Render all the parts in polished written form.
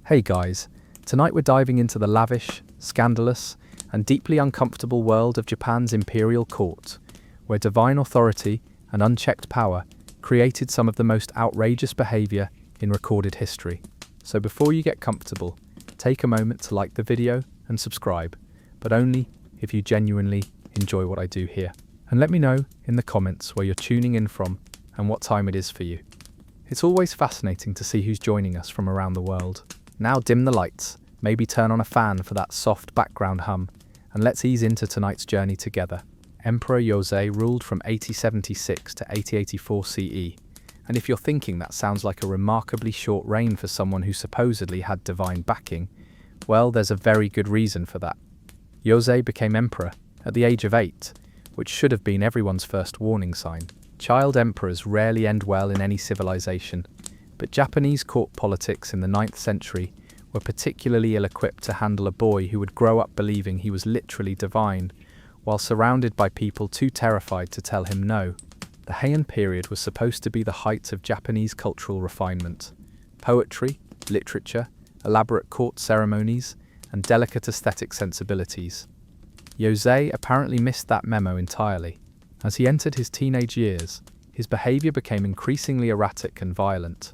Hey guys, tonight we're diving into the lavish, scandalous, and deeply uncomfortable world of Japan's imperial court, where divine authority and unchecked power created some of the most outrageous behavior in recorded history. So before you get comfortable, take a moment to like the video and subscribe, but only if you genuinely enjoy what I do here. And let me know in the comments where you're tuning in from and what time it is for you. It's always fascinating to see who's joining us from around the world. Now dim the lights, maybe turn on a fan for that soft background hum, and let's ease into tonight's journey together. Emperor Yosei ruled from 8076 to 8084 CE, and if you're thinking that sounds like a remarkably short reign for someone who supposedly had divine backing, well, there's a very good reason for that. Yosei became emperor at the age of 8, which should have been everyone's first warning sign. Child emperors rarely end well in any civilization, but Japanese court politics in the 9th century were particularly ill-equipped to handle a boy who would grow up believing he was literally divine, while surrounded by people too terrified to tell him no. The Heian period was supposed to be the height of Japanese cultural refinement. Poetry, literature, elaborate court ceremonies, and delicate aesthetic sensibilities. Yosei apparently missed that memo entirely. As he entered his teenage years, his behavior became increasingly erratic and violent.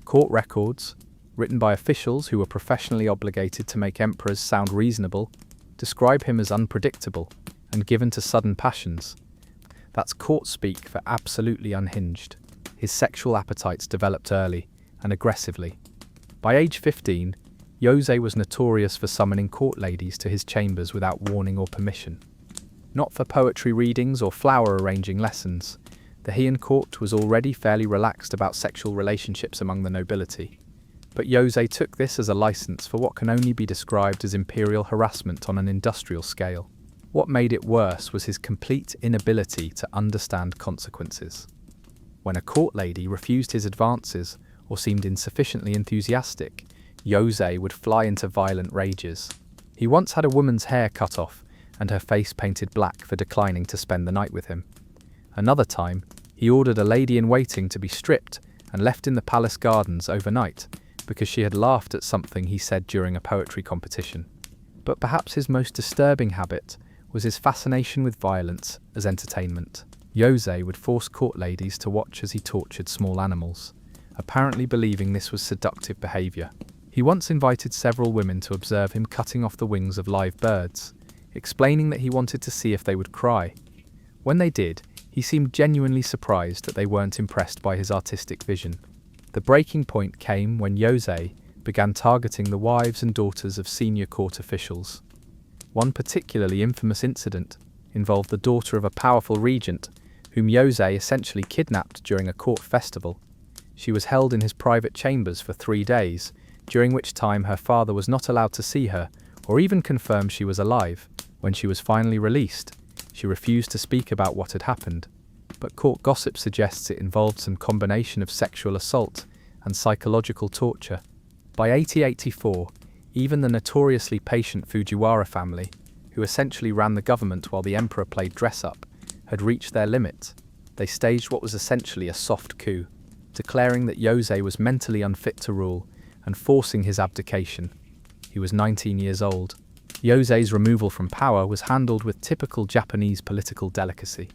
Court records, written by officials who were professionally obligated to make emperors sound reasonable, describe him as unpredictable and given to sudden passions. That's court speak for absolutely unhinged. His sexual appetites developed early and aggressively. By age 15, Yosei was notorious for summoning court ladies to his chambers without warning or permission. Not for poetry readings or flower arranging lessons. The Heian court was already fairly relaxed about sexual relationships among the nobility. But Yosei took this as a license for what can only be described as imperial harassment on an industrial scale. What made it worse was his complete inability to understand consequences. When a court lady refused his advances or seemed insufficiently enthusiastic, Yosei would fly into violent rages. He once had a woman's hair cut off and her face painted black for declining to spend the night with him. Another time, he ordered a lady-in-waiting to be stripped and left in the palace gardens overnight because she had laughed at something he said during a poetry competition. But perhaps his most disturbing habit was his fascination with violence as entertainment. Yosei would force court ladies to watch as he tortured small animals, apparently believing this was seductive behavior. He once invited several women to observe him cutting off the wings of live birds, explaining that he wanted to see if they would cry. When they did, he seemed genuinely surprised that they weren't impressed by his artistic vision. The breaking point came when Yosei began targeting the wives and daughters of senior court officials. One particularly infamous incident involved the daughter of a powerful regent, whom Yosei essentially kidnapped during a court festival. She was held in his private chambers for 3 days, during which time her father was not allowed to see her or even confirm she was alive. When she was finally released, she refused to speak about what had happened, but court gossip suggests it involved some combination of sexual assault and psychological torture. By 8084, even the notoriously patient Fujiwara family, who essentially ran the government while the emperor played dress-up, had reached their limit. They staged what was essentially a soft coup, declaring that Yosei was mentally unfit to rule and forcing his abdication. He was 19 years old. Yosei's removal from power was handled with typical Japanese political delicacy.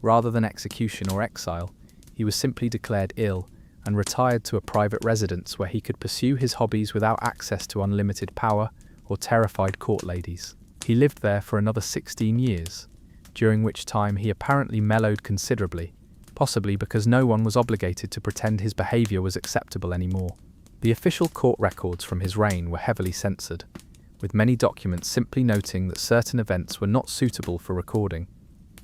Rather than execution or exile, he was simply declared ill and retired to a private residence where he could pursue his hobbies without access to unlimited power or terrified court ladies. He lived there for another 16 years, during which time he apparently mellowed considerably, possibly because no one was obligated to pretend his behavior was acceptable anymore. The official court records from his reign were heavily censored, with many documents simply noting that certain events were not suitable for recording.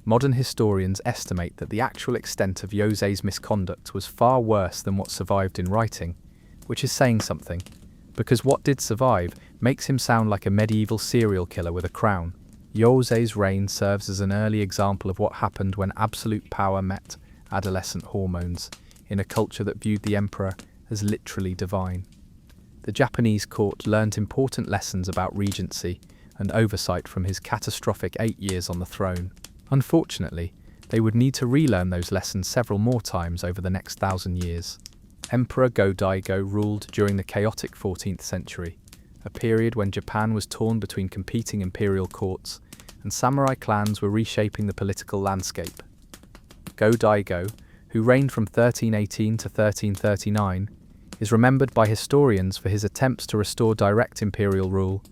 Modern historians estimate that the actual extent of Yosei's misconduct was far worse than what survived in writing, which is saying something, because what did survive makes him sound like a medieval serial killer with a crown. Yosei's reign serves as an early example of what happened when absolute power met adolescent hormones in a culture that viewed the emperor as literally divine. The Japanese court learned important lessons about regency and oversight from his catastrophic 8 years on the throne. Unfortunately, they would need to relearn those lessons several more times over the next 1,000 years. Emperor Go-Daigo ruled during the chaotic 14th century, a period when Japan was torn between competing imperial courts and samurai clans were reshaping the political landscape. Go-Daigo, who reigned from 1318 to 1339, is remembered by historians for his attempts to restore direct imperial rule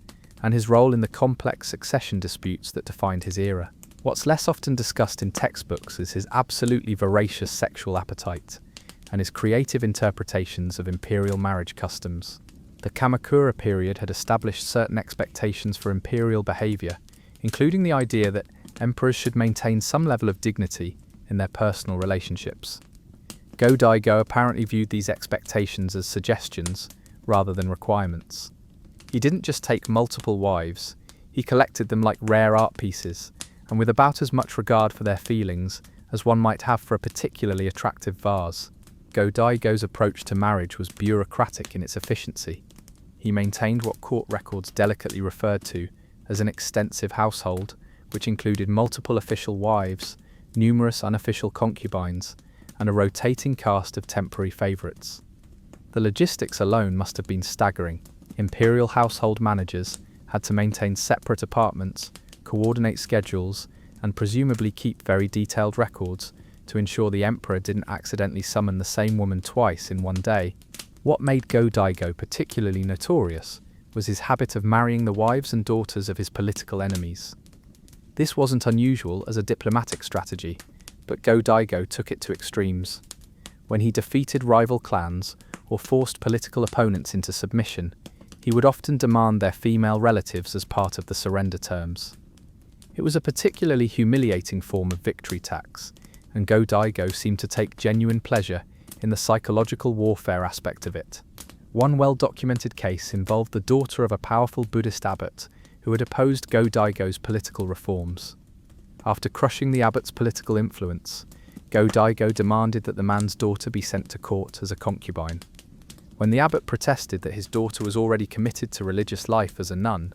and his role in the complex succession disputes that defined his era. What's less often discussed in textbooks is his absolutely voracious sexual appetite and his creative interpretations of imperial marriage customs. The Kamakura period had established certain expectations for imperial behavior, including the idea that emperors should maintain some level of dignity in their personal relationships. Go-Daigo apparently viewed these expectations as suggestions rather than requirements. He didn't just take multiple wives, he collected them like rare art pieces, and with about as much regard for their feelings as one might have for a particularly attractive vase. Go-Daigo's approach to marriage was bureaucratic in its efficiency. He maintained what court records delicately referred to as an extensive household, which included multiple official wives, numerous unofficial concubines, and a rotating cast of temporary favourites. The logistics alone must have been staggering. Imperial household managers had to maintain separate apartments, coordinate schedules, and presumably keep very detailed records to ensure the emperor didn't accidentally summon the same woman twice in one day. What made Go-Daigo particularly notorious was his habit of marrying the wives and daughters of his political enemies. This wasn't unusual as a diplomatic strategy, but Go-Daigo took it to extremes. When he defeated rival clans or forced political opponents into submission, he would often demand their female relatives as part of the surrender terms. It was a particularly humiliating form of victory tax, and Go-Daigo seemed to take genuine pleasure in the psychological warfare aspect of it. One well-documented case involved the daughter of a powerful Buddhist abbot who had opposed Go-Daigo's political reforms. After crushing the abbot's political influence, Go-Daigo demanded that the man's daughter be sent to court as a concubine. When the abbot protested that his daughter was already committed to religious life as a nun,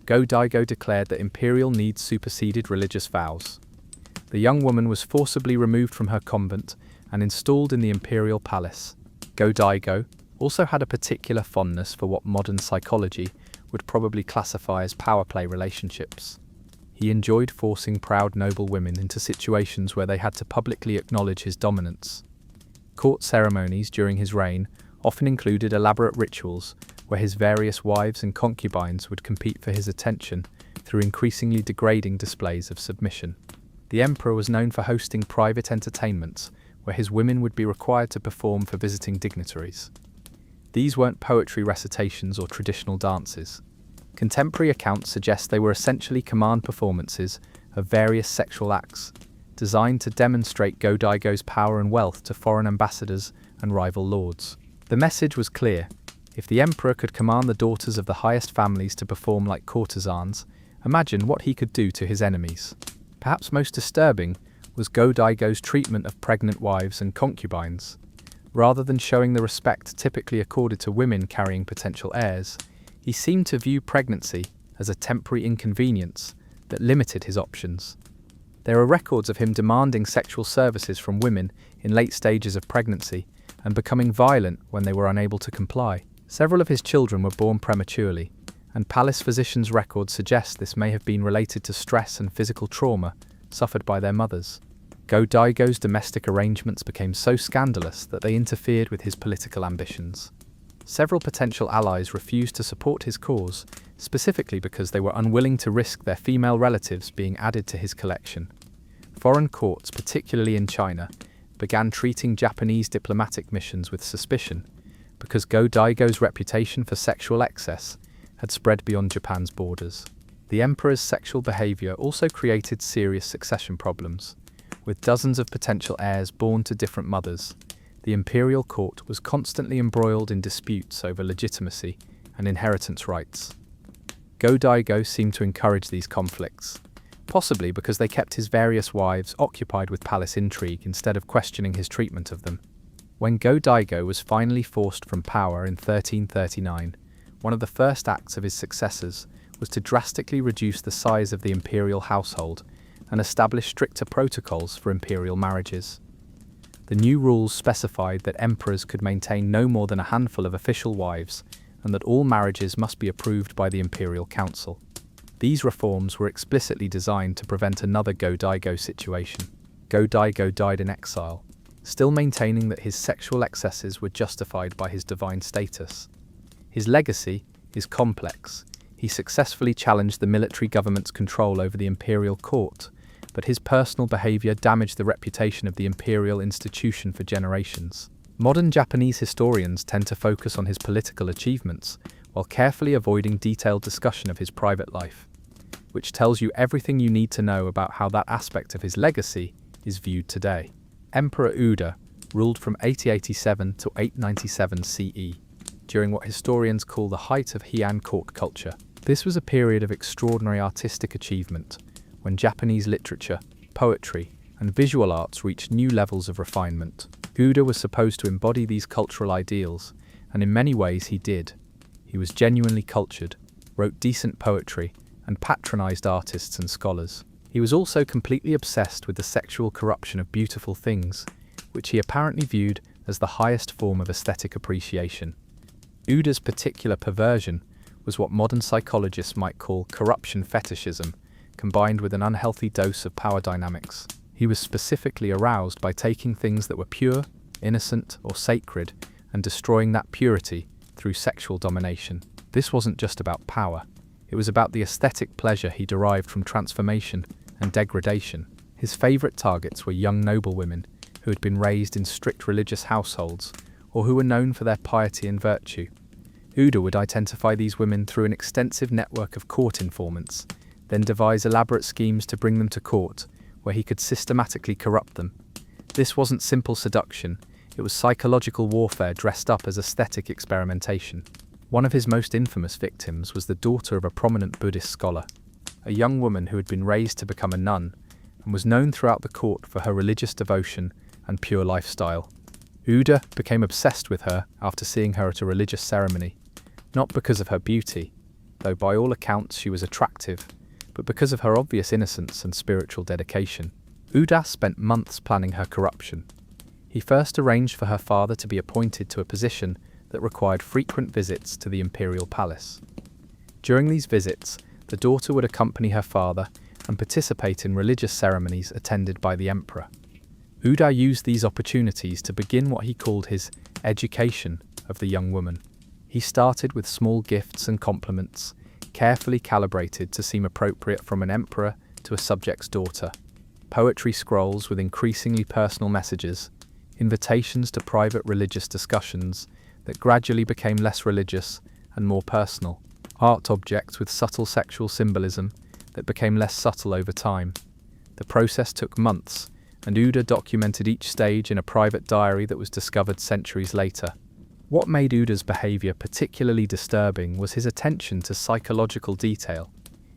Go-Daigo declared that imperial needs superseded religious vows. The young woman was forcibly removed from her convent and installed in the imperial palace. Go-Daigo also had a particular fondness for what modern psychology would probably classify as power play relationships. He enjoyed forcing proud noble women into situations where they had to publicly acknowledge his dominance. Court ceremonies during his reign often included elaborate rituals where his various wives and concubines would compete for his attention through increasingly degrading displays of submission. The emperor was known for hosting private entertainments where his women would be required to perform for visiting dignitaries. These weren't poetry recitations or traditional dances. Contemporary accounts suggest they were essentially command performances of various sexual acts, designed to demonstrate Go-Daigo's power and wealth to foreign ambassadors and rival lords. The message was clear. If the emperor could command the daughters of the highest families to perform like courtesans, imagine what he could do to his enemies. Perhaps most disturbing was Go-Daigo's treatment of pregnant wives and concubines. Rather than showing the respect typically accorded to women carrying potential heirs, he seemed to view pregnancy as a temporary inconvenience that limited his options. There are records of him demanding sexual services from women in late stages of pregnancy and becoming violent when they were unable to comply. Several of his children were born prematurely, and palace physicians' records suggest this may have been related to stress and physical trauma suffered by their mothers. Go-Daigo's domestic arrangements became so scandalous that they interfered with his political ambitions. Several potential allies refused to support his cause, specifically because they were unwilling to risk their female relatives being added to his collection. Foreign courts, particularly in China, began treating Japanese diplomatic missions with suspicion, because Go-Daigo's reputation for sexual excess had spread beyond Japan's borders. The emperor's sexual behavior also created serious succession problems. With dozens of potential heirs born to different mothers, the imperial court was constantly embroiled in disputes over legitimacy and inheritance rights. Go-Daigo seemed to encourage these conflicts, possibly because they kept his various wives occupied with palace intrigue instead of questioning his treatment of them. When Go-Daigo was finally forced from power in 1339, one of the first acts of his successors was to drastically reduce the size of the imperial household and establish stricter protocols for imperial marriages. The new rules specified that emperors could maintain no more than a handful of official wives, and that all marriages must be approved by the imperial council. These reforms were explicitly designed to prevent another Go-Daigo situation. Go-Daigo died in exile, still maintaining that his sexual excesses were justified by his divine status. His legacy is complex. He successfully challenged the military government's control over the imperial court, but his personal behavior damaged the reputation of the imperial institution for generations. Modern Japanese historians tend to focus on his political achievements, while carefully avoiding detailed discussion of his private life, which tells you everything you need to know about how that aspect of his legacy is viewed today. Emperor Uda ruled from 887 to 897 CE, during what historians call the height of Heian court culture. This was a period of extraordinary artistic achievement, when Japanese literature, poetry, and visual arts reached new levels of refinement. Uda was supposed to embody these cultural ideals, and in many ways he did. He was genuinely cultured, wrote decent poetry, and patronized artists and scholars. He was also completely obsessed with the sexual corruption of beautiful things, which he apparently viewed as the highest form of aesthetic appreciation. Uda's particular perversion was what modern psychologists might call corruption fetishism, combined with an unhealthy dose of power dynamics. He was specifically aroused by taking things that were pure, innocent, or sacred, and destroying that purity through sexual domination. This wasn't just about power. It was about the aesthetic pleasure he derived from transformation and degradation. His favorite targets were young noblewomen who had been raised in strict religious households, or who were known for their piety and virtue. Uda would identify these women through an extensive network of court informants, then devise elaborate schemes to bring them to court, where he could systematically corrupt them. This wasn't simple seduction, it was psychological warfare dressed up as aesthetic experimentation. One of his most infamous victims was the daughter of a prominent Buddhist scholar, a young woman who had been raised to become a nun, and was known throughout the court for her religious devotion and pure lifestyle. Uda became obsessed with her after seeing her at a religious ceremony, not because of her beauty, though by all accounts she was attractive, but because of her obvious innocence and spiritual dedication. Uda spent months planning her corruption. He first arranged for her father to be appointed to a position that required frequent visits to the imperial palace. During these visits, the daughter would accompany her father and participate in religious ceremonies attended by the emperor. Uda used these opportunities to begin what he called his education of the young woman. He started with small gifts and compliments, carefully calibrated to seem appropriate from an emperor to a subject's daughter. Poetry scrolls with increasingly personal messages, invitations to private religious discussions that gradually became less religious and more personal, art objects with subtle sexual symbolism that became less subtle over time. The process took months, and Uda documented each stage in a private diary that was discovered centuries later. What made Uda's behavior particularly disturbing was his attention to psychological detail.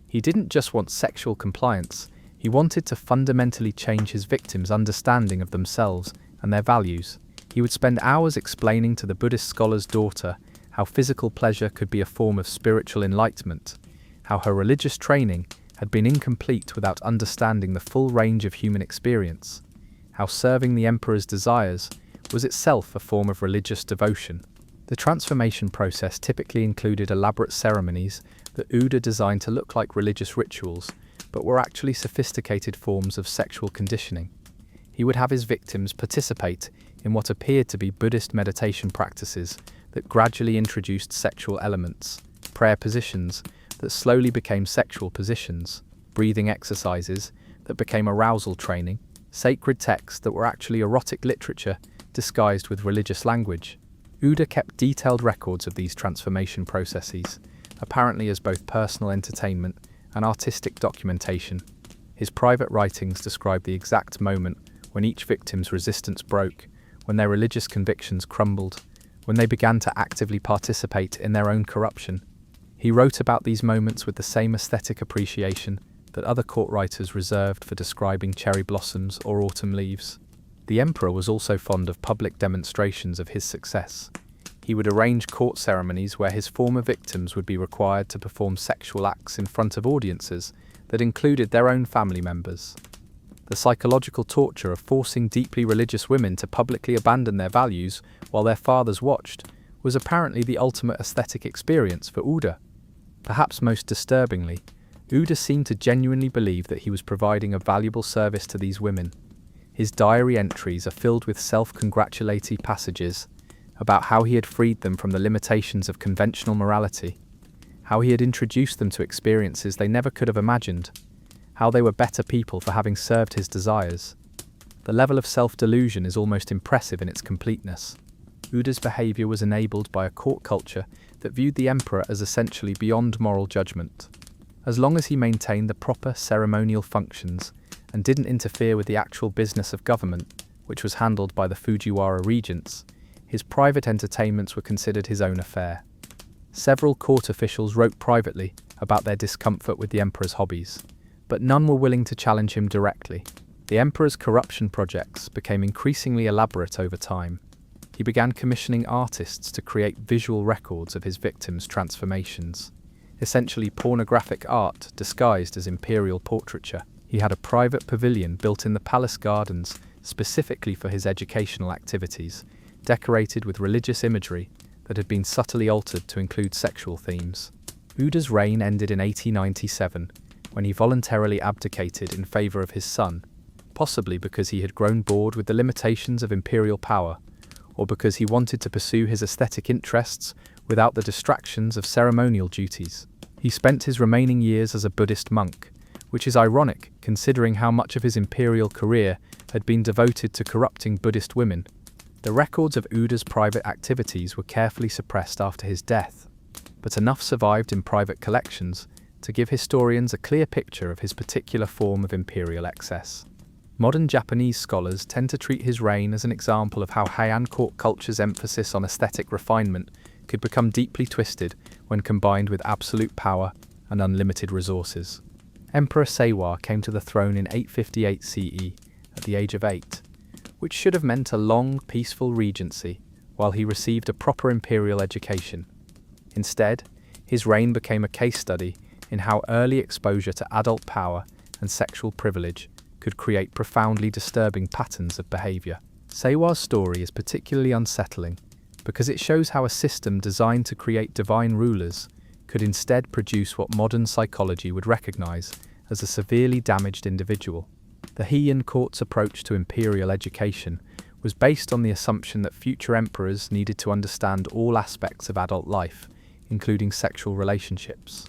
He didn't just want sexual compliance, he wanted to fundamentally change his victims' understanding of themselves and their values. He would spend hours explaining to the Buddhist scholar's daughter how physical pleasure could be a form of spiritual enlightenment, how her religious training had been incomplete without understanding the full range of human experience, how serving the emperor's desires was itself a form of religious devotion. The transformation process typically included elaborate ceremonies that Uda designed to look like religious rituals, but were actually sophisticated forms of sexual conditioning. He would have his victims participate in what appeared to be Buddhist meditation practices that gradually introduced sexual elements, prayer positions that slowly became sexual positions, breathing exercises that became arousal training, sacred texts that were actually erotic literature disguised with religious language. Uda kept detailed records of these transformation processes, apparently as both personal entertainment and artistic documentation. His private writings describe the exact moment when each victim's resistance broke, when their religious convictions crumbled, when they began to actively participate in their own corruption. He wrote about these moments with the same aesthetic appreciation that other court writers reserved for describing cherry blossoms or autumn leaves. The emperor was also fond of public demonstrations of his success. He would arrange court ceremonies where his former victims would be required to perform sexual acts in front of audiences that included their own family members. The psychological torture of forcing deeply religious women to publicly abandon their values while their fathers watched was apparently the ultimate aesthetic experience for Uda. Perhaps most disturbingly, Uda seemed to genuinely believe that he was providing a valuable service to these women. His diary entries are filled with self-congratulatory passages about how he had freed them from the limitations of conventional morality, how he had introduced them to experiences they never could have imagined, how they were better people for having served his desires. The level of self-delusion is almost impressive in its completeness. Uda's behavior was enabled by a court culture that viewed the emperor as essentially beyond moral judgment. As long as he maintained the proper ceremonial functions and didn't interfere with the actual business of government, which was handled by the Fujiwara regents, his private entertainments were considered his own affair. Several court officials wrote privately about their discomfort with the emperor's hobbies, but none were willing to challenge him directly. The emperor's corruption projects became increasingly elaborate over time. He began commissioning artists to create visual records of his victims' transformations, essentially pornographic art disguised as imperial portraiture. He had a private pavilion built in the palace gardens specifically for his educational activities, decorated with religious imagery that had been subtly altered to include sexual themes. Uda's reign ended in 1897, when he voluntarily abdicated in favour of his son, possibly because he had grown bored with the limitations of imperial power, or because he wanted to pursue his aesthetic interests without the distractions of ceremonial duties. He spent his remaining years as a Buddhist monk, which is ironic considering how much of his imperial career had been devoted to corrupting Buddhist women. The records of Uda's private activities were carefully suppressed after his death, but enough survived in private collections to give historians a clear picture of his particular form of imperial excess. Modern Japanese scholars tend to treat his reign as an example of how Heian court culture's emphasis on aesthetic refinement could become deeply twisted when combined with absolute power and unlimited resources. Emperor Seiwa came to the throne in 858 CE at the age of 8, which should have meant a long, peaceful regency while he received a proper imperial education. Instead, his reign became a case study in how early exposure to adult power and sexual privilege could create profoundly disturbing patterns of behavior. Seiwa's story is particularly unsettling because it shows how a system designed to create divine rulers could instead produce what modern psychology would recognize as a severely damaged individual. The Heian court's approach to imperial education was based on the assumption that future emperors needed to understand all aspects of adult life, including sexual relationships.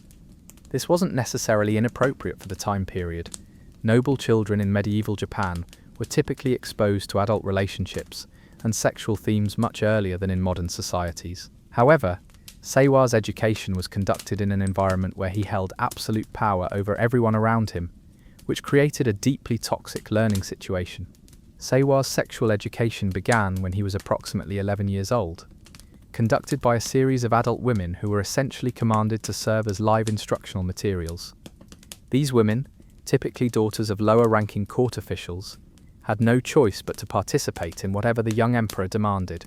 This wasn't necessarily inappropriate for the time period. Noble children in medieval Japan were typically exposed to adult relationships and sexual themes much earlier than in modern societies. However, Seiwa's education was conducted in an environment where he held absolute power over everyone around him, which created a deeply toxic learning situation. Seiwa's sexual education began when he was approximately 11 years old, conducted by a series of adult women who were essentially commanded to serve as live instructional materials. These women, typically daughters of lower-ranking court officials, had no choice but to participate in whatever the young emperor demanded.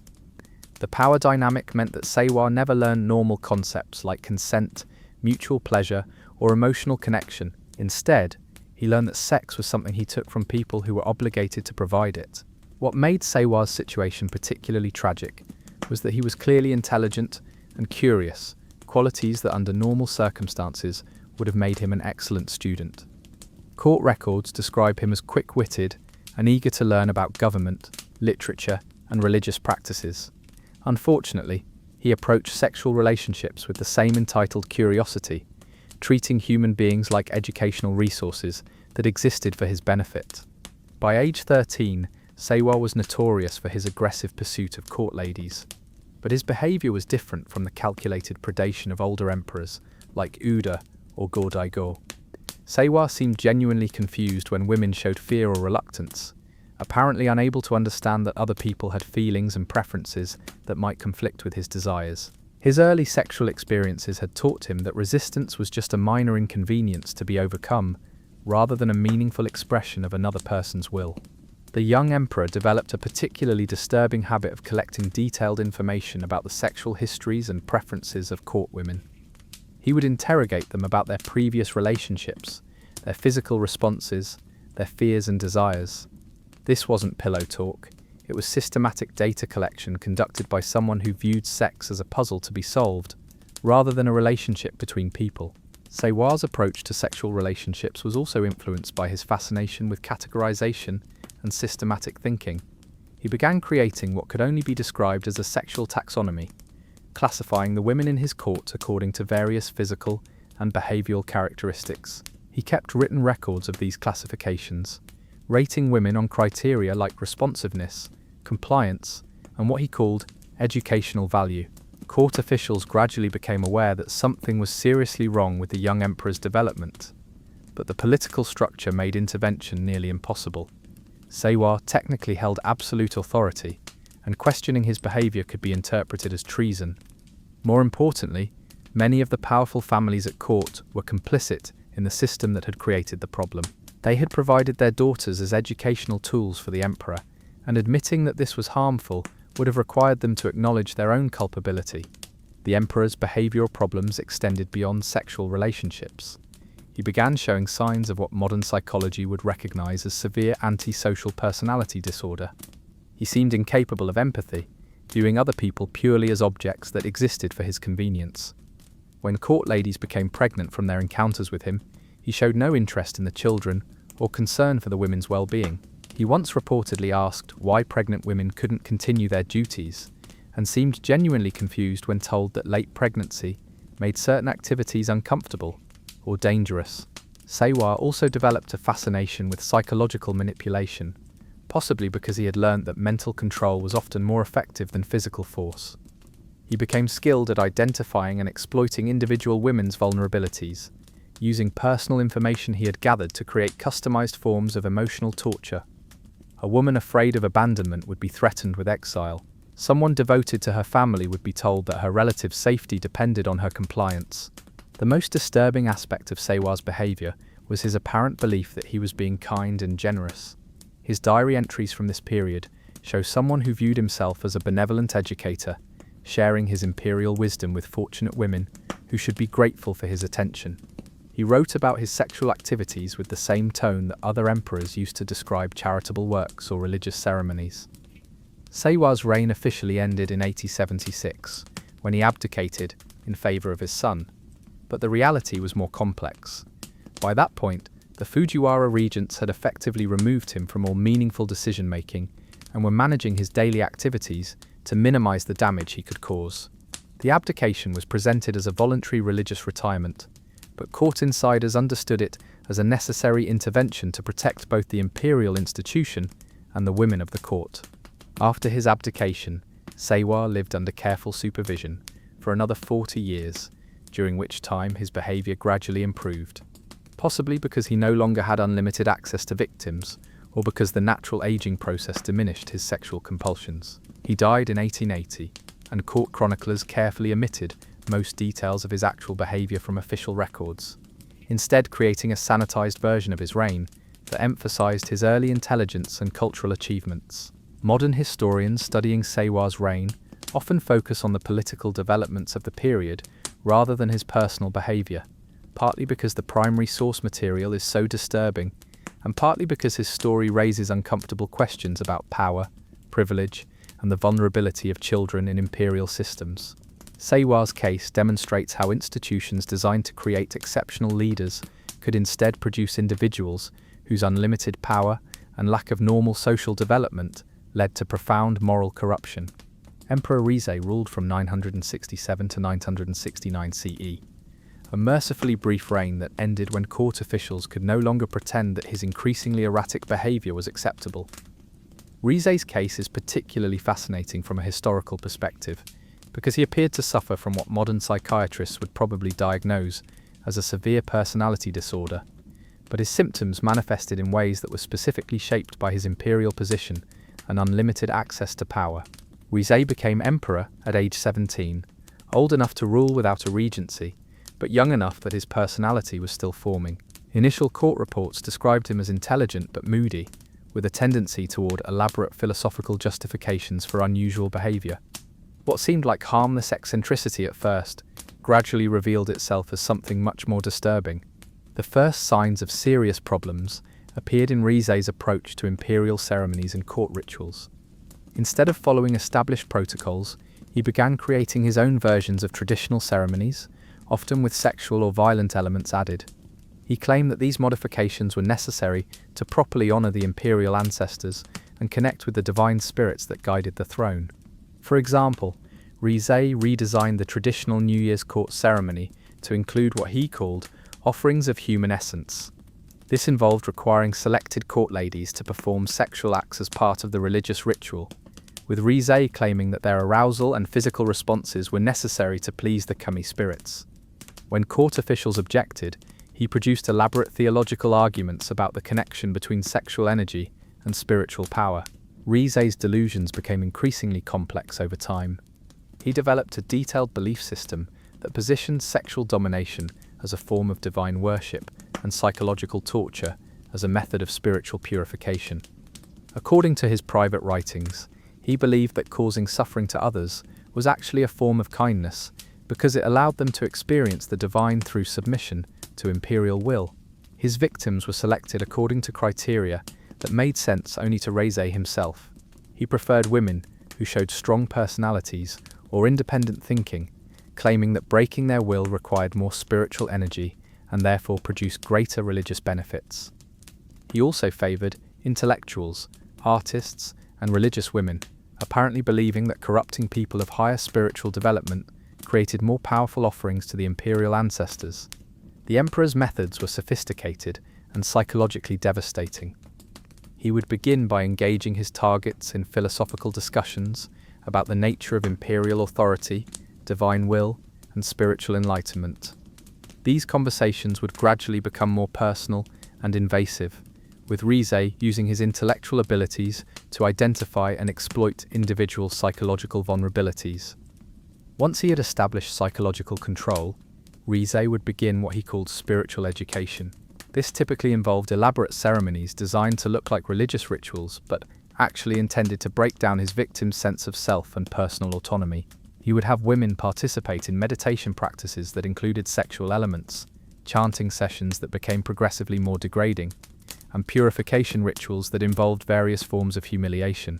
The power dynamic meant that Seiwa never learned normal concepts like consent, mutual pleasure, or emotional connection. Instead, he learned that sex was something he took from people who were obligated to provide it. What made Seiwa's situation particularly tragic was that he was clearly intelligent and curious, qualities that under normal circumstances would have made him an excellent student. Court records describe him as quick-witted and eager to learn about government, literature, and religious practices. Unfortunately, he approached sexual relationships with the same entitled curiosity, treating human beings like educational resources that existed for his benefit. By age 13, Seiwa was notorious for his aggressive pursuit of court ladies, but his behavior was different from the calculated predation of older emperors like Uda or Go-Daigo. Seiwa seemed genuinely confused when women showed fear or reluctance, apparently unable to understand that other people had feelings and preferences that might conflict with his desires. His early sexual experiences had taught him that resistance was just a minor inconvenience to be overcome, rather than a meaningful expression of another person's will. The young emperor developed a particularly disturbing habit of collecting detailed information about the sexual histories and preferences of court women. He would interrogate them about their previous relationships, their physical responses, their fears and desires. This wasn't pillow talk. It was systematic data collection conducted by someone who viewed sex as a puzzle to be solved, rather than a relationship between people. Seywar's approach to sexual relationships was also influenced by his fascination with categorization and systematic thinking. He began creating what could only be described as a sexual taxonomy, classifying the women in his court according to various physical and behavioral characteristics. He kept written records of these classifications, rating women on criteria like responsiveness, compliance, and what he called educational value. Court officials gradually became aware that something was seriously wrong with the young emperor's development, but the political structure made intervention nearly impossible. Seywar technically held absolute authority, and questioning his behavior could be interpreted as treason. More importantly, many of the powerful families at court were complicit in the system that had created the problem. They had provided their daughters as educational tools for the emperor, and admitting that this was harmful would have required them to acknowledge their own culpability. The emperor's behavioral problems extended beyond sexual relationships. He began showing signs of what modern psychology would recognize as severe antisocial personality disorder. He seemed incapable of empathy, viewing other people purely as objects that existed for his convenience. When court ladies became pregnant from their encounters with him, he showed no interest in the children or concern for the women's well-being. He once reportedly asked why pregnant women couldn't continue their duties, and seemed genuinely confused when told that late pregnancy made certain activities uncomfortable or dangerous. Seywar also developed a fascination with psychological manipulation, possibly because he had learned that mental control was often more effective than physical force. He became skilled at identifying and exploiting individual women's vulnerabilities, using personal information he had gathered to create customized forms of emotional torture. A woman afraid of abandonment would be threatened with exile. Someone devoted to her family would be told that her relative's safety depended on her compliance. The most disturbing aspect of Seywar's behavior was his apparent belief that he was being kind and generous. His diary entries from this period show someone who viewed himself as a benevolent educator, sharing his imperial wisdom with fortunate women who should be grateful for his attention. He wrote about his sexual activities with the same tone that other emperors used to describe charitable works or religious ceremonies. Seywar's reign officially ended in 8076, when he abdicated in favour of his son. But the reality was more complex. By that point, the Fujiwara regents had effectively removed him from all meaningful decision-making and were managing his daily activities to minimise the damage he could cause. The abdication was presented as a voluntary religious retirement, but court insiders understood it as a necessary intervention to protect both the imperial institution and the women of the court. After his abdication, Seywar lived under careful supervision for another 40 years, during which time his behaviour gradually improved, possibly because he no longer had unlimited access to victims, or because the natural aging process diminished his sexual compulsions. He died in 1880, and court chroniclers carefully omitted most details of his actual behaviour from official records, instead creating a sanitized version of his reign that emphasized his early intelligence and cultural achievements. Modern historians studying Seywar's reign often focus on the political developments of the period rather than his personal behaviour, partly because the primary source material is so disturbing, and partly because his story raises uncomfortable questions about power, privilege, and the vulnerability of children in imperial systems. Seywar's case demonstrates how institutions designed to create exceptional leaders could instead produce individuals whose unlimited power and lack of normal social development led to profound moral corruption. Emperor Rizei ruled from 967 to 969 CE, a mercifully brief reign that ended when court officials could no longer pretend that his increasingly erratic behaviour was acceptable. Rizei's case is particularly fascinating from a historical perspective, because he appeared to suffer from what modern psychiatrists would probably diagnose as a severe personality disorder, but his symptoms manifested in ways that were specifically shaped by his imperial position and unlimited access to power. Rizei became emperor at age 17, old enough to rule without a regency, but young enough that his personality was still forming. Initial court reports described him as intelligent but moody, with a tendency toward elaborate philosophical justifications for unusual behaviour. What seemed like harmless eccentricity at first gradually revealed itself as something much more disturbing. The first signs of serious problems appeared in Rizé's approach to imperial ceremonies and court rituals. Instead of following established protocols, he began creating his own versions of traditional ceremonies, often with sexual or violent elements added. He claimed that these modifications were necessary to properly honor the imperial ancestors and connect with the divine spirits that guided the throne. For example, Rizé redesigned the traditional New Year's court ceremony to include what he called offerings of human essence. This involved requiring selected court ladies to perform sexual acts as part of the religious ritual, with Rizé claiming that their arousal and physical responses were necessary to please the kami spirits. When court officials objected, he produced elaborate theological arguments about the connection between sexual energy and spiritual power. Rizé's delusions became increasingly complex over time. He developed a detailed belief system that positioned sexual domination as a form of divine worship and psychological torture as a method of spiritual purification. According to his private writings, he believed that causing suffering to others was actually a form of kindness because it allowed them to experience the divine through submission to imperial will. His victims were selected according to criteria that made sense only to Rizé himself. He preferred women who showed strong personalities or independent thinking, claiming that breaking their will required more spiritual energy and therefore produced greater religious benefits. He also favored intellectuals, artists, and religious women, apparently believing that corrupting people of higher spiritual development created more powerful offerings to the imperial ancestors. The emperor's methods were sophisticated and psychologically devastating. He would begin by engaging his targets in philosophical discussions about the nature of imperial authority, divine will, and spiritual enlightenment. These conversations would gradually become more personal and invasive, with Rizé using his intellectual abilities to identify and exploit individual psychological vulnerabilities. Once he had established psychological control, Rizé would begin what he called spiritual education. This typically involved elaborate ceremonies designed to look like religious rituals, but actually intended to break down his victims' sense of self and personal autonomy. He would have women participate in meditation practices that included sexual elements, chanting sessions that became progressively more degrading, and purification rituals that involved various forms of humiliation.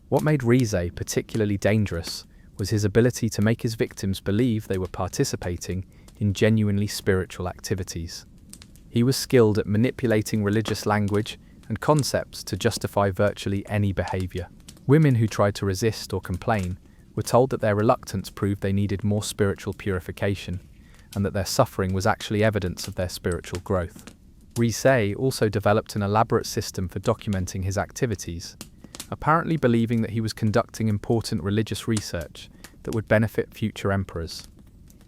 What made Rizé particularly dangerous was his ability to make his victims believe they were participating in genuinely spiritual activities. He was skilled at manipulating religious language and concepts to justify virtually any behavior. Women who tried to resist or complain were told that their reluctance proved they needed more spiritual purification, and that their suffering was actually evidence of their spiritual growth. Rizé also developed an elaborate system for documenting his activities, apparently believing that he was conducting important religious research that would benefit future emperors.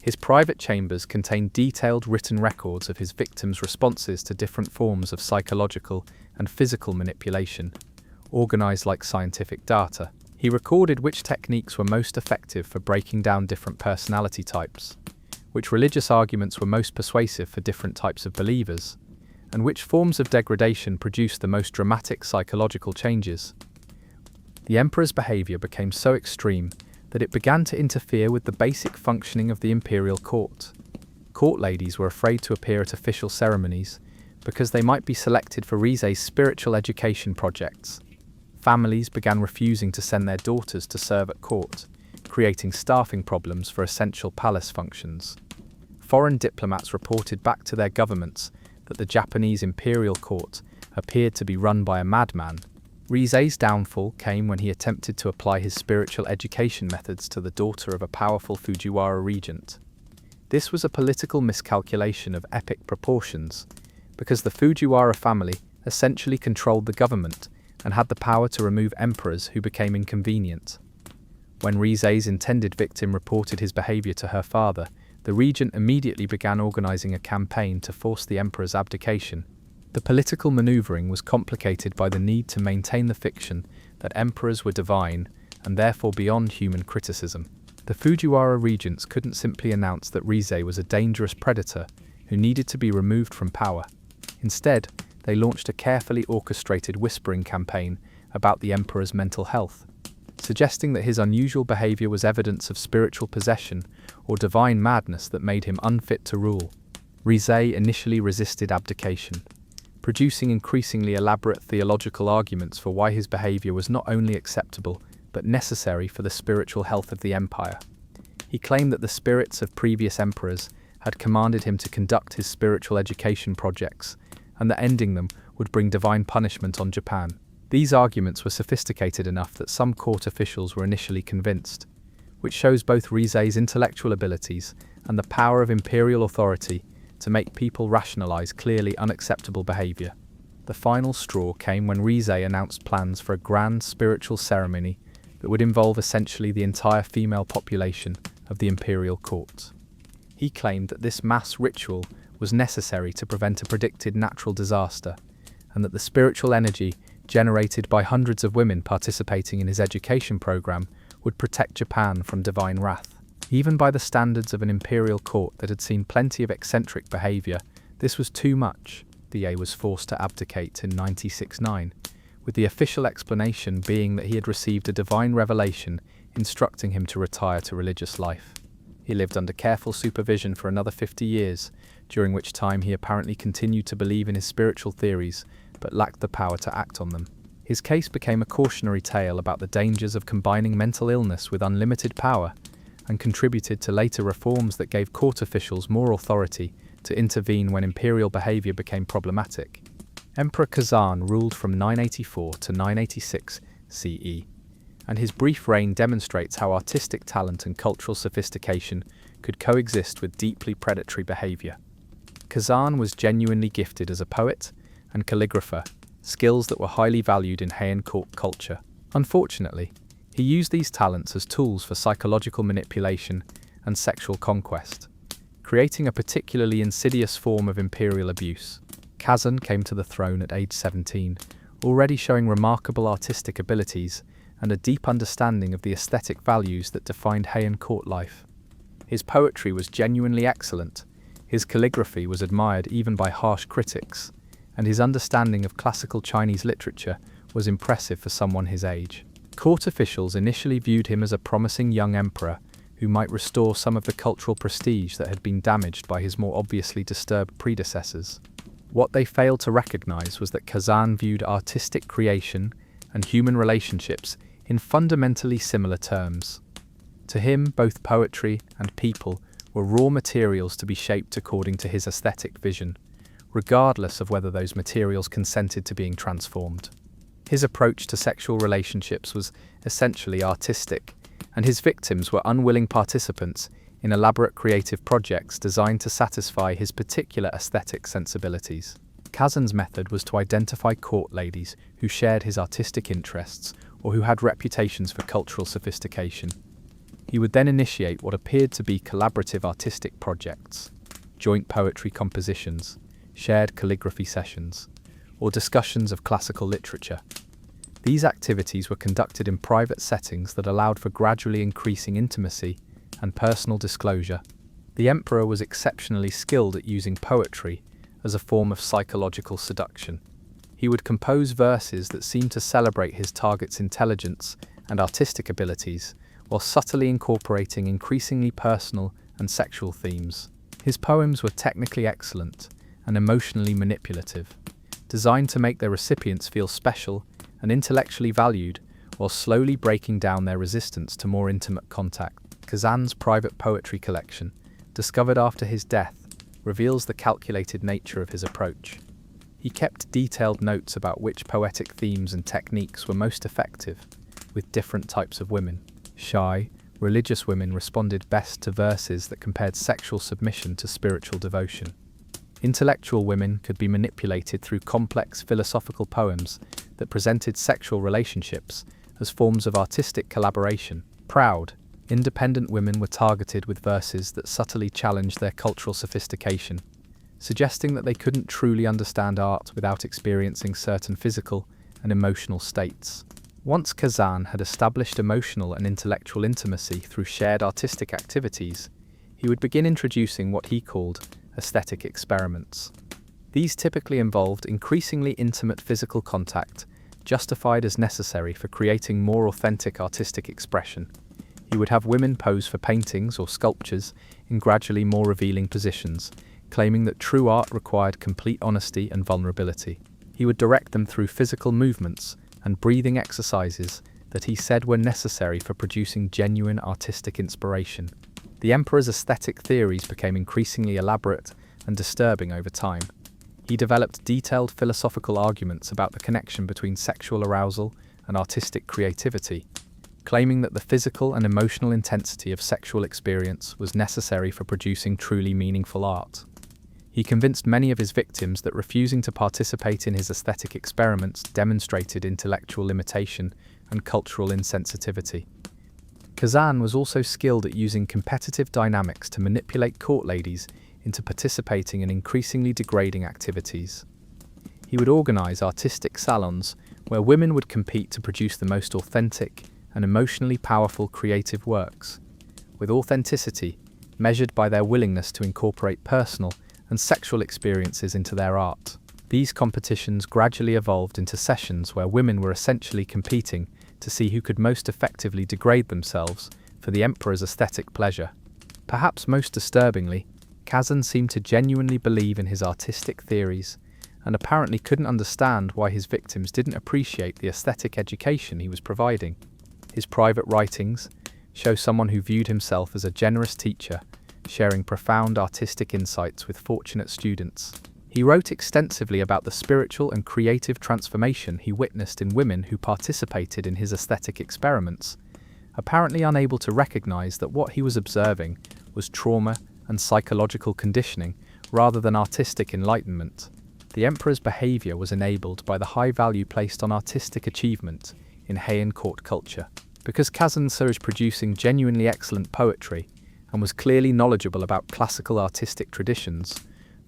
His private chambers contained detailed written records of his victims' responses to different forms of psychological and physical manipulation, organized like scientific data. He recorded which techniques were most effective for breaking down different personality types, which religious arguments were most persuasive for different types of believers, and which forms of degradation produced the most dramatic psychological changes. The emperor's behavior became so extreme that it began to interfere with the basic functioning of the imperial court. Court ladies were afraid to appear at official ceremonies because they might be selected for Rizé's spiritual education projects. Families began refusing to send their daughters to serve at court, creating staffing problems for essential palace functions. Foreign diplomats reported back to their governments that the Japanese imperial court appeared to be run by a madman. Rizé's downfall came when he attempted to apply his spiritual education methods to the daughter of a powerful Fujiwara regent. This was a political miscalculation of epic proportions, because the Fujiwara family essentially controlled the government and had the power to remove emperors who became inconvenient. When Rizé's intended victim reported his behavior to her father, the regent immediately began organizing a campaign to force the emperor's abdication. The political maneuvering was complicated by the need to maintain the fiction that emperors were divine and therefore beyond human criticism. The Fujiwara regents couldn't simply announce that Rizé was a dangerous predator who needed to be removed from power. Instead, they launched a carefully orchestrated whispering campaign about the emperor's mental health, suggesting that his unusual behavior was evidence of spiritual possession or divine madness that made him unfit to rule. Rizé initially resisted abdication, producing increasingly elaborate theological arguments for why his behavior was not only acceptable, but necessary for the spiritual health of the empire. He claimed that the spirits of previous emperors had commanded him to conduct his spiritual education projects, and that ending them would bring divine punishment on Japan. These arguments were sophisticated enough that some court officials were initially convinced, which shows both Rise's intellectual abilities and the power of imperial authority to make people rationalize clearly unacceptable behavior. The final straw came when Rise announced plans for a grand spiritual ceremony that would involve essentially the entire female population of the imperial court. He claimed that this mass ritual was necessary to prevent a predicted natural disaster, and that the spiritual energy generated by hundreds of women participating in his education program would protect Japan from divine wrath. Even by the standards of an imperial court that had seen plenty of eccentric behavior, this was too much. The was forced to abdicate in 96-9, with the official explanation being that he had received a divine revelation instructing him to retire to religious life. He lived under careful supervision for another 50 years, during which time he apparently continued to believe in his spiritual theories, but lacked the power to act on them. His case became a cautionary tale about the dangers of combining mental illness with unlimited power, and contributed to later reforms that gave court officials more authority to intervene when imperial behavior became problematic. Emperor Kazan ruled from 984 to 986 CE, and his brief reign demonstrates how artistic talent and cultural sophistication could coexist with deeply predatory behavior. Kazan was genuinely gifted as a poet and calligrapher, skills that were highly valued in Heian court culture. Unfortunately, he used these talents as tools for psychological manipulation and sexual conquest, creating a particularly insidious form of imperial abuse. Kazan came to the throne at age 17, already showing remarkable artistic abilities and a deep understanding of the aesthetic values that defined Heian court life. His poetry was genuinely excellent, his calligraphy was admired even by harsh critics, and his understanding of classical Chinese literature was impressive for someone his age. Court officials initially viewed him as a promising young emperor who might restore some of the cultural prestige that had been damaged by his more obviously disturbed predecessors. What they failed to recognize was that Kazan viewed artistic creation and human relationships in fundamentally similar terms. To him, both poetry and people were raw materials to be shaped according to his aesthetic vision, regardless of whether those materials consented to being transformed. His approach to sexual relationships was essentially artistic, and his victims were unwilling participants in elaborate creative projects designed to satisfy his particular aesthetic sensibilities. Kazan's method was to identify court ladies who shared his artistic interests or who had reputations for cultural sophistication. He would then initiate what appeared to be collaborative artistic projects, joint poetry compositions, shared calligraphy sessions, or discussions of classical literature. These activities were conducted in private settings that allowed for gradually increasing intimacy and personal disclosure. The emperor was exceptionally skilled at using poetry as a form of psychological seduction. He would compose verses that seemed to celebrate his target's intelligence and artistic abilities, while subtly incorporating increasingly personal and sexual themes. His poems were technically excellent and emotionally manipulative, designed to make their recipients feel special and intellectually valued, while slowly breaking down their resistance to more intimate contact. Kazan's private poetry collection, discovered after his death, reveals the calculated nature of his approach. He kept detailed notes about which poetic themes and techniques were most effective with different types of women. Shy, religious women responded best to verses that compared sexual submission to spiritual devotion. Intellectual women could be manipulated through complex philosophical poems that presented sexual relationships as forms of artistic collaboration. Proud, independent women were targeted with verses that subtly challenged their cultural sophistication, suggesting that they couldn't truly understand art without experiencing certain physical and emotional states. Once Kazan had established emotional and intellectual intimacy through shared artistic activities, he would begin introducing what he called aesthetic experiments. These typically involved increasingly intimate physical contact, justified as necessary for creating more authentic artistic expression. He would have women pose for paintings or sculptures in gradually more revealing positions, claiming that true art required complete honesty and vulnerability. He would direct them through physical movements and breathing exercises that he said were necessary for producing genuine artistic inspiration. The emperor's aesthetic theories became increasingly elaborate and disturbing over time. He developed detailed philosophical arguments about the connection between sexual arousal and artistic creativity, claiming that the physical and emotional intensity of sexual experience was necessary for producing truly meaningful art. He convinced many of his victims that refusing to participate in his aesthetic experiments demonstrated intellectual limitation and cultural insensitivity. Kazan was also skilled at using competitive dynamics to manipulate court ladies into participating in increasingly degrading activities. He would organize artistic salons where women would compete to produce the most authentic and emotionally powerful creative works, with authenticity measured by their willingness to incorporate personal and sexual experiences into their art. These competitions gradually evolved into sessions where women were essentially competing to see who could most effectively degrade themselves for the emperor's aesthetic pleasure. Perhaps most disturbingly, Kazan seemed to genuinely believe in his artistic theories and apparently couldn't understand why his victims didn't appreciate the aesthetic education he was providing. His private writings show someone who viewed himself as a generous teacher, sharing profound artistic insights with fortunate students. He wrote extensively about the spiritual and creative transformation he witnessed in women who participated in his aesthetic experiments, apparently unable to recognize that what he was observing was trauma and psychological conditioning rather than artistic enlightenment. The emperor's behavior was enabled by the high value placed on artistic achievement in Heian court culture. Because Kazan saw as producing genuinely excellent poetry and was clearly knowledgeable about classical artistic traditions,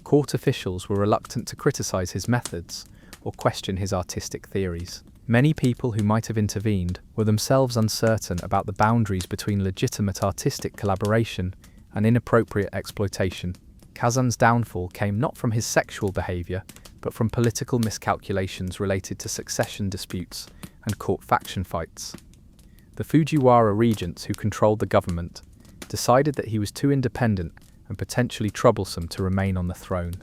court officials were reluctant to criticize his methods or question his artistic theories. Many people who might have intervened were themselves uncertain about the boundaries between legitimate artistic collaboration and inappropriate exploitation. Kazan's downfall came not from his sexual behavior, but from political miscalculations related to succession disputes and court faction fights. The Fujiwara regents, who controlled the government, decided that he was too independent and potentially troublesome to remain on the throne.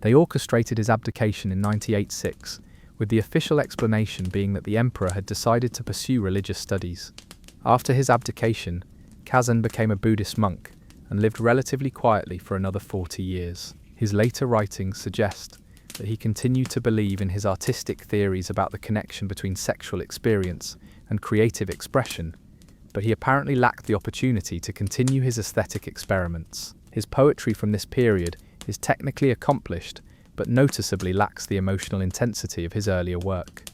They orchestrated his abdication in 986, with the official explanation being that the emperor had decided to pursue religious studies. After his abdication, Kazan became a Buddhist monk and lived relatively quietly for another 40 years. His later writings suggest that he continued to believe in his artistic theories about the connection between sexual experience and creative expression, but he apparently lacked the opportunity to continue his aesthetic experiments. His poetry from this period is technically accomplished, but noticeably lacks the emotional intensity of his earlier work,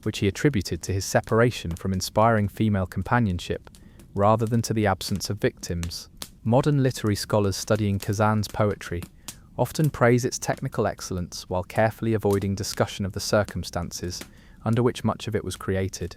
which he attributed to his separation from inspiring female companionship rather than to the absence of victims. Modern literary scholars studying Kazan's poetry often praise its technical excellence while carefully avoiding discussion of the circumstances under which much of it was created.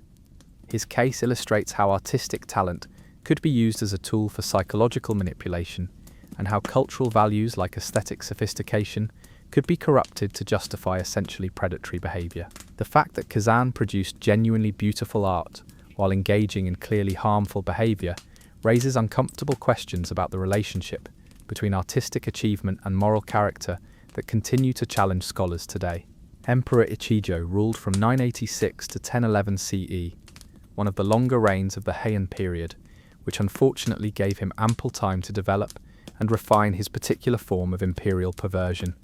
His case illustrates how artistic talent could be used as a tool for psychological manipulation, and how cultural values like aesthetic sophistication could be corrupted to justify essentially predatory behavior. The fact that Kazan produced genuinely beautiful art while engaging in clearly harmful behavior raises uncomfortable questions about the relationship between artistic achievement and moral character that continue to challenge scholars today. Emperor Ichijo ruled from 986 to 1011 CE, one of the longer reigns of the Heian period, which unfortunately gave him ample time to develop and refine his particular form of imperial perversion.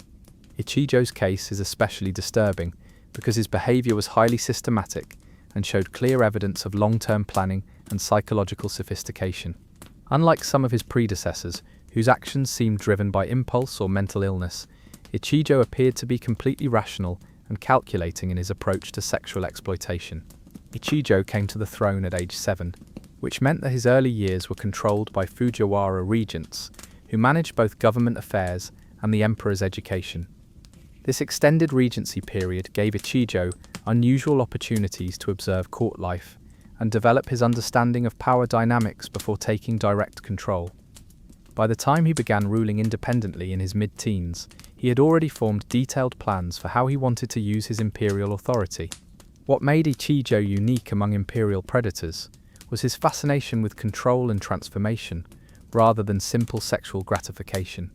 Ichijo's case is especially disturbing because his behavior was highly systematic and showed clear evidence of long-term planning and psychological sophistication. Unlike some of his predecessors, whose actions seemed driven by impulse or mental illness, Ichijo appeared to be completely rational and calculating in his approach to sexual exploitation. Ichijo came to the throne at age 7, which meant that his early years were controlled by Fujiwara regents, who managed both government affairs and the emperor's education. This extended regency period gave Ichijo unusual opportunities to observe court life and develop his understanding of power dynamics before taking direct control. By the time he began ruling independently in his mid-teens, he had already formed detailed plans for how he wanted to use his imperial authority. What made Ichijo unique among imperial predators was his fascination with control and transformation, rather than simple sexual gratification.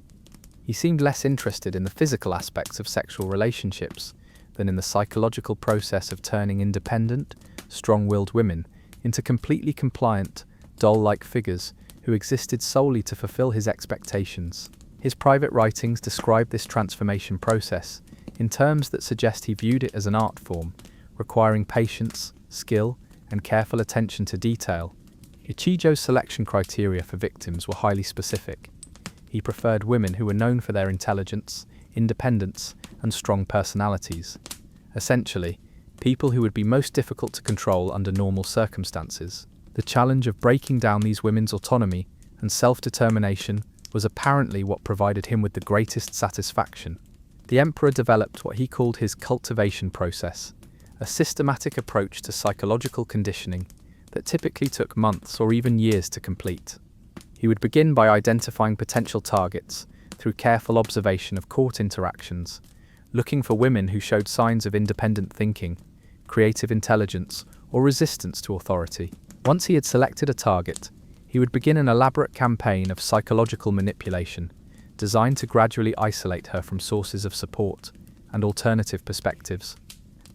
He seemed less interested in the physical aspects of sexual relationships than in the psychological process of turning independent, strong-willed women into completely compliant, doll-like figures who existed solely to fulfill his expectations. His private writings describe this transformation process in terms that suggest he viewed it as an art form, requiring patience, skill, and careful attention to detail. Ichijo's selection criteria for victims were highly specific. He preferred women who were known for their intelligence, independence, and strong personalities. Essentially, people who would be most difficult to control under normal circumstances. The challenge of breaking down these women's autonomy and self-determination was apparently what provided him with the greatest satisfaction. The emperor developed what he called his cultivation process, a systematic approach to psychological conditioning that typically took months or even years to complete. He would begin by identifying potential targets through careful observation of court interactions, looking for women who showed signs of independent thinking, creative intelligence, or resistance to authority. Once he had selected a target, he would begin an elaborate campaign of psychological manipulation, designed to gradually isolate her from sources of support and alternative perspectives.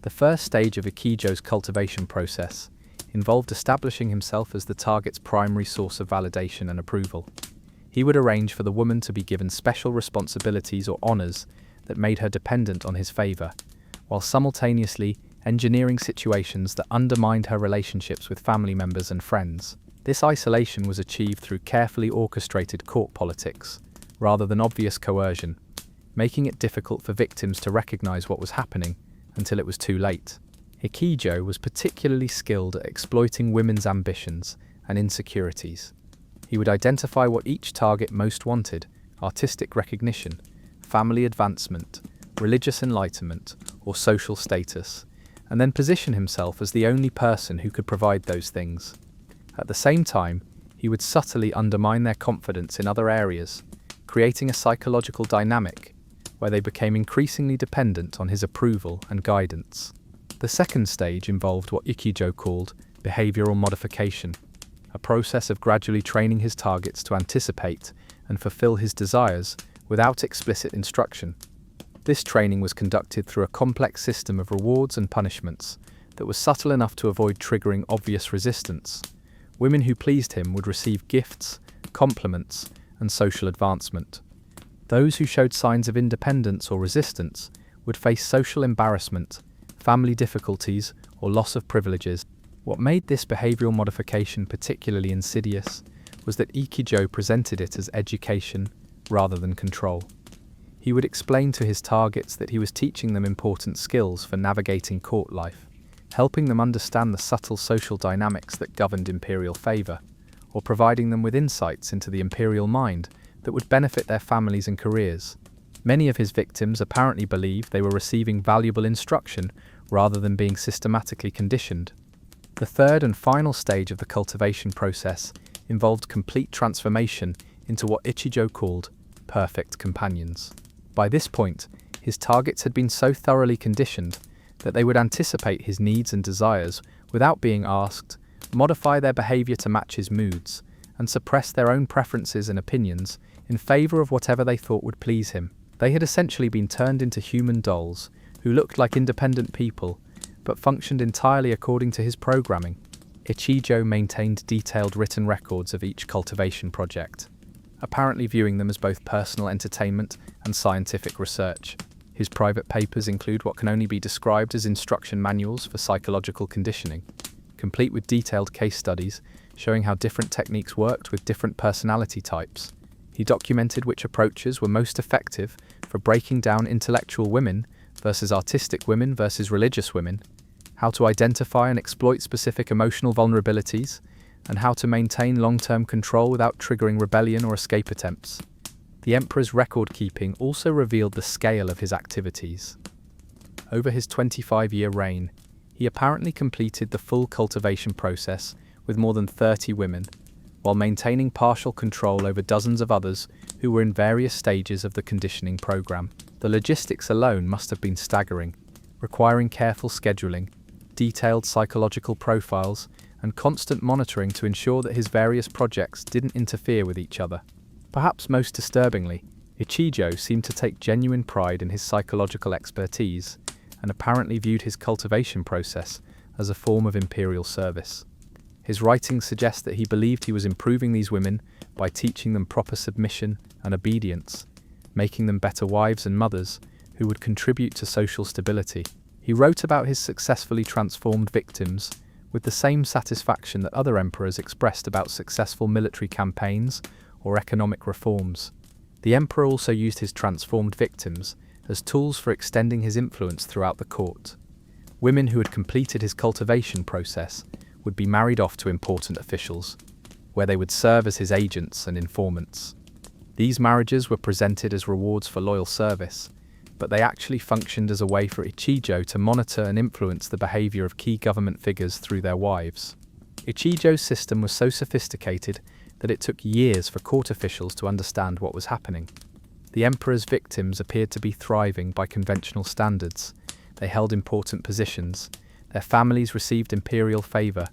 The first stage of Ichijo's cultivation process involved establishing himself as the target's primary source of validation and approval. He would arrange for the woman to be given special responsibilities or honors that made her dependent on his favor, while simultaneously engineering situations that undermined her relationships with family members and friends. This isolation was achieved through carefully orchestrated court politics, rather than obvious coercion, making it difficult for victims to recognize what was happening until it was too late. Ichijo was particularly skilled at exploiting women's ambitions and insecurities. He would identify what each target most wanted: artistic recognition, family advancement, religious enlightenment, or social status, and then position himself as the only person who could provide those things. At the same time, he would subtly undermine their confidence in other areas, creating a psychological dynamic where they became increasingly dependent on his approval and guidance. The second stage involved what Ichijo called behavioral modification, a process of gradually training his targets to anticipate and fulfill his desires without explicit instruction. This training was conducted through a complex system of rewards and punishments that was subtle enough to avoid triggering obvious resistance. Women who pleased him would receive gifts, compliments, and social advancement. Those who showed signs of independence or resistance would face social embarrassment, family difficulties, or loss of privileges. What made this behavioral modification particularly insidious was that Ichijo presented it as education rather than control. He would explain to his targets that he was teaching them important skills for navigating court life, helping them understand the subtle social dynamics that governed imperial favor, or providing them with insights into the imperial mind that would benefit their families and careers. Many of his victims apparently believed they were receiving valuable instruction rather than being systematically conditioned. The third and final stage of the cultivation process involved complete transformation into what Ichijo called perfect companions. By this point, his targets had been so thoroughly conditioned that they would anticipate his needs and desires without being asked, modify their behavior to match his moods, and suppress their own preferences and opinions in favor of whatever they thought would please him. They had essentially been turned into human dolls who looked like independent people, but functioned entirely according to his programming. Ichijo maintained detailed written records of each cultivation project, apparently viewing them as both personal entertainment and scientific research. His private papers include what can only be described as instruction manuals for psychological conditioning, complete with detailed case studies showing how different techniques worked with different personality types. He documented which approaches were most effective for breaking down intellectual women versus artistic women versus religious women, how to identify and exploit specific emotional vulnerabilities, and how to maintain long-term control without triggering rebellion or escape attempts. The emperor's record-keeping also revealed the scale of his activities. Over his 25-year reign, he apparently completed the full cultivation process with more than 30 women, while maintaining partial control over dozens of others who were in various stages of the conditioning program. The logistics alone must have been staggering, requiring careful scheduling, detailed psychological profiles, and constant monitoring to ensure that his various projects didn't interfere with each other. Perhaps most disturbingly, Ichijo seemed to take genuine pride in his psychological expertise and apparently viewed his cultivation process as a form of imperial service. His writings suggest that he believed he was improving these women by teaching them proper submission and obedience, making them better wives and mothers who would contribute to social stability. He wrote about his successfully transformed victims with the same satisfaction that other emperors expressed about successful military campaigns or economic reforms. The emperor also used his transformed victims as tools for extending his influence throughout the court. Women who had completed his cultivation process would be married off to important officials, where they would serve as his agents and informants. These marriages were presented as rewards for loyal service, but they actually functioned as a way for Ichijo to monitor and influence the behavior of key government figures through their wives. Ichijo's system was so sophisticated that it took years for court officials to understand what was happening. The emperor's victims appeared to be thriving by conventional standards. They held important positions, their families received imperial favor,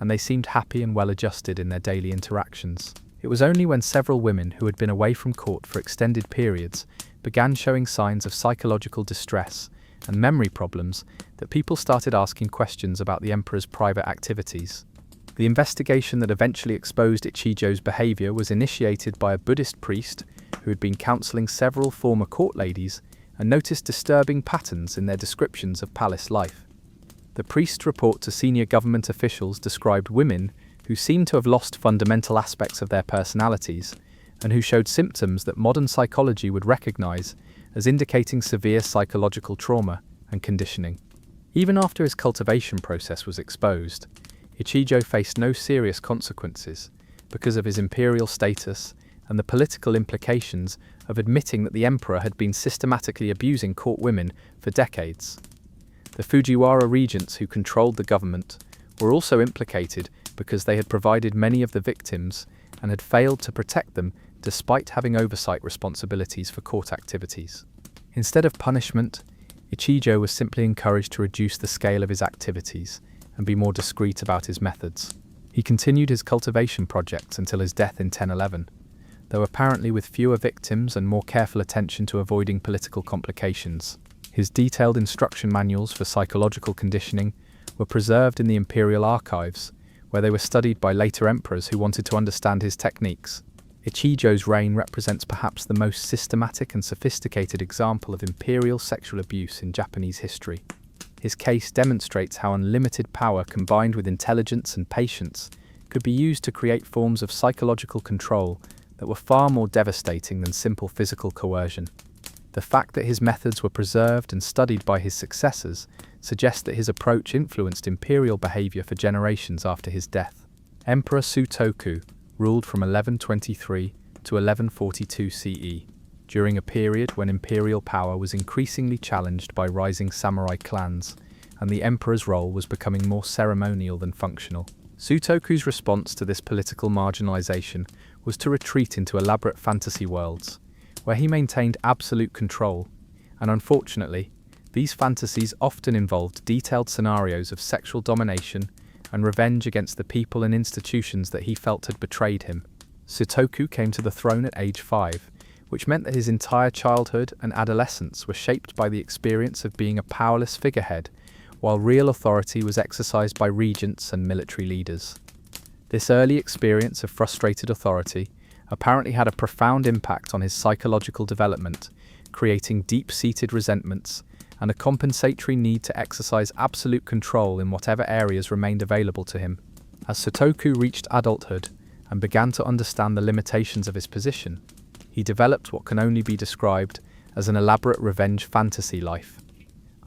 and they seemed happy and well-adjusted in their daily interactions. It was only when several women who had been away from court for extended periods began showing signs of psychological distress and memory problems that people started asking questions about the emperor's private activities. The investigation that eventually exposed Ichijo's behavior was initiated by a Buddhist priest who had been counseling several former court ladies and noticed disturbing patterns in their descriptions of palace life. The priest's report to senior government officials described women who seemed to have lost fundamental aspects of their personalities and who showed symptoms that modern psychology would recognize as indicating severe psychological trauma and conditioning. Even after his cultivation process was exposed, Ichijo faced no serious consequences because of his imperial status and the political implications of admitting that the emperor had been systematically abusing court women for decades. The Fujiwara regents who controlled the government were also implicated because they had provided many of the victims and had failed to protect them despite having oversight responsibilities for court activities. Instead of punishment, Ichijo was simply encouraged to reduce the scale of his activities and be more discreet about his methods. He continued his cultivation projects until his death in 1011, though apparently with fewer victims and more careful attention to avoiding political complications. His detailed instruction manuals for psychological conditioning were preserved in the imperial archives, where they were studied by later emperors who wanted to understand his techniques. Ichijo's reign represents perhaps the most systematic and sophisticated example of imperial sexual abuse in Japanese history. His case demonstrates how unlimited power combined with intelligence and patience could be used to create forms of psychological control that were far more devastating than simple physical coercion. The fact that his methods were preserved and studied by his successors suggests that his approach influenced imperial behavior for generations after his death. Emperor Sutoku ruled from 1123 to 1142 CE, during a period when imperial power was increasingly challenged by rising samurai clans, and the emperor's role was becoming more ceremonial than functional. Sutoku's response to this political marginalization was to retreat into elaborate fantasy worlds, where he maintained absolute control, and unfortunately, these fantasies often involved detailed scenarios of sexual domination and revenge against the people and institutions that he felt had betrayed him. Sutoku came to the throne at age 5, which meant that his entire childhood and adolescence were shaped by the experience of being a powerless figurehead, while real authority was exercised by regents and military leaders. This early experience of frustrated authority apparently had a profound impact on his psychological development, creating deep-seated resentments and a compensatory need to exercise absolute control in whatever areas remained available to him. As Sutoku reached adulthood and began to understand the limitations of his position, he developed what can only be described as an elaborate revenge fantasy life.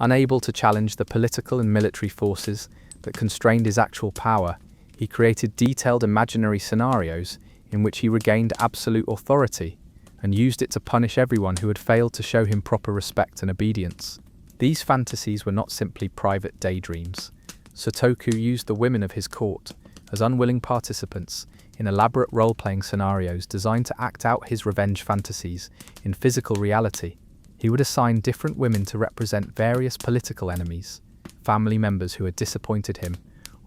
Unable to challenge the political and military forces that constrained his actual power, he created detailed imaginary scenarios in which he regained absolute authority and used it to punish everyone who had failed to show him proper respect and obedience. These fantasies were not simply private daydreams. Sutoku used the women of his court as unwilling participants in elaborate role-playing scenarios designed to act out his revenge fantasies in physical reality. He would assign different women to represent various political enemies, family members who had disappointed him,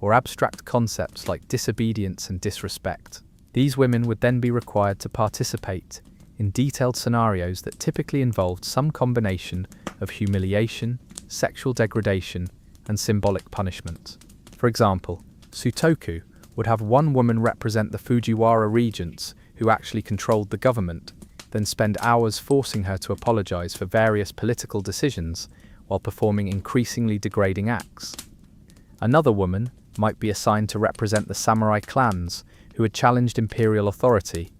or abstract concepts like disobedience and disrespect. These women would then be required to participate in detailed scenarios that typically involved some combination of humiliation, sexual degradation, and symbolic punishment. For example, Sutoku would have one woman represent the Fujiwara regents who actually controlled the government, then spend hours forcing her to apologize for various political decisions while performing increasingly degrading acts. Another woman might be assigned to represent the samurai clans who had challenged imperial authority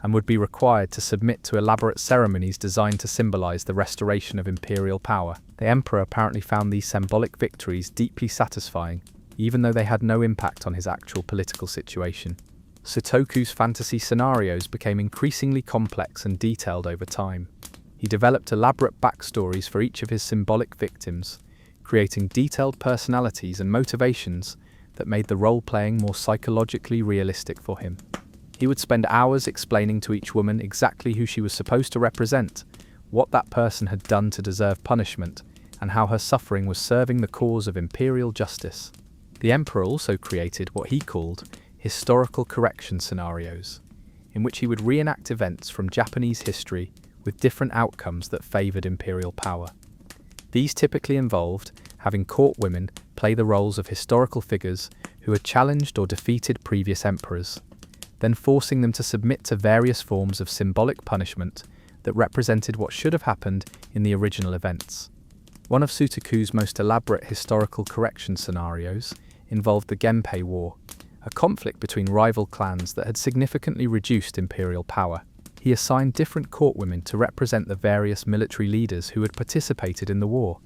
and would be required to submit to elaborate ceremonies designed to symbolize the restoration of imperial power. The emperor apparently found these symbolic victories deeply satisfying, even though they had no impact on his actual political situation. Sutoku's fantasy scenarios became increasingly complex and detailed over time. He developed elaborate backstories for each of his symbolic victims, creating detailed personalities and motivations that made the role-playing more psychologically realistic for him. He would spend hours explaining to each woman exactly who she was supposed to represent, what that person had done to deserve punishment, and how her suffering was serving the cause of imperial justice. The emperor also created what he called historical correction scenarios, in which he would reenact events from Japanese history with different outcomes that favored imperial power. These typically involved having court women play the roles of historical figures who had challenged or defeated previous emperors, then forcing them to submit to various forms of symbolic punishment that represented what should have happened in the original events. One of Sutoku's most elaborate historical correction scenarios involved the Genpei War, a conflict between rival clans that had significantly reduced imperial power. He assigned different courtwomen to represent the various military leaders who had participated in the war,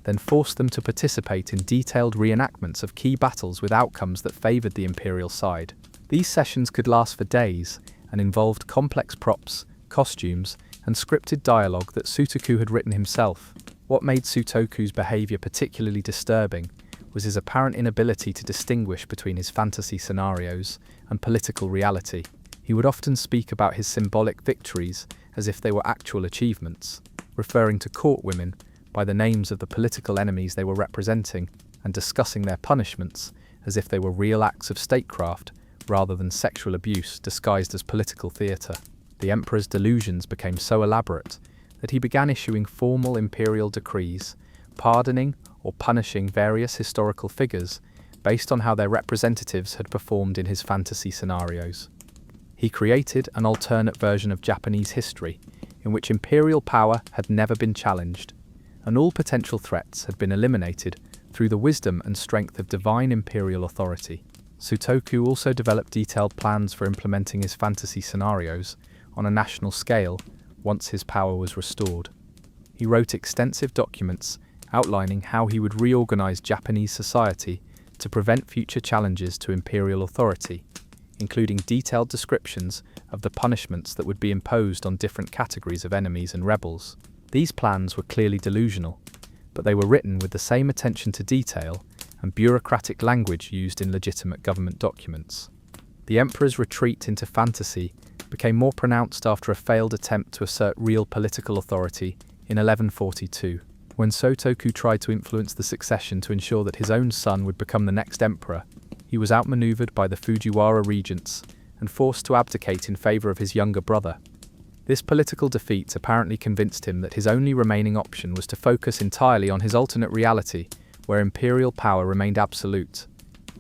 then forced them to participate in detailed reenactments of key battles with outcomes that favored the imperial side. These sessions could last for days and involved complex props, costumes, and scripted dialogue that Sutoku had written himself. What made Sutoku's behavior particularly disturbing was his apparent inability to distinguish between his fantasy scenarios and political reality. He would often speak about his symbolic victories as if they were actual achievements, referring to court women by the names of the political enemies they were representing and discussing their punishments as if they were real acts of statecraft rather than sexual abuse disguised as political theatre. The emperor's delusions became so elaborate that he began issuing formal imperial decrees, pardoning or punishing various historical figures based on how their representatives had performed in his fantasy scenarios. He created an alternate version of Japanese history in which imperial power had never been challenged, and all potential threats had been eliminated through the wisdom and strength of divine imperial authority. Sutoku also developed detailed plans for implementing his fantasy scenarios on a national scale once his power was restored. He wrote extensive documents outlining how he would reorganize Japanese society to prevent future challenges to imperial authority, including detailed descriptions of the punishments that would be imposed on different categories of enemies and rebels. These plans were clearly delusional, but they were written with the same attention to detail and bureaucratic language used in legitimate government documents. The emperor's retreat into fantasy became more pronounced after a failed attempt to assert real political authority in 1142. When Sutoku tried to influence the succession to ensure that his own son would become the next emperor, he was outmaneuvered by the Fujiwara regents and forced to abdicate in favor of his younger brother. This political defeat apparently convinced him that his only remaining option was to focus entirely on his alternate reality, where imperial power remained absolute.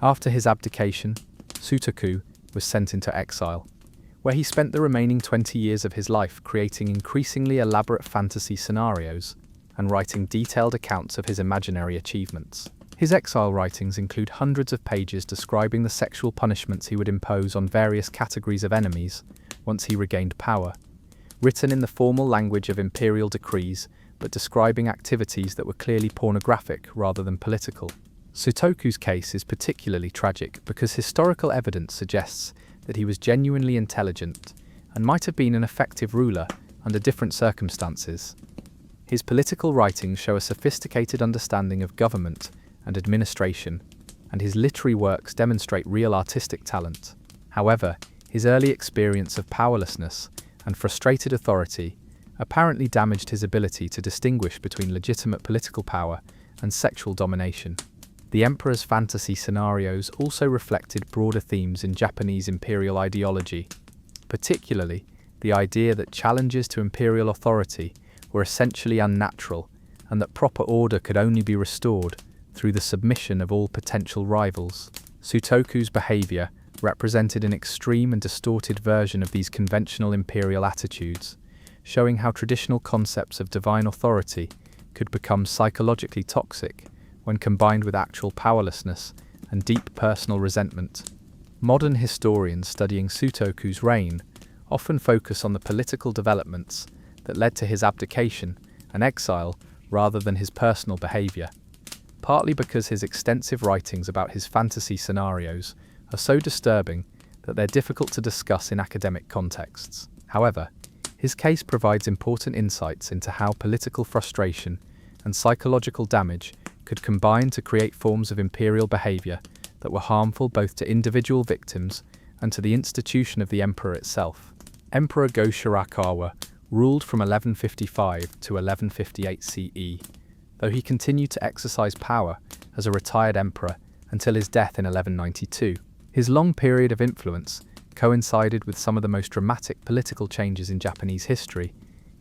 After his abdication, Sutoku was sent into exile, where he spent the remaining 20 years of his life creating increasingly elaborate fantasy scenarios and writing detailed accounts of his imaginary achievements. His exile writings include hundreds of pages describing the sexual punishments he would impose on various categories of enemies once he regained power, written in the formal language of imperial decrees but describing activities that were clearly pornographic rather than political. Sutoku's case is particularly tragic because historical evidence suggests that he was genuinely intelligent and might have been an effective ruler under different circumstances. His political writings show a sophisticated understanding of government and administration, and his literary works demonstrate real artistic talent. However, his early experience of powerlessness and frustrated authority apparently damaged his ability to distinguish between legitimate political power and sexual domination. The emperor's fantasy scenarios also reflected broader themes in Japanese imperial ideology, particularly the idea that challenges to imperial authority were essentially unnatural and that proper order could only be restored through the submission of all potential rivals. Sutoku's behavior represented an extreme and distorted version of these conventional imperial attitudes, showing how traditional concepts of divine authority could become psychologically toxic when combined with actual powerlessness and deep personal resentment. Modern historians studying Sutoku's reign often focus on the political developments that led to his abdication and exile rather than his personal behavior, partly because his extensive writings about his fantasy scenarios are so disturbing that they're difficult to discuss in academic contexts. However, his case provides important insights into how political frustration and psychological damage could combine to create forms of imperial behavior that were harmful both to individual victims and to the institution of the emperor itself. Emperor Go-Shirakawa ruled from 1155 to 1158 CE, though he continued to exercise power as a retired emperor until his death in 1192. His long period of influence coincided with some of the most dramatic political changes in Japanese history,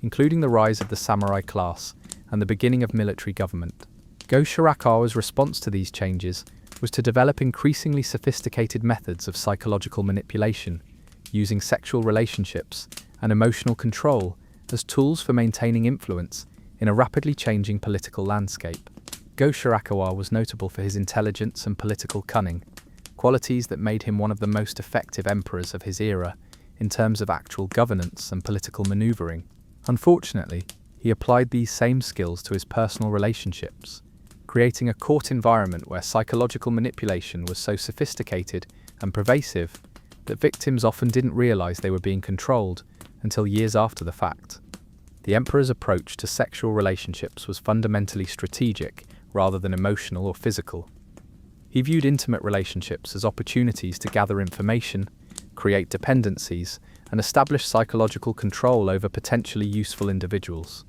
including the rise of the samurai class and the beginning of military government. Go-Shirakawa's response to these changes was to develop increasingly sophisticated methods of psychological manipulation, using sexual relationships and emotional control as tools for maintaining influence in a rapidly changing political landscape. Go-Shirakawa was notable for his intelligence and political cunning, qualities that made him one of the most effective emperors of his era in terms of actual governance and political maneuvering. Unfortunately, he applied these same skills to his personal relationships, creating a court environment where psychological manipulation was so sophisticated and pervasive that victims often didn't realize they were being controlled until years after the fact. The emperor's approach to sexual relationships was fundamentally strategic rather than emotional or physical. He viewed intimate relationships as opportunities to gather information, create dependencies, and establish psychological control over potentially useful individuals.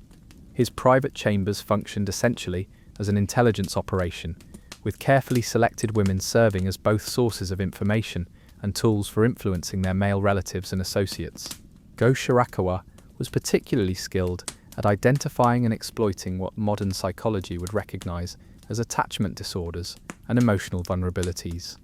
His private chambers functioned essentially as an intelligence operation, with carefully selected women serving as both sources of information and tools for influencing their male relatives and associates. Go-Shirakawa was particularly skilled at identifying and exploiting what modern psychology would recognize as attachment disorders and emotional vulnerabilities.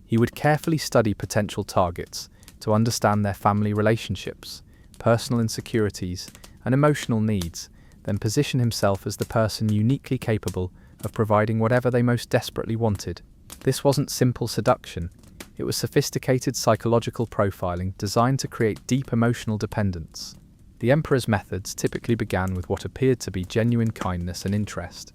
He would carefully study potential targets to understand their family relationships, personal insecurities, and emotional needs, then position himself as the person uniquely capable of providing whatever they most desperately wanted. This wasn't simple seduction, it was sophisticated psychological profiling designed to create deep emotional dependence. The emperor's methods typically began with what appeared to be genuine kindness and interest.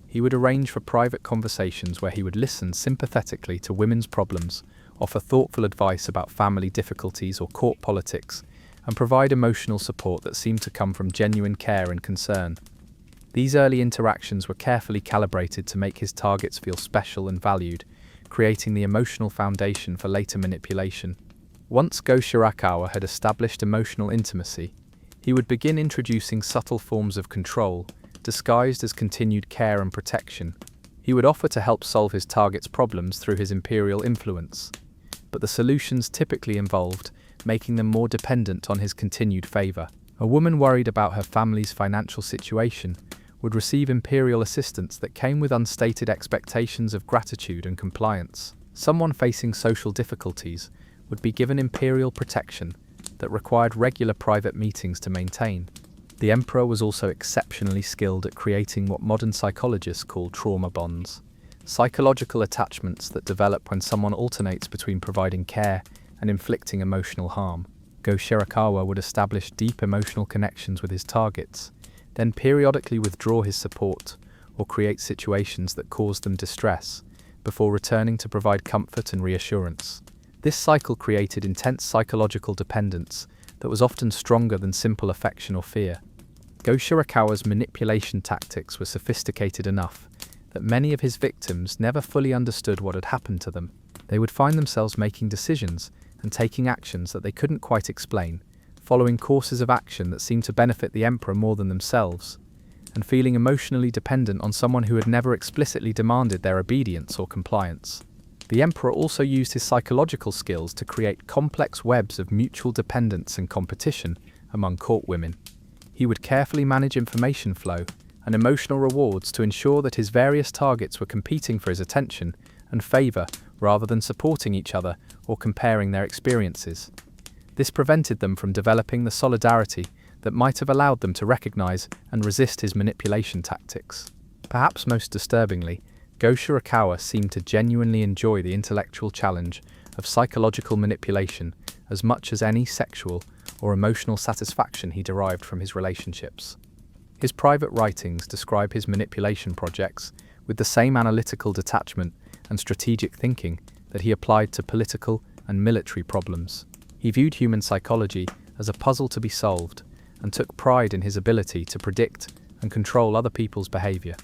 He would arrange for private conversations where he would listen sympathetically to women's problems, offer thoughtful advice about family difficulties or court politics, and provide emotional support that seemed to come from genuine care and concern. These early interactions were carefully calibrated to make his targets feel special and valued, creating the emotional foundation for later manipulation. Once Go-Shirakawa had established emotional intimacy, he would begin introducing subtle forms of control, disguised as continued care and protection. He would offer to help solve his target's problems through his imperial influence, but the solutions typically involved making them more dependent on his continued favor. A woman worried about her family's financial situation would receive imperial assistance that came with unstated expectations of gratitude and compliance. Someone facing social difficulties would be given imperial protection that required regular private meetings to maintain. The emperor was also exceptionally skilled at creating what modern psychologists call trauma bonds, psychological attachments that develop when someone alternates between providing care and inflicting emotional harm. Go-Shirakawa would establish deep emotional connections with his targets, then periodically withdraw his support or create situations that caused them distress, before returning to provide comfort and reassurance. This cycle created intense psychological dependence that was often stronger than simple affection or fear. Go-Shirakawa's manipulation tactics were sophisticated enough that many of his victims never fully understood what had happened to them. They would find themselves making decisions and taking actions that they couldn't quite explain, following courses of action that seemed to benefit the emperor more than themselves, and feeling emotionally dependent on someone who had never explicitly demanded their obedience or compliance. The emperor also used his psychological skills to create complex webs of mutual dependence and competition among court women. He would carefully manage information flow and emotional rewards to ensure that his various targets were competing for his attention and favor rather than supporting each other or comparing their experiences. This prevented them from developing the solidarity that might have allowed them to recognize and resist his manipulation tactics. Perhaps most disturbingly, Go Shirakawa seemed to genuinely enjoy the intellectual challenge of psychological manipulation as much as any sexual or emotional satisfaction he derived from his relationships. His private writings describe his manipulation projects with the same analytical detachment and strategic thinking that he applied to political and military problems. He viewed human psychology as a puzzle to be solved and took pride in his ability to predict and control other people's behavior.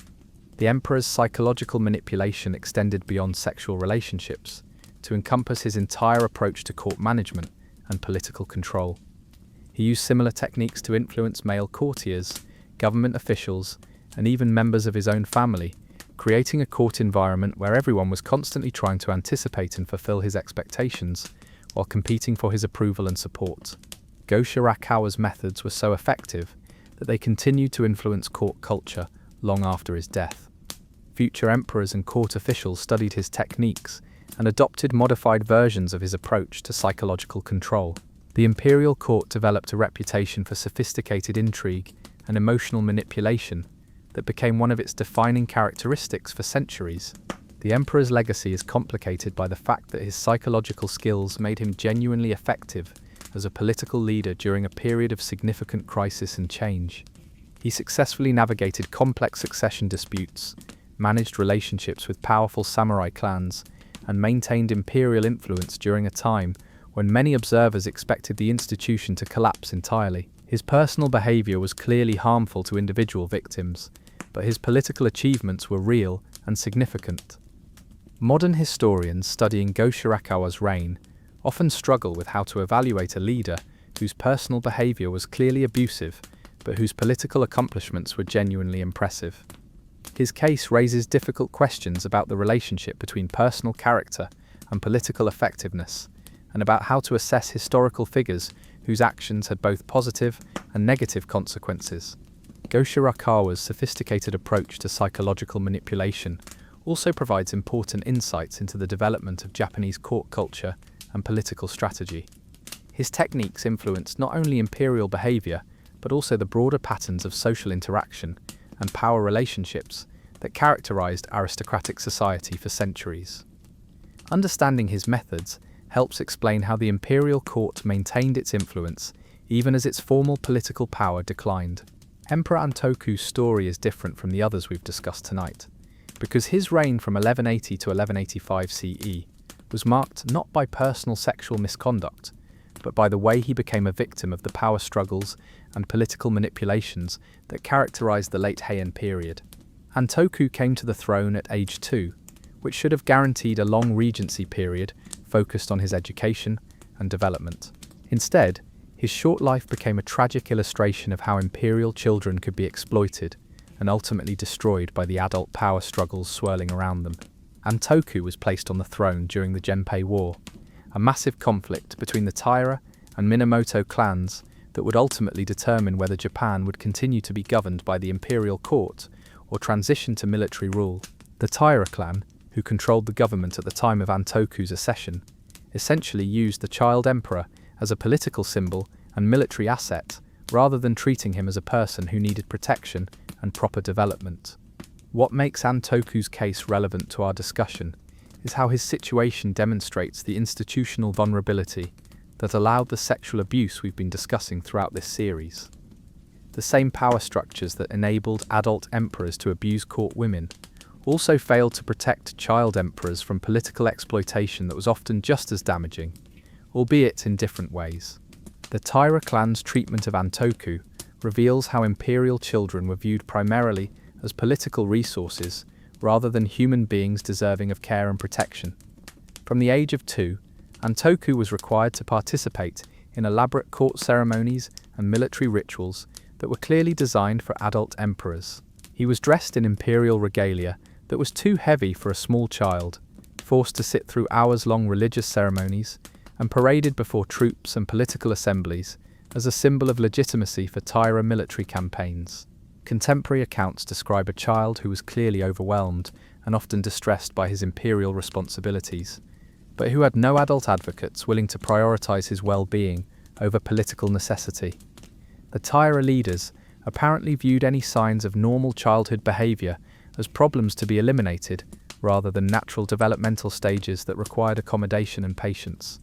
The emperor's psychological manipulation extended beyond sexual relationships to encompass his entire approach to court management and political control. He used similar techniques to influence male courtiers, government officials, and even members of his own family, creating a court environment where everyone was constantly trying to anticipate and fulfill his expectations while competing for his approval and support. Go Shirakawa's methods were so effective that they continued to influence court culture long after his death. Future emperors and court officials studied his techniques and adopted modified versions of his approach to psychological control. The imperial court developed a reputation for sophisticated intrigue and emotional manipulation that became one of its defining characteristics for centuries. The emperor's legacy is complicated by the fact that his psychological skills made him genuinely effective as a political leader during a period of significant crisis and change. He successfully navigated complex succession disputes, managed relationships with powerful samurai clans, and maintained imperial influence during a time when many observers expected the institution to collapse entirely. His personal behavior was clearly harmful to individual victims, but his political achievements were real and significant. Modern historians studying Go Shirakawa's reign often struggle with how to evaluate a leader whose personal behavior was clearly abusive, but whose political accomplishments were genuinely impressive. His case raises difficult questions about the relationship between personal character and political effectiveness, and about how to assess historical figures whose actions had both positive and negative consequences. Go Shirakawa's sophisticated approach to psychological manipulation also provides important insights into the development of Japanese court culture and political strategy. His techniques influenced not only imperial behavior, but also the broader patterns of social interaction and power relationships that characterized aristocratic society for centuries. Understanding his methods helps explain how the imperial court maintained its influence even as its formal political power declined. Emperor Antoku's story is different from the others we've discussed tonight, because his reign from 1180 to 1185 CE was marked not by personal sexual misconduct, but by the way he became a victim of the power struggles and political manipulations that characterized the late Heian period. Antoku came to the throne at age 2, which should have guaranteed a long regency period focused on his education and development. Instead, his short life became a tragic illustration of how imperial children could be exploited and ultimately destroyed by the adult power struggles swirling around them. Antoku was placed on the throne during the Genpei War, a massive conflict between the Taira and Minamoto clans that would ultimately determine whether Japan would continue to be governed by the imperial court or transition to military rule. The Taira clan, who controlled the government at the time of Antoku's accession, essentially used the child emperor as a political symbol and military asset rather than treating him as a person who needed protection and proper development. What makes Antoku's case relevant to our discussion is how his situation demonstrates the institutional vulnerability that allowed the sexual abuse we've been discussing throughout this series. The same power structures that enabled adult emperors to abuse court women also failed to protect child emperors from political exploitation that was often just as damaging, albeit in different ways. The Taira clan's treatment of Antoku reveals how imperial children were viewed primarily as political resources rather than human beings deserving of care and protection. From the age of 2, Antoku was required to participate in elaborate court ceremonies and military rituals that were clearly designed for adult emperors. He was dressed in imperial regalia that was too heavy for a small child, forced to sit through hours-long religious ceremonies, and paraded before troops and political assemblies as a symbol of legitimacy for Tyra military campaigns. Contemporary accounts describe a child who was clearly overwhelmed and often distressed by his imperial responsibilities, but who had no adult advocates willing to prioritize his well-being over political necessity. The Tyra leaders apparently viewed any signs of normal childhood behavior as problems to be eliminated rather than natural developmental stages that required accommodation and patience.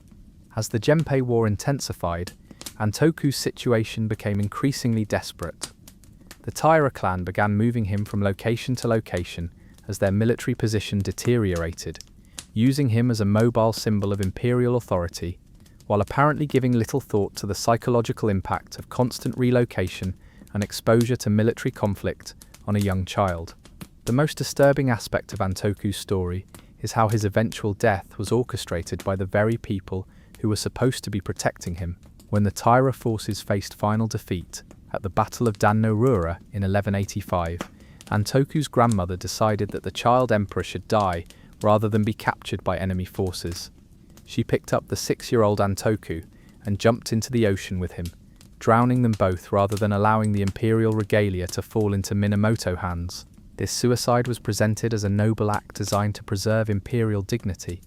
As the Genpei War intensified, Antoku's situation became increasingly desperate. The Tyra clan began moving him from location to location as their military position deteriorated, using him as a mobile symbol of imperial authority, while apparently giving little thought to the psychological impact of constant relocation and exposure to military conflict on a young child. The most disturbing aspect of Antoku's story is how his eventual death was orchestrated by the very people who were supposed to be protecting him. When the Tyra forces faced final defeat at the Battle of Dan-no-Rura in 1185, Antoku's grandmother decided that the child emperor should die rather than be captured by enemy forces. She picked up the 6-year-old Antoku and jumped into the ocean with him, drowning them both rather than allowing the imperial regalia to fall into Minamoto hands. This suicide was presented as a noble act designed to preserve imperial dignity,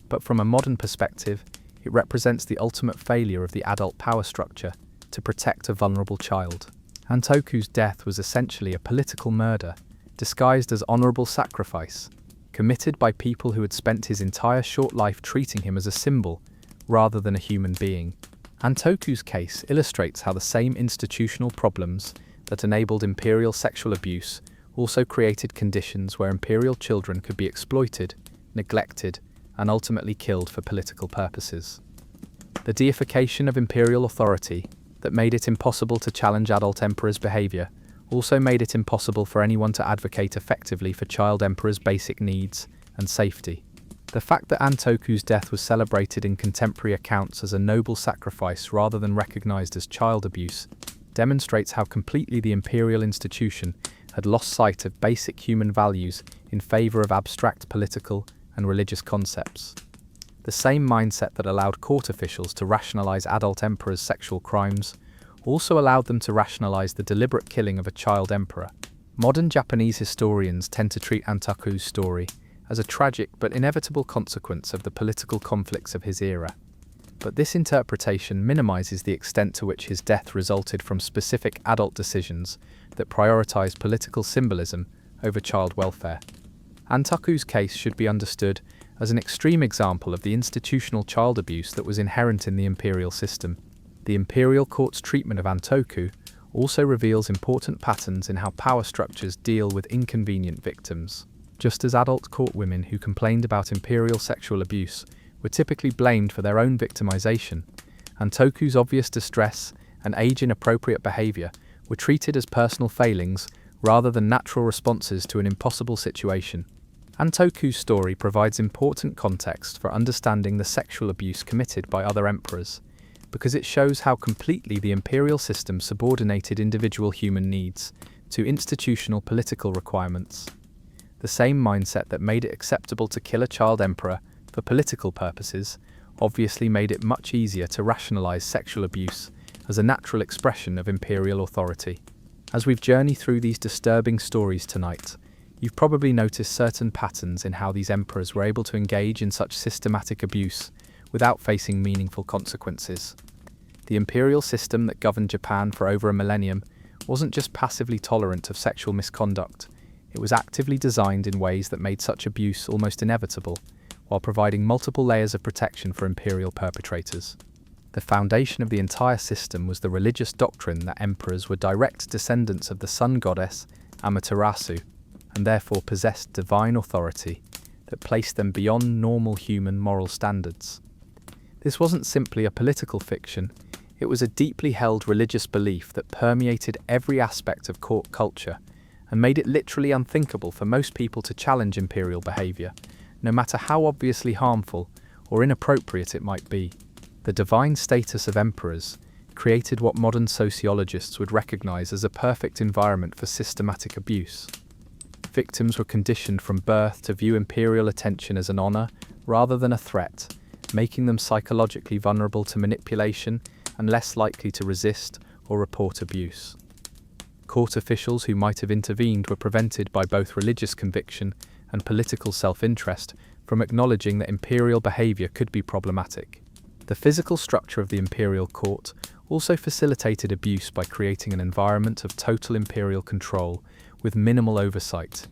but from a modern perspective, it represents the ultimate failure of the adult power structure to protect a vulnerable child. Antoku's death was essentially a political murder, disguised as honorable sacrifice, committed by people who had spent his entire short life treating him as a symbol rather than a human being. Antoku's case illustrates how the same institutional problems that enabled imperial sexual abuse also created conditions where imperial children could be exploited, neglected, and ultimately killed for political purposes. The deification of imperial authority that made it impossible to challenge adult emperors' behavior also made it impossible for anyone to advocate effectively for child emperors' basic needs and safety. The fact that Antoku's death was celebrated in contemporary accounts as a noble sacrifice rather than recognized as child abuse demonstrates how completely the imperial institution had lost sight of basic human values in favor of abstract political and religious concepts. The same mindset that allowed court officials to rationalize adult emperors' sexual crimes also allowed them to rationalize the deliberate killing of a child emperor. Modern Japanese historians tend to treat Antoku's story as a tragic but inevitable consequence of the political conflicts of his era. But this interpretation minimizes the extent to which his death resulted from specific adult decisions that prioritized political symbolism over child welfare. Antoku's case should be understood as an extreme example of the institutional child abuse that was inherent in the imperial system. The imperial court's treatment of Antoku also reveals important patterns in how power structures deal with inconvenient victims. Just as adult court women who complained about imperial sexual abuse were typically blamed for their own victimization, Antoku's obvious distress and age-inappropriate behavior were treated as personal failings rather than natural responses to an impossible situation. Antoku's story provides important context for understanding the sexual abuse committed by other emperors, because it shows how completely the imperial system subordinated individual human needs to institutional political requirements. The same mindset that made it acceptable to kill a child emperor for political purposes obviously made it much easier to rationalize sexual abuse as a natural expression of imperial authority. As we've journeyed through these disturbing stories tonight, you've probably noticed certain patterns in how these emperors were able to engage in such systematic abuse without facing meaningful consequences. The imperial system that governed Japan for over a millennium wasn't just passively tolerant of sexual misconduct, it was actively designed in ways that made such abuse almost inevitable, while providing multiple layers of protection for imperial perpetrators. The foundation of the entire system was the religious doctrine that emperors were direct descendants of the sun goddess Amaterasu, and therefore possessed divine authority that placed them beyond normal human moral standards. This wasn't simply a political fiction, it was a deeply held religious belief that permeated every aspect of court culture and made it literally unthinkable for most people to challenge imperial behavior, no matter how obviously harmful or inappropriate it might be. The divine status of emperors created what modern sociologists would recognize as a perfect environment for systematic abuse. victims were conditioned from birth to view imperial attention as an honor rather than a threat, making them psychologically vulnerable to manipulation and less likely to resist or report abuse. Court officials who might have intervened were prevented by both religious conviction and political self-interest from acknowledging that imperial behavior could be problematic. The physical structure of the imperial court also facilitated abuse by creating an environment of total imperial control with minimal oversight.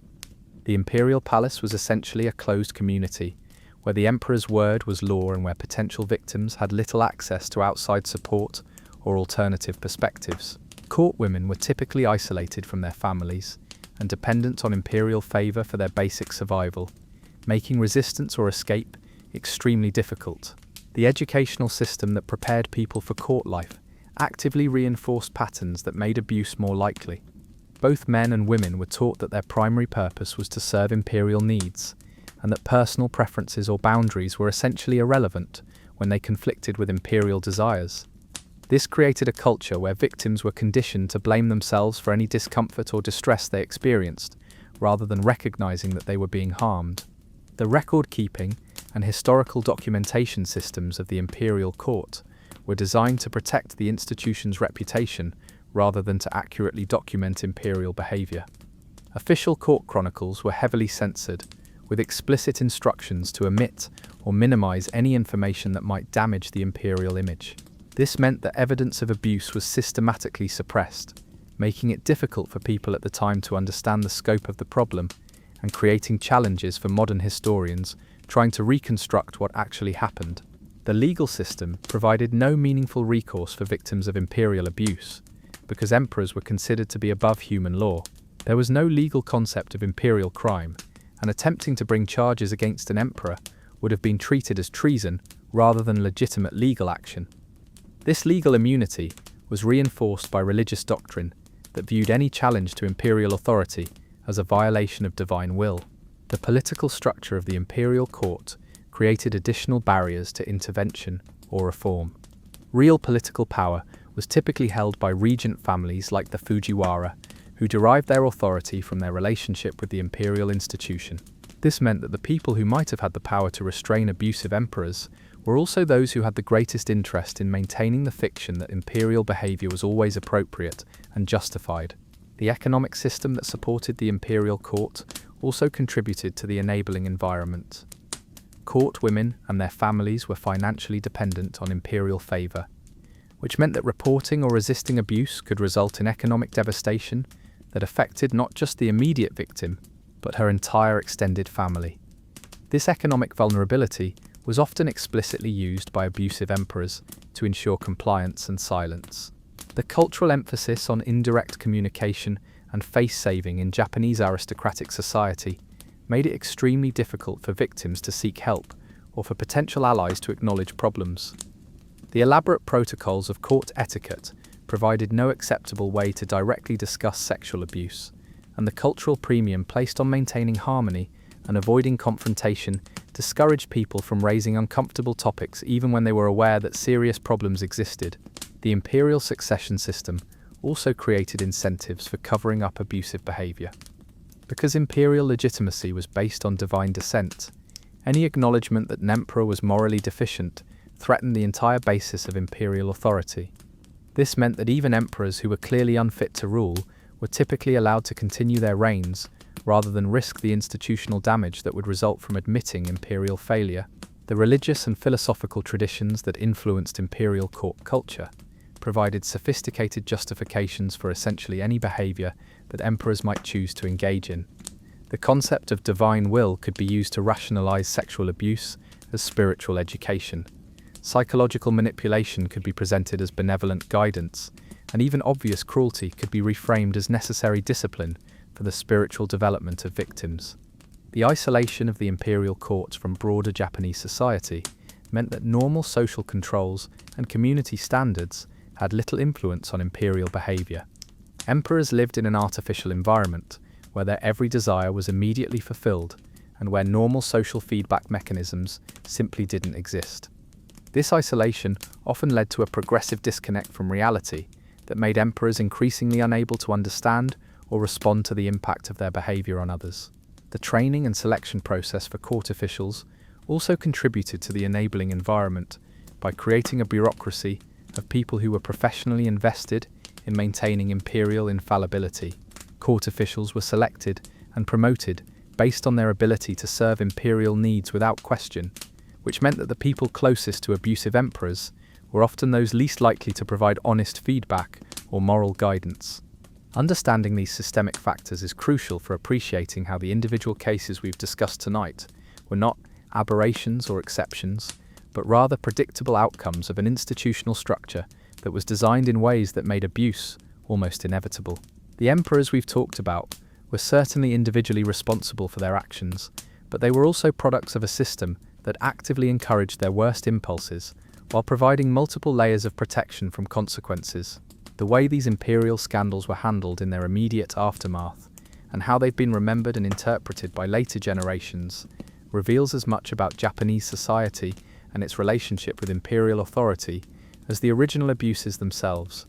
The imperial palace was essentially a closed community, where the emperor's word was law and where potential victims had little access to outside support or alternative perspectives. Court women were typically isolated from their families and dependent on imperial favor for their basic survival, making resistance or escape extremely difficult. The educational system that prepared people for court life actively reinforced patterns that made abuse more likely. Both men and women were taught that their primary purpose was to serve imperial needs, and that personal preferences or boundaries were essentially irrelevant when they conflicted with imperial desires. This created a culture where victims were conditioned to blame themselves for any discomfort or distress they experienced, rather than recognizing that they were being harmed. The record-keeping and historical documentation systems of the imperial court were designed to protect the institution's reputation rather than to accurately document imperial behavior. Official court chronicles were heavily censored, with explicit instructions to omit or minimize any information that might damage the imperial image. This meant that evidence of abuse was systematically suppressed, making it difficult for people at the time to understand the scope of the problem and creating challenges for modern historians trying to reconstruct what actually happened. The legal system provided no meaningful recourse for victims of imperial abuse, because emperors were considered to be above human law. There was no legal concept of imperial crime, and attempting to bring charges against an emperor would have been treated as treason rather than legitimate legal action. This legal immunity was reinforced by religious doctrine that viewed any challenge to imperial authority as a violation of divine will. The political structure of the imperial court created additional barriers to intervention or reform. Real political power was typically held by regent families like the Fujiwara, who derived their authority from their relationship with the imperial institution. This meant that the people who might have had the power to restrain abusive emperors were also those who had the greatest interest in maintaining the fiction that imperial behavior was always appropriate and justified. The economic system that supported the imperial court also contributed to the enabling environment. Court women and their families were financially dependent on imperial favor, which meant that reporting or resisting abuse could result in economic devastation that affected not just the immediate victim, but her entire extended family. This economic vulnerability was often explicitly used by abusive emperors to ensure compliance and silence. The cultural emphasis on indirect communication and face-saving in Japanese aristocratic society made it extremely difficult for victims to seek help or for potential allies to acknowledge problems. The elaborate protocols of court etiquette provided no acceptable way to directly discuss sexual abuse, and the cultural premium placed on maintaining harmony and avoiding confrontation discouraged people from raising uncomfortable topics even when they were aware that serious problems existed. The imperial succession system also created incentives for covering up abusive behavior. Because imperial legitimacy was based on divine descent, any acknowledgement that an emperor was morally deficient threatened the entire basis of imperial authority. This meant that even emperors who were clearly unfit to rule were typically allowed to continue their reigns rather than risk the institutional damage that would result from admitting imperial failure. The religious and philosophical traditions that influenced imperial court culture provided sophisticated justifications for essentially any behavior that emperors might choose to engage in. The concept of divine will could be used to rationalize sexual abuse as spiritual education. Psychological manipulation could be presented as benevolent guidance, and even obvious cruelty could be reframed as necessary discipline for the spiritual development of victims. The isolation of the imperial court from broader Japanese society meant that normal social controls and community standards had little influence on imperial behavior. Emperors lived in an artificial environment where their every desire was immediately fulfilled and where normal social feedback mechanisms simply didn't exist. This isolation often led to a progressive disconnect from reality that made emperors increasingly unable to understand or respond to the impact of their behavior on others. The training and selection process for court officials also contributed to the enabling environment by creating a bureaucracy of people who were professionally invested in maintaining imperial infallibility. Court officials were selected and promoted based on their ability to serve imperial needs without question, which meant that the people closest to abusive emperors were often those least likely to provide honest feedback or moral guidance. Understanding these systemic factors is crucial for appreciating how the individual cases we've discussed tonight were not aberrations or exceptions, but rather predictable outcomes of an institutional structure that was designed in ways that made abuse almost inevitable. The emperors we've talked about were certainly individually responsible for their actions, but they were also products of a system that actively encouraged their worst impulses while providing multiple layers of protection from consequences. The way these imperial scandals were handled in their immediate aftermath, and how they've been remembered and interpreted by later generations, reveals as much about Japanese society and its relationship with imperial authority as the original abuses themselves.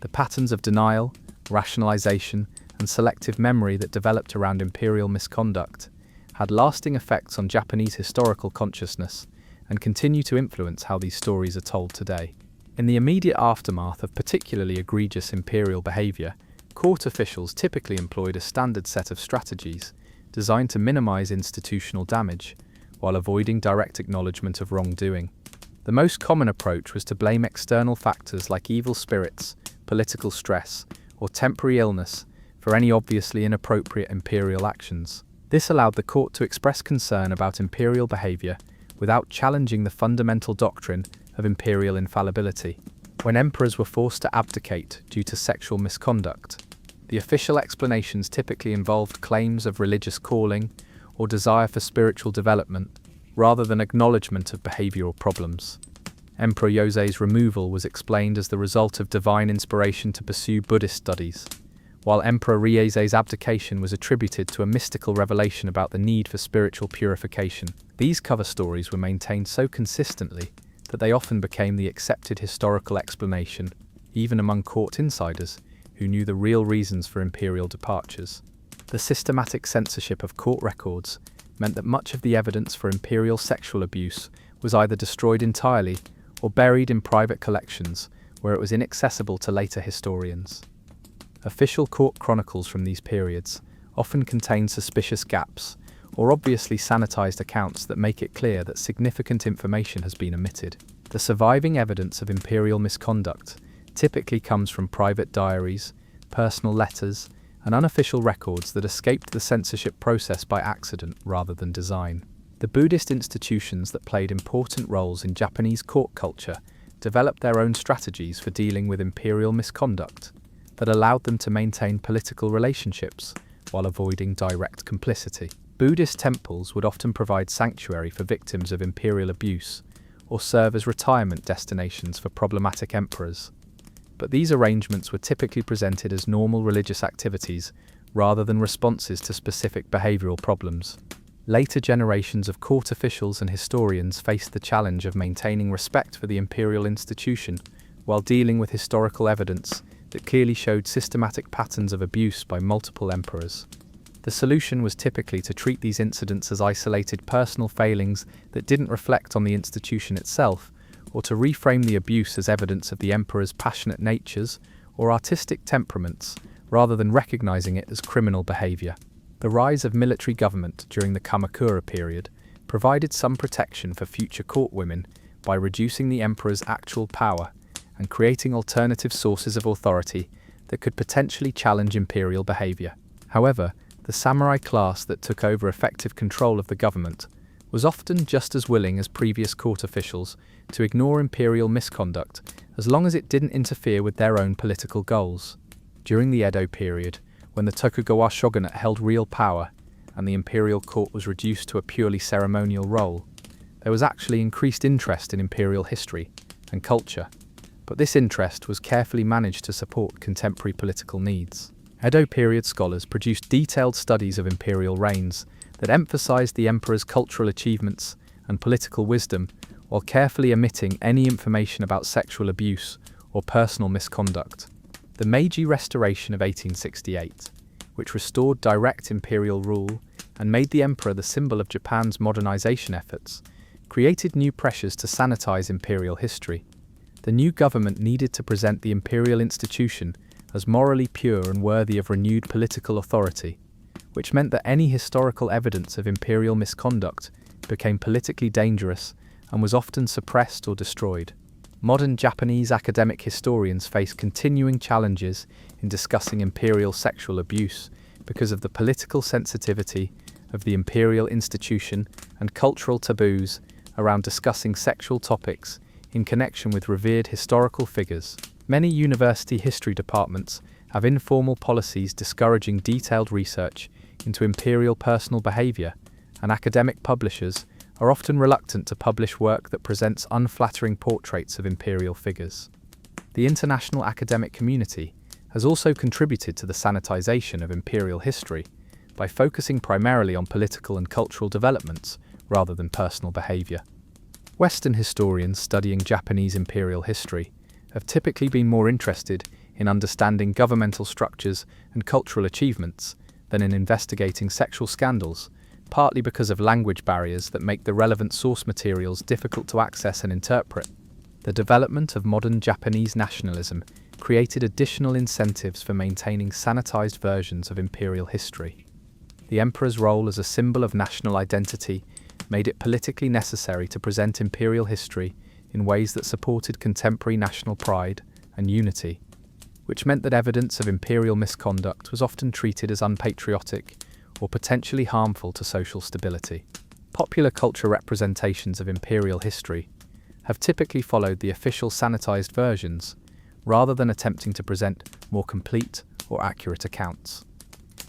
The patterns of denial, rationalization, and selective memory that developed around imperial misconduct had lasting effects on Japanese historical consciousness and continue to influence how these stories are told today. In the immediate aftermath of particularly egregious imperial behavior, court officials typically employed a standard set of strategies designed to minimize institutional damage while avoiding direct acknowledgement of wrongdoing. The most common approach was to blame external factors like evil spirits, political stress, or temporary illness for any obviously inappropriate imperial actions. This allowed the court to express concern about imperial behavior without challenging the fundamental doctrine of imperial infallibility. When emperors were forced to abdicate due to sexual misconduct, the official explanations typically involved claims of religious calling or desire for spiritual development, rather than acknowledgement of behavioral problems. Emperor Yosei's removal was explained as the result of divine inspiration to pursue Buddhist studies, while Emperor Riese's abdication was attributed to a mystical revelation about the need for spiritual purification. These cover stories were maintained so consistently that they often became the accepted historical explanation, even among court insiders who knew the real reasons for imperial departures. The systematic censorship of court records meant that much of the evidence for imperial sexual abuse was either destroyed entirely or buried in private collections where it was inaccessible to later historians. Official court chronicles from these periods often contain suspicious gaps or obviously sanitized accounts that make it clear that significant information has been omitted. The surviving evidence of imperial misconduct typically comes from private diaries, personal letters, and unofficial records that escaped the censorship process by accident rather than design. The Buddhist institutions that played important roles in Japanese court culture developed their own strategies for dealing with imperial misconduct that allowed them to maintain political relationships while avoiding direct complicity. Buddhist temples would often provide sanctuary for victims of imperial abuse or serve as retirement destinations for problematic emperors. But these arrangements were typically presented as normal religious activities rather than responses to specific behavioral problems. Later generations of court officials and historians faced the challenge of maintaining respect for the imperial institution while dealing with historical evidence that clearly showed systematic patterns of abuse by multiple emperors. The solution was typically to treat these incidents as isolated personal failings that didn't reflect on the institution itself, or to reframe the abuse as evidence of the emperor's passionate natures or artistic temperaments, rather than recognizing it as criminal behavior. The rise of military government during the Kamakura period provided some protection for future court women by reducing the emperor's actual power and creating alternative sources of authority that could potentially challenge imperial behavior. However, the samurai class that took over effective control of the government was often just as willing as previous court officials to ignore imperial misconduct as long as it didn't interfere with their own political goals. During the Edo period, when the Tokugawa shogunate held real power and the imperial court was reduced to a purely ceremonial role, there was actually increased interest in imperial history and culture, but this interest was carefully managed to support contemporary political needs. Edo period scholars produced detailed studies of imperial reigns that emphasized the emperor's cultural achievements and political wisdom while carefully omitting any information about sexual abuse or personal misconduct. The Meiji Restoration of 1868 which restored direct imperial rule and made the emperor the symbol of Japan's modernization efforts, created new pressures to sanitize imperial history. The new government needed to present the imperial institution as morally pure and worthy of renewed political authority, which meant that any historical evidence of imperial misconduct became politically dangerous and was often suppressed or destroyed. Modern Japanese academic historians face continuing challenges in discussing imperial sexual abuse because of the political sensitivity of the imperial institution and cultural taboos around discussing sexual topics in connection with revered historical figures. Many university history departments have informal policies discouraging detailed research into imperial personal behavior, and academic publishers are often reluctant to publish work that presents unflattering portraits of imperial figures. The international academic community has also contributed to the sanitization of imperial history by focusing primarily on political and cultural developments rather than personal behavior. Western historians studying Japanese imperial history have typically been more interested in understanding governmental structures and cultural achievements than in investigating sexual scandals, partly because of language barriers that make the relevant source materials difficult to access and interpret. The development of modern Japanese nationalism created additional incentives for maintaining sanitized versions of imperial history. The emperor's role as a symbol of national identity made it politically necessary to present imperial history in ways that supported contemporary national pride and unity, which meant that evidence of imperial misconduct was often treated as unpatriotic or potentially harmful to social stability. Popular culture representations of imperial history have typically followed the official sanitized versions, rather than attempting to present more complete or accurate accounts.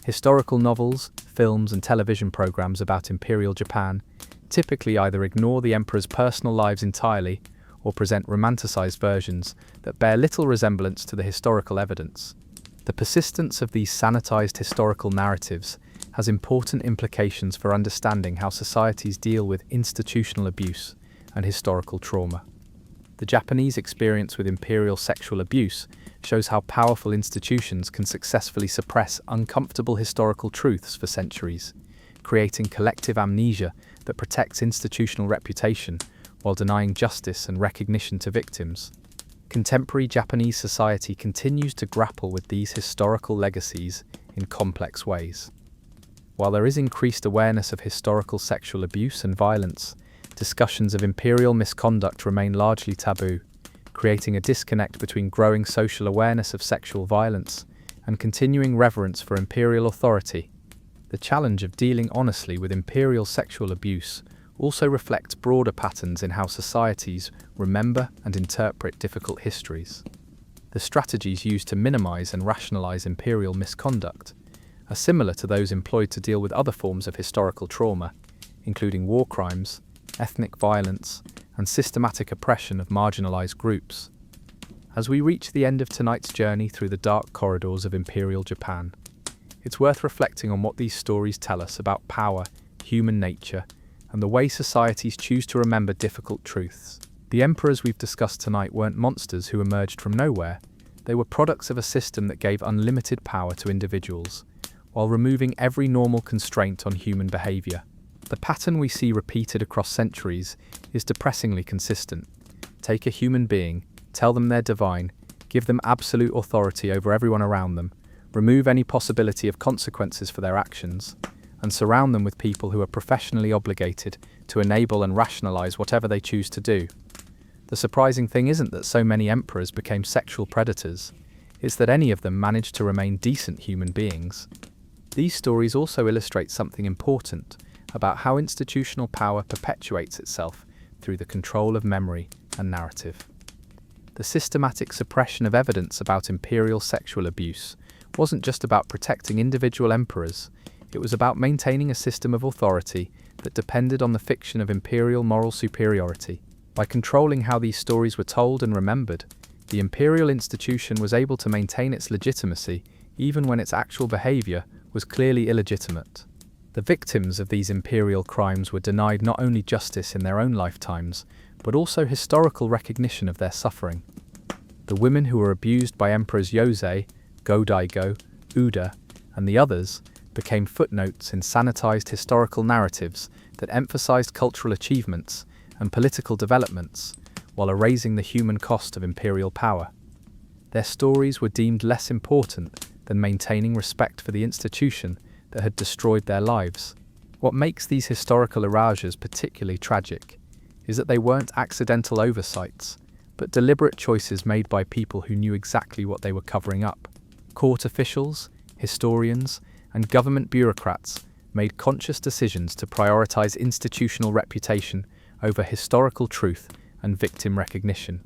Historical novels, films, and television programs about Imperial Japan typically either ignore the emperor's personal lives entirely or present romanticized versions that bear little resemblance to the historical evidence. The persistence of these sanitized historical narratives has important implications for understanding how societies deal with institutional abuse and historical trauma. The Japanese experience with imperial sexual abuse shows how powerful institutions can successfully suppress uncomfortable historical truths for centuries, creating collective amnesia that protects institutional reputation while denying justice and recognition to victims. Contemporary Japanese society continues to grapple with these historical legacies in complex ways. While there is increased awareness of historical sexual abuse and violence, discussions of imperial misconduct remain largely taboo, creating a disconnect between growing social awareness of sexual violence and continuing reverence for imperial authority. The challenge of dealing honestly with imperial sexual abuse also reflects broader patterns in how societies remember and interpret difficult histories. The strategies used to minimize and rationalize imperial misconduct are similar to those employed to deal with other forms of historical trauma, including war crimes, ethnic violence, and systematic oppression of marginalized groups. As we reach the end of tonight's journey through the dark corridors of Imperial Japan, it's worth reflecting on what these stories tell us about power, human nature, and the way societies choose to remember difficult truths. The emperors we've discussed tonight weren't monsters who emerged from nowhere. They were products of a system that gave unlimited power to individuals, while removing every normal constraint on human behavior. The pattern we see repeated across centuries is depressingly consistent. Take a human being, tell them they're divine, give them absolute authority over everyone around them, remove any possibility of consequences for their actions, and surround them with people who are professionally obligated to enable and rationalize whatever they choose to do. The surprising thing isn't that so many emperors became sexual predators, it's that any of them managed to remain decent human beings. These stories also illustrate something important about how institutional power perpetuates itself through the control of memory and narrative. The systematic suppression of evidence about imperial sexual abuse wasn't just about protecting individual emperors, it was about maintaining a system of authority that depended on the fiction of imperial moral superiority. By controlling how these stories were told and remembered, the imperial institution was able to maintain its legitimacy even when its actual behavior was clearly illegitimate. The victims of these imperial crimes were denied not only justice in their own lifetimes, but also historical recognition of their suffering. The women who were abused by emperors Yosei, Go-Daigo, Uda, and the others became footnotes in sanitized historical narratives that emphasized cultural achievements and political developments while erasing the human cost of imperial power. Their stories were deemed less important than maintaining respect for the institution that had destroyed their lives. What makes these historical erasures particularly tragic is that they weren't accidental oversights, but deliberate choices made by people who knew exactly what they were covering up. Court officials, historians, and government bureaucrats made conscious decisions to prioritize institutional reputation over historical truth and victim recognition.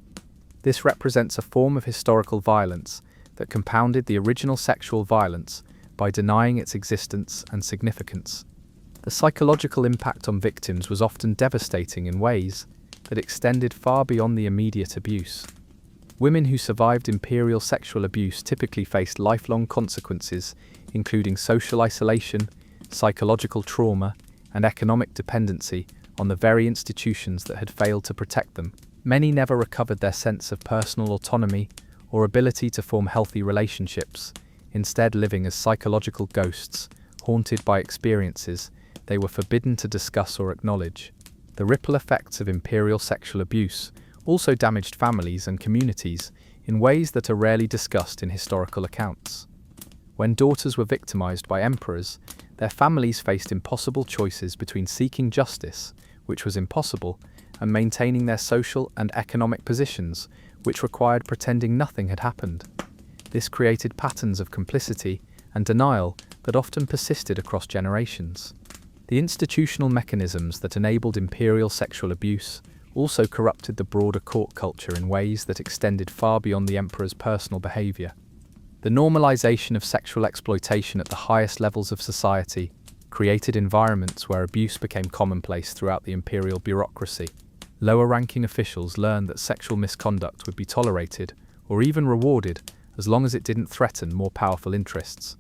This represents a form of historical violence that compounded the original sexual violence by denying its existence and significance. The psychological impact on victims was often devastating in ways that extended far beyond the immediate abuse. Women who survived imperial sexual abuse typically faced lifelong consequences, including social isolation, psychological trauma, and economic dependency on the very institutions that had failed to protect them. Many never recovered their sense of personal autonomy or ability to form healthy relationships, instead living as psychological ghosts, haunted by experiences they were forbidden to discuss or acknowledge. The ripple effects of imperial sexual abuse also damaged families and communities in ways that are rarely discussed in historical accounts. When daughters were victimized by emperors, their families faced impossible choices between seeking justice, which was impossible, and maintaining their social and economic positions, which required pretending nothing had happened. This created patterns of complicity and denial that often persisted across generations. The institutional mechanisms that enabled imperial sexual abuse also corrupted the broader court culture in ways that extended far beyond the emperor's personal behavior. The normalization of sexual exploitation at the highest levels of society created environments where abuse became commonplace throughout the imperial bureaucracy. Lower-ranking officials learned that sexual misconduct would be tolerated or even rewarded as long as it didn't threaten more powerful interests.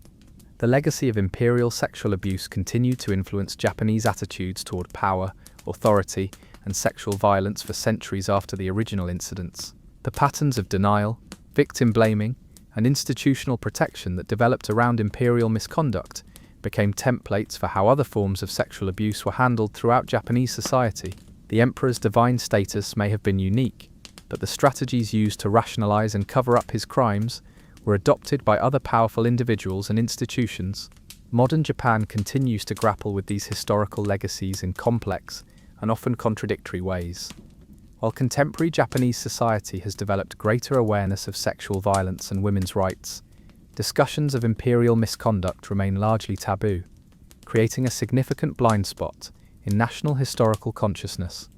The legacy of imperial sexual abuse continued to influence Japanese attitudes toward power, authority, and sexual violence for centuries after the original incidents. The patterns of denial, victim blaming, and institutional protection that developed around imperial misconduct became templates for how other forms of sexual abuse were handled throughout Japanese society. The emperor's divine status may have been unique, but the strategies used to rationalize and cover up his crimes were adopted by other powerful individuals and institutions. Modern Japan continues to grapple with these historical legacies in complex and often contradictory ways. While contemporary Japanese society has developed greater awareness of sexual violence and women's rights, discussions of imperial misconduct remain largely taboo, creating a significant blind spot in national historical consciousness.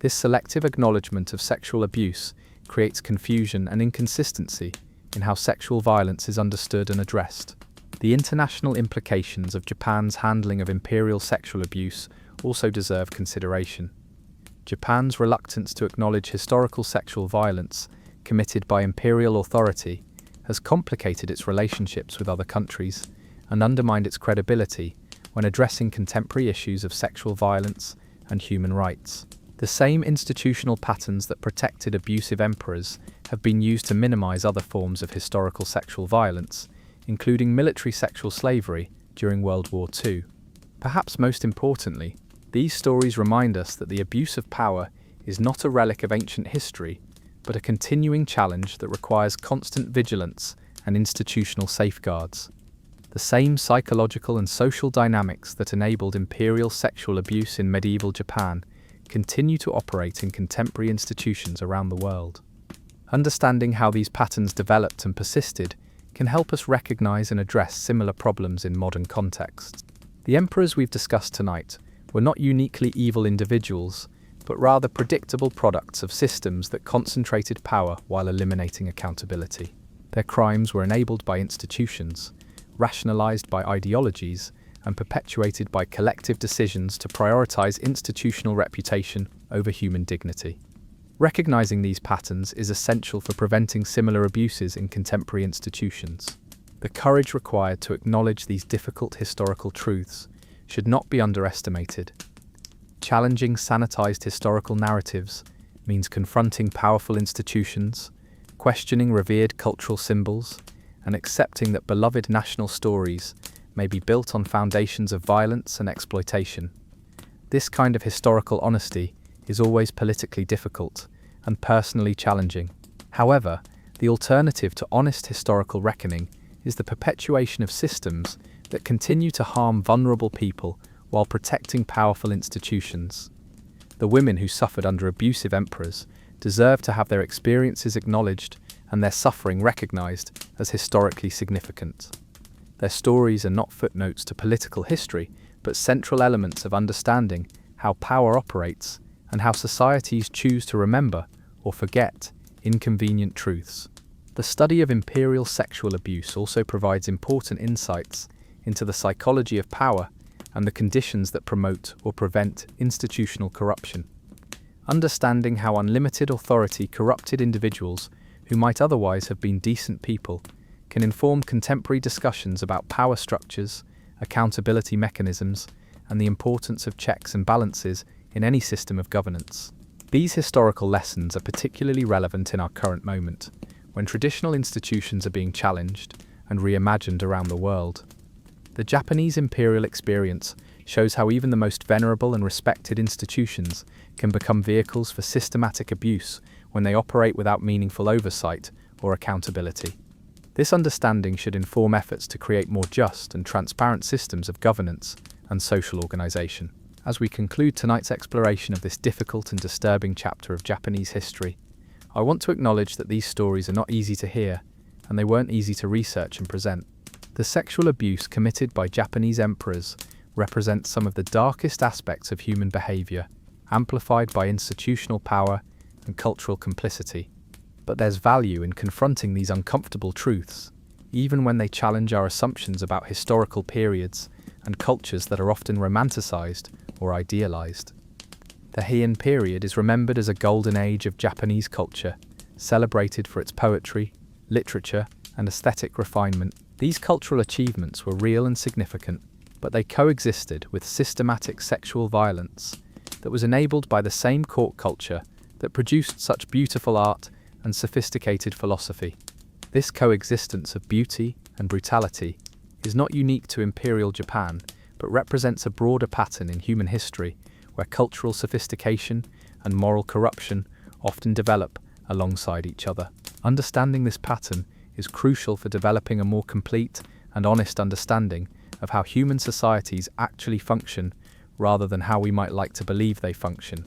This selective acknowledgement of sexual abuse creates confusion and inconsistency in how sexual violence is understood and addressed. The international implications of Japan's handling of imperial sexual abuse also deserve consideration. Japan's reluctance to acknowledge historical sexual violence committed by imperial authority has complicated its relationships with other countries and undermined its credibility when addressing contemporary issues of sexual violence and human rights. The same institutional patterns that protected abusive emperors have been used to minimize other forms of historical sexual violence, including military sexual slavery during World War II. Perhaps most importantly, these stories remind us that the abuse of power is not a relic of ancient history, but a continuing challenge that requires constant vigilance and institutional safeguards. The same psychological and social dynamics that enabled imperial sexual abuse in medieval Japan continue to operate in contemporary institutions around the world. Understanding how these patterns developed and persisted can help us recognize and address similar problems in modern contexts. The emperors we've discussed tonight were not uniquely evil individuals, but rather predictable products of systems that concentrated power while eliminating accountability. Their crimes were enabled by institutions, rationalized by ideologies, and perpetuated by collective decisions to prioritize institutional reputation over human dignity. Recognizing these patterns is essential for preventing similar abuses in contemporary institutions. The courage required to acknowledge these difficult historical truths should not be underestimated. Challenging sanitized historical narratives means confronting powerful institutions, questioning revered cultural symbols, and accepting that beloved national stories may be built on foundations of violence and exploitation. This kind of historical honesty is always politically difficult and personally challenging. However, the alternative to honest historical reckoning is the perpetuation of systems that continue to harm vulnerable people while protecting powerful institutions. The women who suffered under abusive emperors deserve to have their experiences acknowledged and their suffering recognized as historically significant. Their stories are not footnotes to political history, but central elements of understanding how power operates and how societies choose to remember or forget inconvenient truths. The study of imperial sexual abuse also provides important insights into the psychology of power and the conditions that promote or prevent institutional corruption. Understanding how unlimited authority corrupted individuals who might otherwise have been decent people can inform contemporary discussions about power structures, accountability mechanisms, and the importance of checks and balances in any system of governance. These historical lessons are particularly relevant in our current moment, when traditional institutions are being challenged and reimagined around the world. The Japanese imperial experience shows how even the most venerable and respected institutions can become vehicles for systematic abuse when they operate without meaningful oversight or accountability. This understanding should inform efforts to create more just and transparent systems of governance and social organization. As we conclude tonight's exploration of this difficult and disturbing chapter of Japanese history, I want to acknowledge that these stories are not easy to hear, and they weren't easy to research and present. The sexual abuse committed by Japanese emperors represents some of the darkest aspects of human behavior, amplified by institutional power and cultural complicity. But there's value in confronting these uncomfortable truths, even when they challenge our assumptions about historical periods and cultures that are often romanticized or idealized. The Heian period is remembered as a golden age of Japanese culture, celebrated for its poetry, literature, and aesthetic refinement. These cultural achievements were real and significant, but they coexisted with systematic sexual violence that was enabled by the same court culture that produced such beautiful art and sophisticated philosophy. This coexistence of beauty and brutality is not unique to Imperial Japan, but represents a broader pattern in human history where cultural sophistication and moral corruption often develop alongside each other. Understanding this pattern is crucial for developing a more complete and honest understanding of how human societies actually function rather than how we might like to believe they function.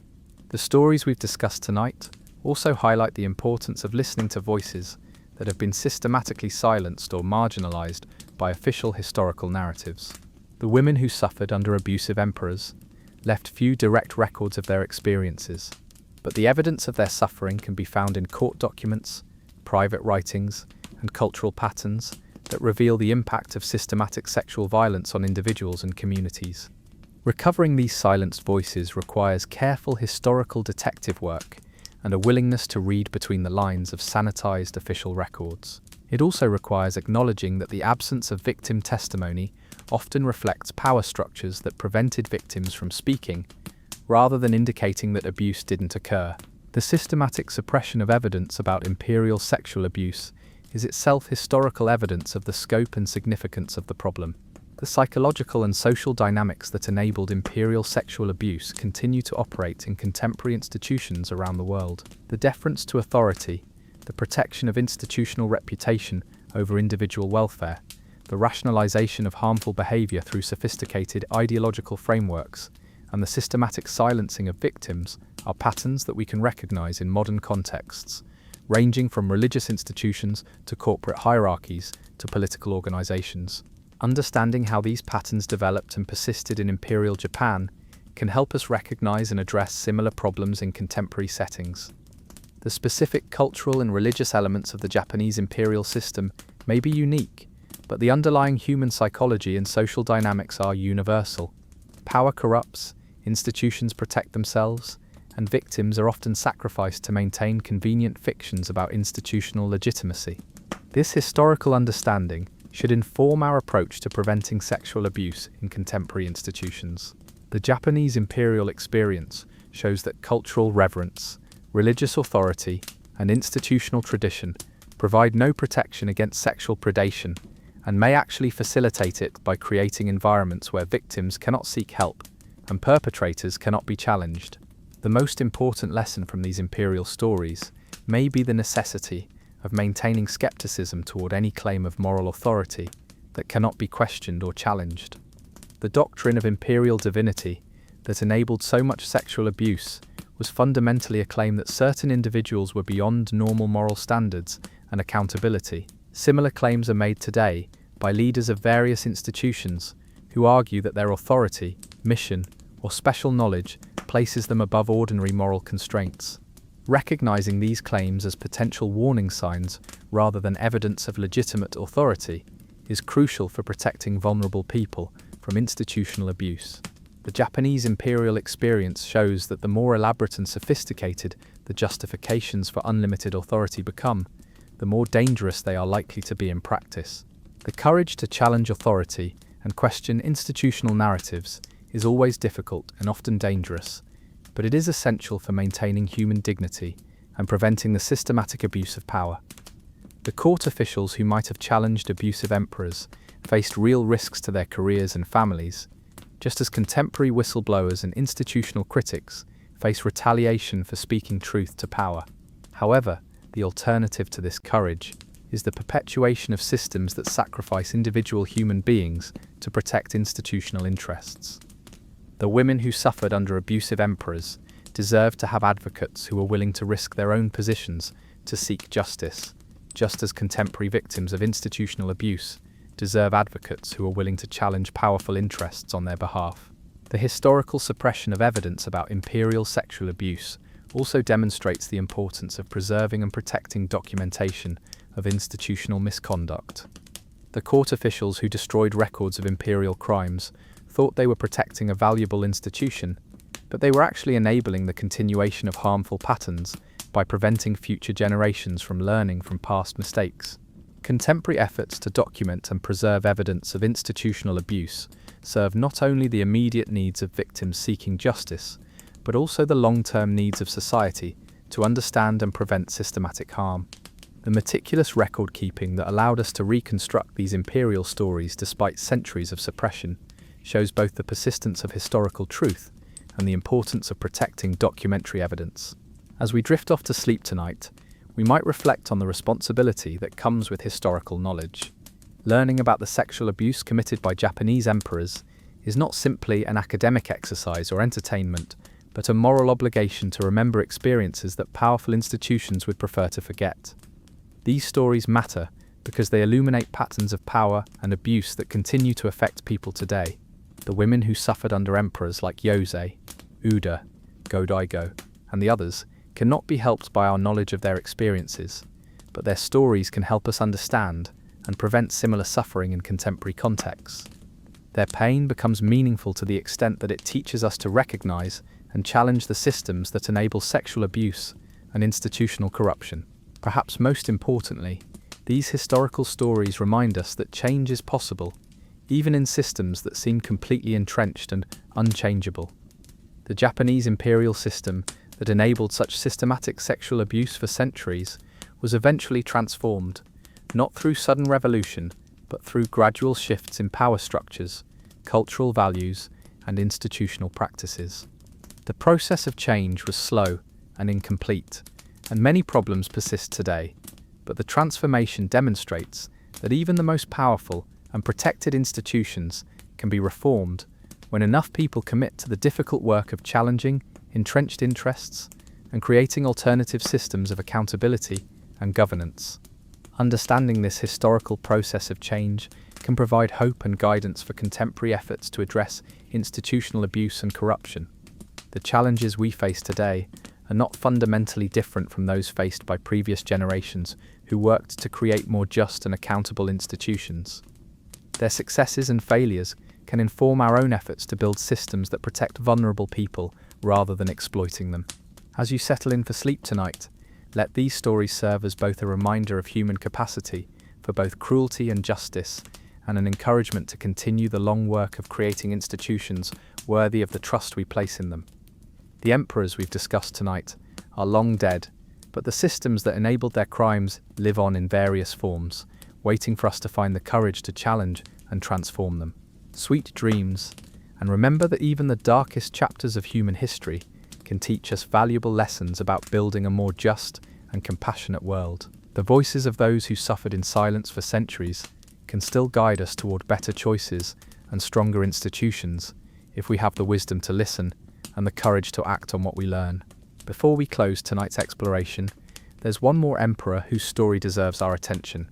The stories we've discussed tonight also highlight the importance of listening to voices that have been systematically silenced or marginalized by official historical narratives. The women who suffered under abusive emperors left few direct records of their experiences, but the evidence of their suffering can be found in court documents, private writings, and cultural patterns that reveal the impact of systematic sexual violence on individuals and communities. Recovering these silenced voices requires careful historical detective work and a willingness to read between the lines of sanitized official records. It also requires acknowledging that the absence of victim testimony often reflects power structures that prevented victims from speaking, rather than indicating that abuse didn't occur. The systematic suppression of evidence about imperial sexual abuse is itself historical evidence of the scope and significance of the problem. The psychological and social dynamics that enabled imperial sexual abuse continue to operate in contemporary institutions around the world. The deference to authority, the protection of institutional reputation over individual welfare, the rationalization of harmful behavior through sophisticated ideological frameworks, and the systematic silencing of victims are patterns that we can recognize in modern contexts, ranging from religious institutions to corporate hierarchies to political organizations. Understanding how these patterns developed and persisted in Imperial Japan can help us recognize and address similar problems in contemporary settings. The specific cultural and religious elements of the Japanese imperial system may be unique, but the underlying human psychology and social dynamics are universal. Power corrupts, institutions protect themselves, and victims are often sacrificed to maintain convenient fictions about institutional legitimacy. This historical understanding should inform our approach to preventing sexual abuse in contemporary institutions. The Japanese imperial experience shows that cultural reverence, religious authority, and institutional tradition provide no protection against sexual predation, and may actually facilitate it by creating environments where victims cannot seek help and perpetrators cannot be challenged. The most important lesson from these imperial stories may be the necessity of maintaining skepticism toward any claim of moral authority that cannot be questioned or challenged. The doctrine of imperial divinity that enabled so much sexual abuse was fundamentally a claim that certain individuals were beyond normal moral standards and accountability. Similar claims are made today by leaders of various institutions who argue that their authority, mission, or special knowledge places them above ordinary moral constraints. Recognizing these claims as potential warning signs rather than evidence of legitimate authority is crucial for protecting vulnerable people from institutional abuse. The Japanese imperial experience shows that the more elaborate and sophisticated the justifications for unlimited authority become, the more dangerous they are likely to be in practice. The courage to challenge authority and question institutional narratives is always difficult and often dangerous, but it is essential for maintaining human dignity and preventing the systematic abuse of power. The court officials who might have challenged abusive emperors faced real risks to their careers and families, just as contemporary whistleblowers and institutional critics face retaliation for speaking truth to power. However, the alternative to this courage is the perpetuation of systems that sacrifice individual human beings to protect institutional interests. The women who suffered under abusive emperors deserve to have advocates who are willing to risk their own positions to seek justice, just as contemporary victims of institutional abuse deserve advocates who are willing to challenge powerful interests on their behalf. The historical suppression of evidence about imperial sexual abuse also demonstrates the importance of preserving and protecting documentation of institutional misconduct. The court officials who destroyed records of imperial crimes thought they were protecting a valuable institution, but they were actually enabling the continuation of harmful patterns by preventing future generations from learning from past mistakes. Contemporary efforts to document and preserve evidence of institutional abuse serve not only the immediate needs of victims seeking justice, but also the long-term needs of society to understand and prevent systematic harm. The meticulous record-keeping that allowed us to reconstruct these imperial stories despite centuries of suppression shows both the persistence of historical truth and the importance of protecting documentary evidence. As we drift off to sleep tonight, we might reflect on the responsibility that comes with historical knowledge. Learning about the sexual abuse committed by Japanese emperors is not simply an academic exercise or entertainment, but a moral obligation to remember experiences that powerful institutions would prefer to forget. These stories matter because they illuminate patterns of power and abuse that continue to affect people today. The women who suffered under emperors like Yosei, Uda, Go-Daigo, and the others cannot be helped by our knowledge of their experiences, but their stories can help us understand and prevent similar suffering in contemporary contexts. Their pain becomes meaningful to the extent that it teaches us to recognize and challenge the systems that enable sexual abuse and institutional corruption. Perhaps most importantly, these historical stories remind us that change is possible, even in systems that seem completely entrenched and unchangeable. The Japanese imperial system that enabled such systematic sexual abuse for centuries was eventually transformed, not through sudden revolution, but through gradual shifts in power structures, cultural values, and institutional practices. The process of change was slow and incomplete, and many problems persist today, but the transformation demonstrates that even the most powerful and protected institutions can be reformed when enough people commit to the difficult work of challenging entrenched interests and creating alternative systems of accountability and governance. Understanding this historical process of change can provide hope and guidance for contemporary efforts to address institutional abuse and corruption. The challenges we face today are not fundamentally different from those faced by previous generations who worked to create more just and accountable institutions. Their successes and failures can inform our own efforts to build systems that protect vulnerable people rather than exploiting them. As you settle in for sleep tonight, let these stories serve as both a reminder of human capacity for both cruelty and justice, and an encouragement to continue the long work of creating institutions worthy of the trust we place in them. The emperors we've discussed tonight are long dead, but the systems that enabled their crimes live on in various forms, waiting for us to find the courage to challenge and transform them. Sweet dreams, and remember that even the darkest chapters of human history can teach us valuable lessons about building a more just and compassionate world. The voices of those who suffered in silence for centuries can still guide us toward better choices and stronger institutions if we have the wisdom to listen and the courage to act on what we learn. Before we close tonight's exploration, there's one more emperor whose story deserves our attention,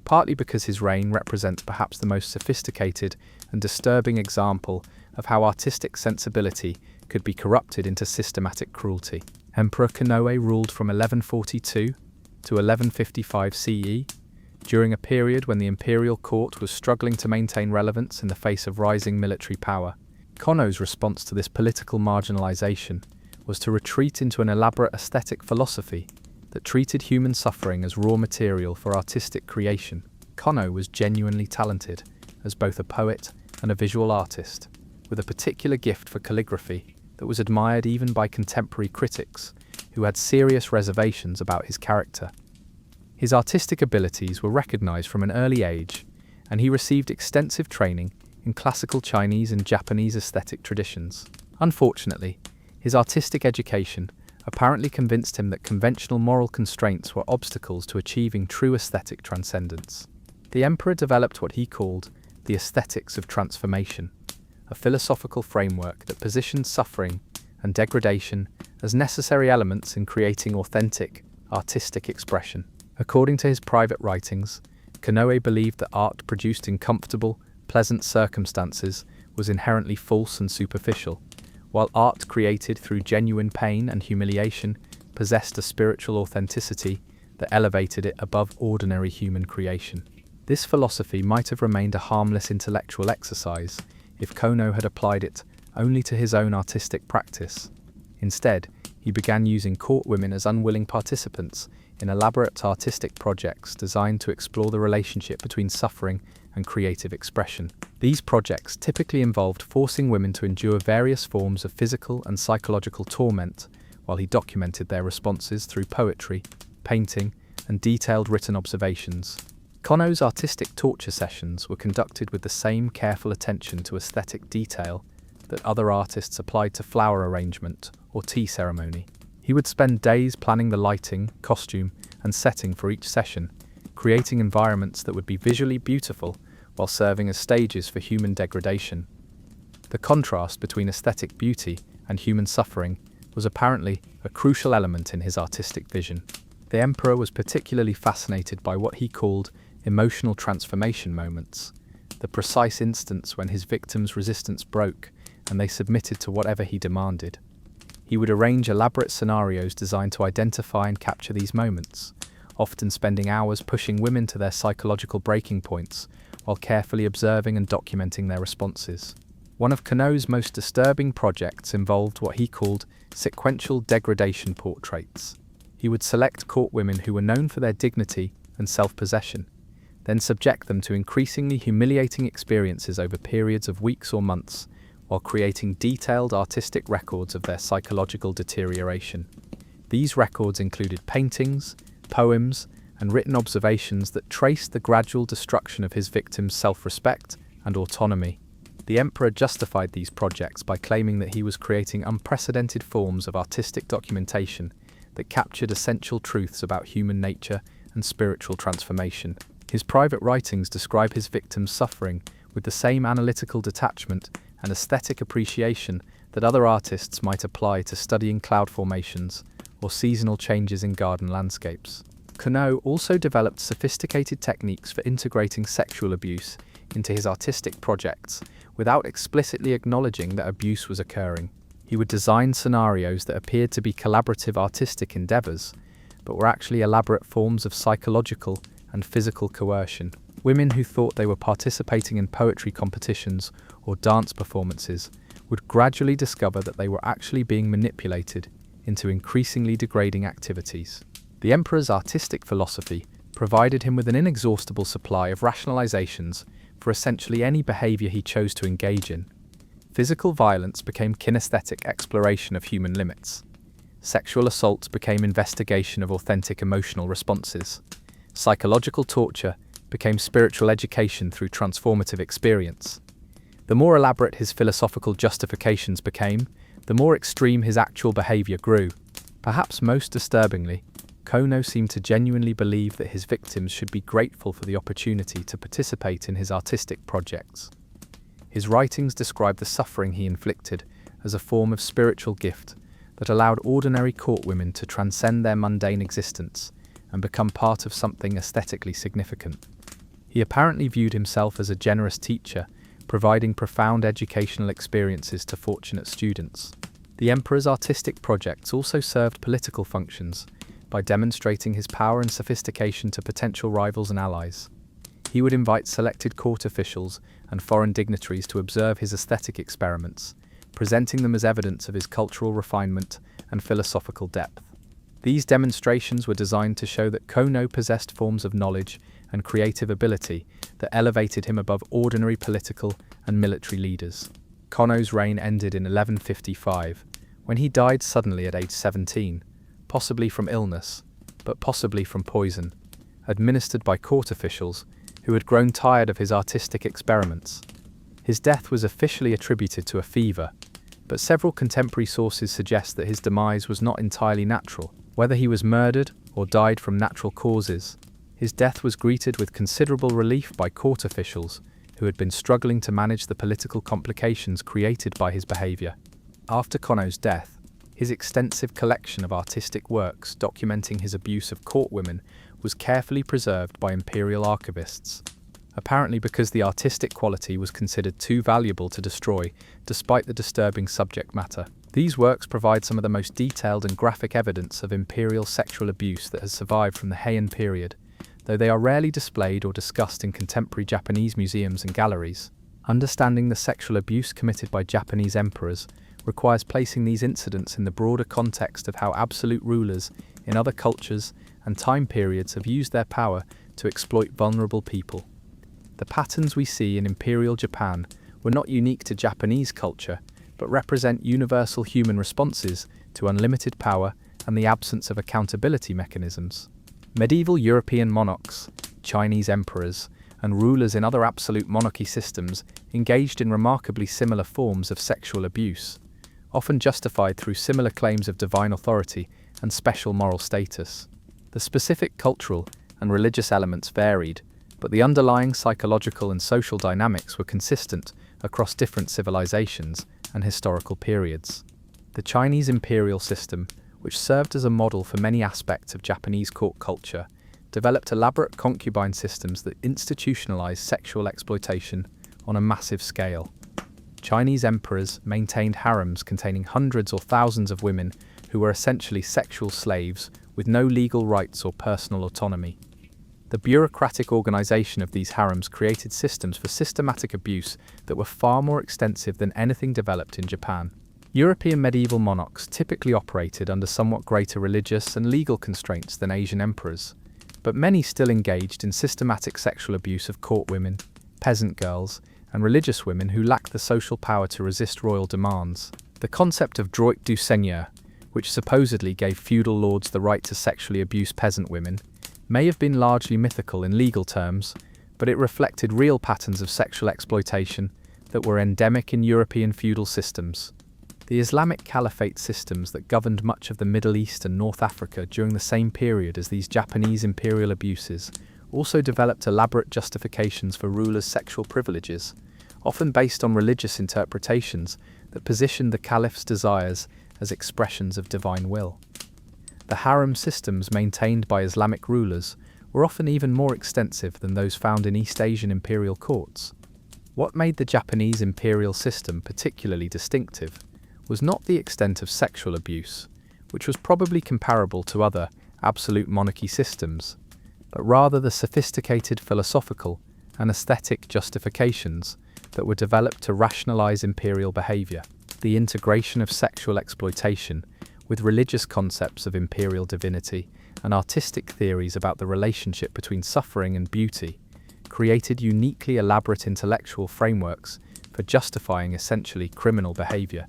partly because his reign represents perhaps the most sophisticated and disturbing example of how artistic sensibility could be corrupted into systematic cruelty. Emperor Konoe ruled from 1142 to 1155 CE, during a period when the imperial court was struggling to maintain relevance in the face of rising military power. Konoe's response to this political marginalization was to retreat into an elaborate aesthetic philosophy that treated human suffering as raw material for artistic creation. Konoe was genuinely talented as both a poet and a visual artist, with a particular gift for calligraphy that was admired even by contemporary critics who had serious reservations about his character. His artistic abilities were recognized from an early age, and he received extensive training in classical Chinese and Japanese aesthetic traditions. Unfortunately, his artistic education apparently convinced him that conventional moral constraints were obstacles to achieving true aesthetic transcendence. The emperor developed what he called the aesthetics of transformation, a philosophical framework that positioned suffering and degradation as necessary elements in creating authentic, artistic expression. According to his private writings, Konoe believed that art produced in comfortable, pleasant circumstances was inherently false and superficial, while art created through genuine pain and humiliation possessed a spiritual authenticity that elevated it above ordinary human creation. This philosophy might have remained a harmless intellectual exercise if Konoe had applied it only to his own artistic practice. Instead, he began using court women as unwilling participants in elaborate artistic projects designed to explore the relationship between suffering and creative expression. These projects typically involved forcing women to endure various forms of physical and psychological torment, while he documented their responses through poetry, painting, and detailed written observations. Konoe's artistic torture sessions were conducted with the same careful attention to aesthetic detail that other artists applied to flower arrangement or tea ceremony. He would spend days planning the lighting, costume, and setting for each session, creating environments that would be visually beautiful while serving as stages for human degradation. The contrast between aesthetic beauty and human suffering was apparently a crucial element in his artistic vision. The emperor was particularly fascinated by what he called emotional transformation moments, the precise instance when his victims' resistance broke and they submitted to whatever he demanded. He would arrange elaborate scenarios designed to identify and capture these moments, often spending hours pushing women to their psychological breaking points while carefully observing and documenting their responses. One of Konoe's most disturbing projects involved what he called sequential degradation portraits. He would select court women who were known for their dignity and self-possession, then subject them to increasingly humiliating experiences over periods of weeks or months, while creating detailed artistic records of their psychological deterioration. These records included paintings, poems, and written observations that traced the gradual destruction of his victims' self-respect and autonomy. The emperor justified these projects by claiming that he was creating unprecedented forms of artistic documentation that captured essential truths about human nature and spiritual transformation. His private writings describe his victims' suffering with the same analytical detachment and aesthetic appreciation that other artists might apply to studying cloud formations or seasonal changes in garden landscapes. Konoe also developed sophisticated techniques for integrating sexual abuse into his artistic projects without explicitly acknowledging that abuse was occurring. He would design scenarios that appeared to be collaborative artistic endeavors, but were actually elaborate forms of psychological and physical coercion. Women who thought they were participating in poetry competitions or dance performances would gradually discover that they were actually being manipulated into increasingly degrading activities. The emperor's artistic philosophy provided him with an inexhaustible supply of rationalizations for essentially any behavior he chose to engage in. Physical violence became kinesthetic exploration of human limits. Sexual assaults became investigation of authentic emotional responses. Psychological torture became spiritual education through transformative experience. The more elaborate his philosophical justifications became, the more extreme his actual behavior grew. Perhaps most disturbingly, Kono seemed to genuinely believe that his victims should be grateful for the opportunity to participate in his artistic projects. His writings describe the suffering he inflicted as a form of spiritual gift that allowed ordinary court women to transcend their mundane existence and become part of something aesthetically significant. He apparently viewed himself as a generous teacher, providing profound educational experiences to fortunate students. The emperor's artistic projects also served political functions by demonstrating his power and sophistication to potential rivals and allies. He would invite selected court officials and foreign dignitaries to observe his aesthetic experiments, presenting them as evidence of his cultural refinement and philosophical depth. These demonstrations were designed to show that Kono possessed forms of knowledge and creative ability that elevated him above ordinary political and military leaders. Kono's reign ended in 1155, when he died suddenly at age 17, possibly from illness, but possibly from poison, administered by court officials who had grown tired of his artistic experiments. His death was officially attributed to a fever, but several contemporary sources suggest that his demise was not entirely natural. Whether he was murdered or died from natural causes, his death was greeted with considerable relief by court officials who had been struggling to manage the political complications created by his behavior. After Kono's death, his extensive collection of artistic works documenting his abuse of court women was carefully preserved by imperial archivists, apparently because the artistic quality was considered too valuable to destroy despite the disturbing subject matter. These works provide some of the most detailed and graphic evidence of imperial sexual abuse that has survived from the Heian period, though they are rarely displayed or discussed in contemporary Japanese museums and galleries. Understanding the sexual abuse committed by Japanese emperors requires placing these incidents in the broader context of how absolute rulers in other cultures and time periods have used their power to exploit vulnerable people. The patterns we see in imperial Japan were not unique to Japanese culture, but represent universal human responses to unlimited power and the absence of accountability mechanisms. Medieval European monarchs, Chinese emperors, and rulers in other absolute monarchy systems engaged in remarkably similar forms of sexual abuse, often justified through similar claims of divine authority and special moral status. The specific cultural and religious elements varied, but the underlying psychological and social dynamics were consistent across different civilizations and historical periods. The Chinese imperial system, which served as a model for many aspects of Japanese court culture, developed elaborate concubine systems that institutionalized sexual exploitation on a massive scale. Chinese emperors maintained harems containing hundreds or thousands of women who were essentially sexual slaves with no legal rights or personal autonomy. The bureaucratic organization of these harems created systems for systematic abuse that were far more extensive than anything developed in Japan. European medieval monarchs typically operated under somewhat greater religious and legal constraints than Asian emperors, but many still engaged in systematic sexual abuse of court women, peasant girls, and religious women who lacked the social power to resist royal demands. The concept of droit du seigneur, which supposedly gave feudal lords the right to sexually abuse peasant women, may have been largely mythical in legal terms, but it reflected real patterns of sexual exploitation that were endemic in European feudal systems. The Islamic Caliphate systems that governed much of the Middle East and North Africa during the same period as these Japanese imperial abuses also developed elaborate justifications for rulers' sexual privileges, often based on religious interpretations that positioned the caliph's desires as expressions of divine will. The harem systems maintained by Islamic rulers were often even more extensive than those found in East Asian imperial courts. What made the Japanese imperial system particularly distinctive was not the extent of sexual abuse, which was probably comparable to other absolute monarchy systems, but rather the sophisticated philosophical and aesthetic justifications that were developed to rationalize imperial behavior. The integration of sexual exploitation with religious concepts of imperial divinity and artistic theories about the relationship between suffering and beauty created uniquely elaborate intellectual frameworks for justifying essentially criminal behavior.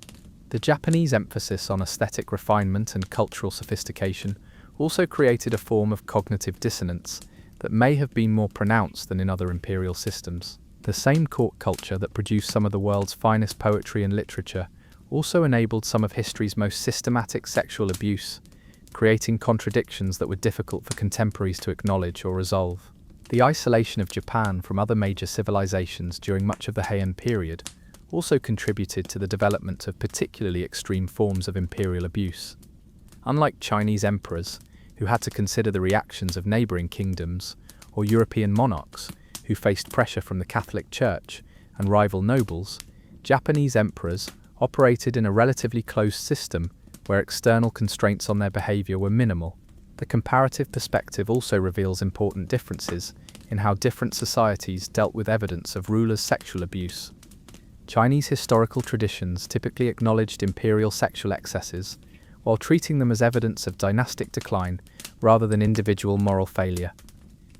The Japanese emphasis on aesthetic refinement and cultural sophistication also created a form of cognitive dissonance that may have been more pronounced than in other imperial systems. The same court culture that produced some of the world's finest poetry and literature also enabled some of history's most systematic sexual abuse, creating contradictions that were difficult for contemporaries to acknowledge or resolve. The isolation of Japan from other major civilizations during much of the Heian period also contributed to the development of particularly extreme forms of imperial abuse. Unlike Chinese emperors, who had to consider the reactions of neighboring kingdoms, or European monarchs, who faced pressure from the Catholic Church and rival nobles, Japanese emperors operated in a relatively closed system where external constraints on their behavior were minimal. The comparative perspective also reveals important differences in how different societies dealt with evidence of rulers' sexual abuse. Chinese historical traditions typically acknowledged imperial sexual excesses, while treating them as evidence of dynastic decline rather than individual moral failure.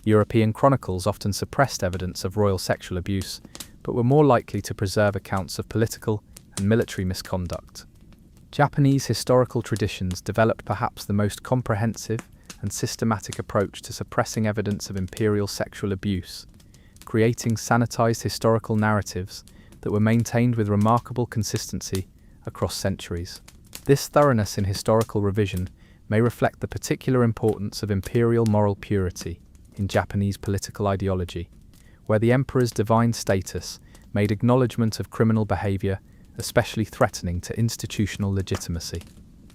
European chronicles often suppressed evidence of royal sexual abuse, but were more likely to preserve accounts of political and military misconduct. Japanese historical traditions developed perhaps the most comprehensive and systematic approach to suppressing evidence of imperial sexual abuse, creating sanitized historical narratives that were maintained with remarkable consistency across centuries. This thoroughness in historical revision may reflect the particular importance of imperial moral purity in Japanese political ideology, where the emperor's divine status made acknowledgement of criminal behavior especially threatening to institutional legitimacy.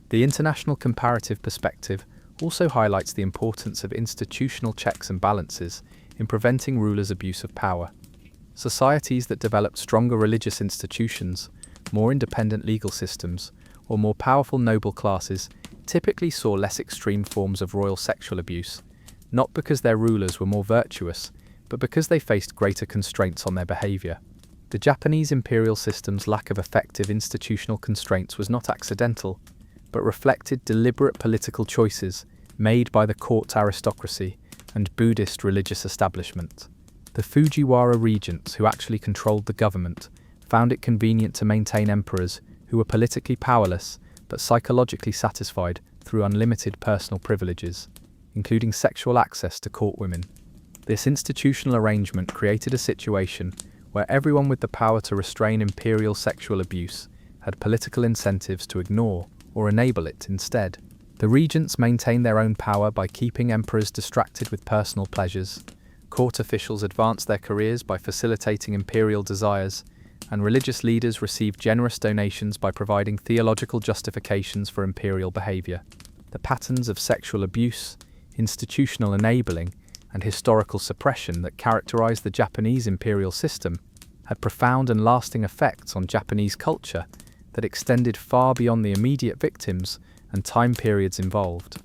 The international comparative perspective also highlights the importance of institutional checks and balances in preventing rulers' abuse of power. Societies that developed stronger religious institutions, more independent legal systems, or more powerful noble classes typically saw less extreme forms of royal sexual abuse, not because their rulers were more virtuous, but because they faced greater constraints on their behavior. The Japanese imperial system's lack of effective institutional constraints was not accidental, but reflected deliberate political choices made by the court aristocracy and Buddhist religious establishment. The Fujiwara regents, who actually controlled the government, found it convenient to maintain emperors who were politically powerless but psychologically satisfied through unlimited personal privileges, including sexual access to court women. This institutional arrangement created a situation where everyone with the power to restrain imperial sexual abuse had political incentives to ignore or enable it instead. The regents maintained their own power by keeping emperors distracted with personal pleasures, court officials advanced their careers by facilitating imperial desires, and religious leaders received generous donations by providing theological justifications for imperial behavior. The patterns of sexual abuse, institutional enabling, and historical suppression that characterized the Japanese imperial system had profound and lasting effects on Japanese culture that extended far beyond the immediate victims and time periods involved.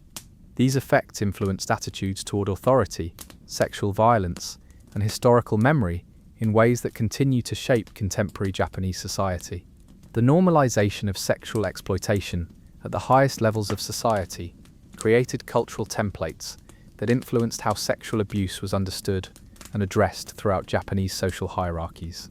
These effects influenced attitudes toward authority, sexual violence, and historical memory in ways that continue to shape contemporary Japanese society. The normalization of sexual exploitation at the highest levels of society created cultural templates that influenced how sexual abuse was understood and addressed throughout Japanese social hierarchies.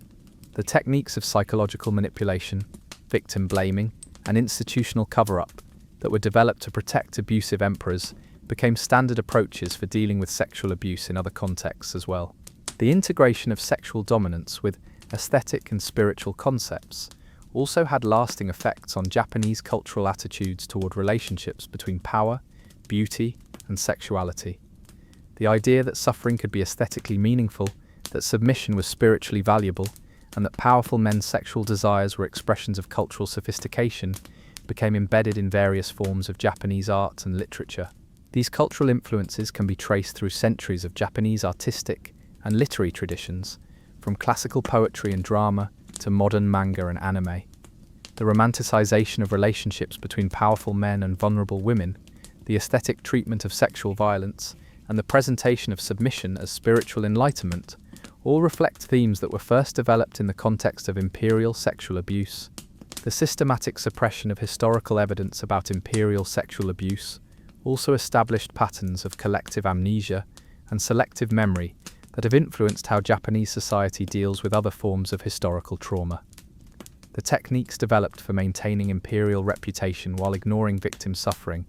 The techniques of psychological manipulation, victim blaming, and institutional cover-up that were developed to protect abusive emperors became standard approaches for dealing with sexual abuse in other contexts as well. The integration of sexual dominance with aesthetic and spiritual concepts also had lasting effects on Japanese cultural attitudes toward relationships between power, beauty, and sexuality. The idea that suffering could be aesthetically meaningful, that submission was spiritually valuable, and that powerful men's sexual desires were expressions of cultural sophistication became embedded in various forms of Japanese art and literature. These cultural influences can be traced through centuries of Japanese artistic and literary traditions, from classical poetry and drama to modern manga and anime. The romanticization of relationships between powerful men and vulnerable women, the aesthetic treatment of sexual violence, and the presentation of submission as spiritual enlightenment all reflect themes that were first developed in the context of imperial sexual abuse. The systematic suppression of historical evidence about imperial sexual abuse also established patterns of collective amnesia and selective memory that have influenced how Japanese society deals with other forms of historical trauma. The techniques developed for maintaining imperial reputation while ignoring victim suffering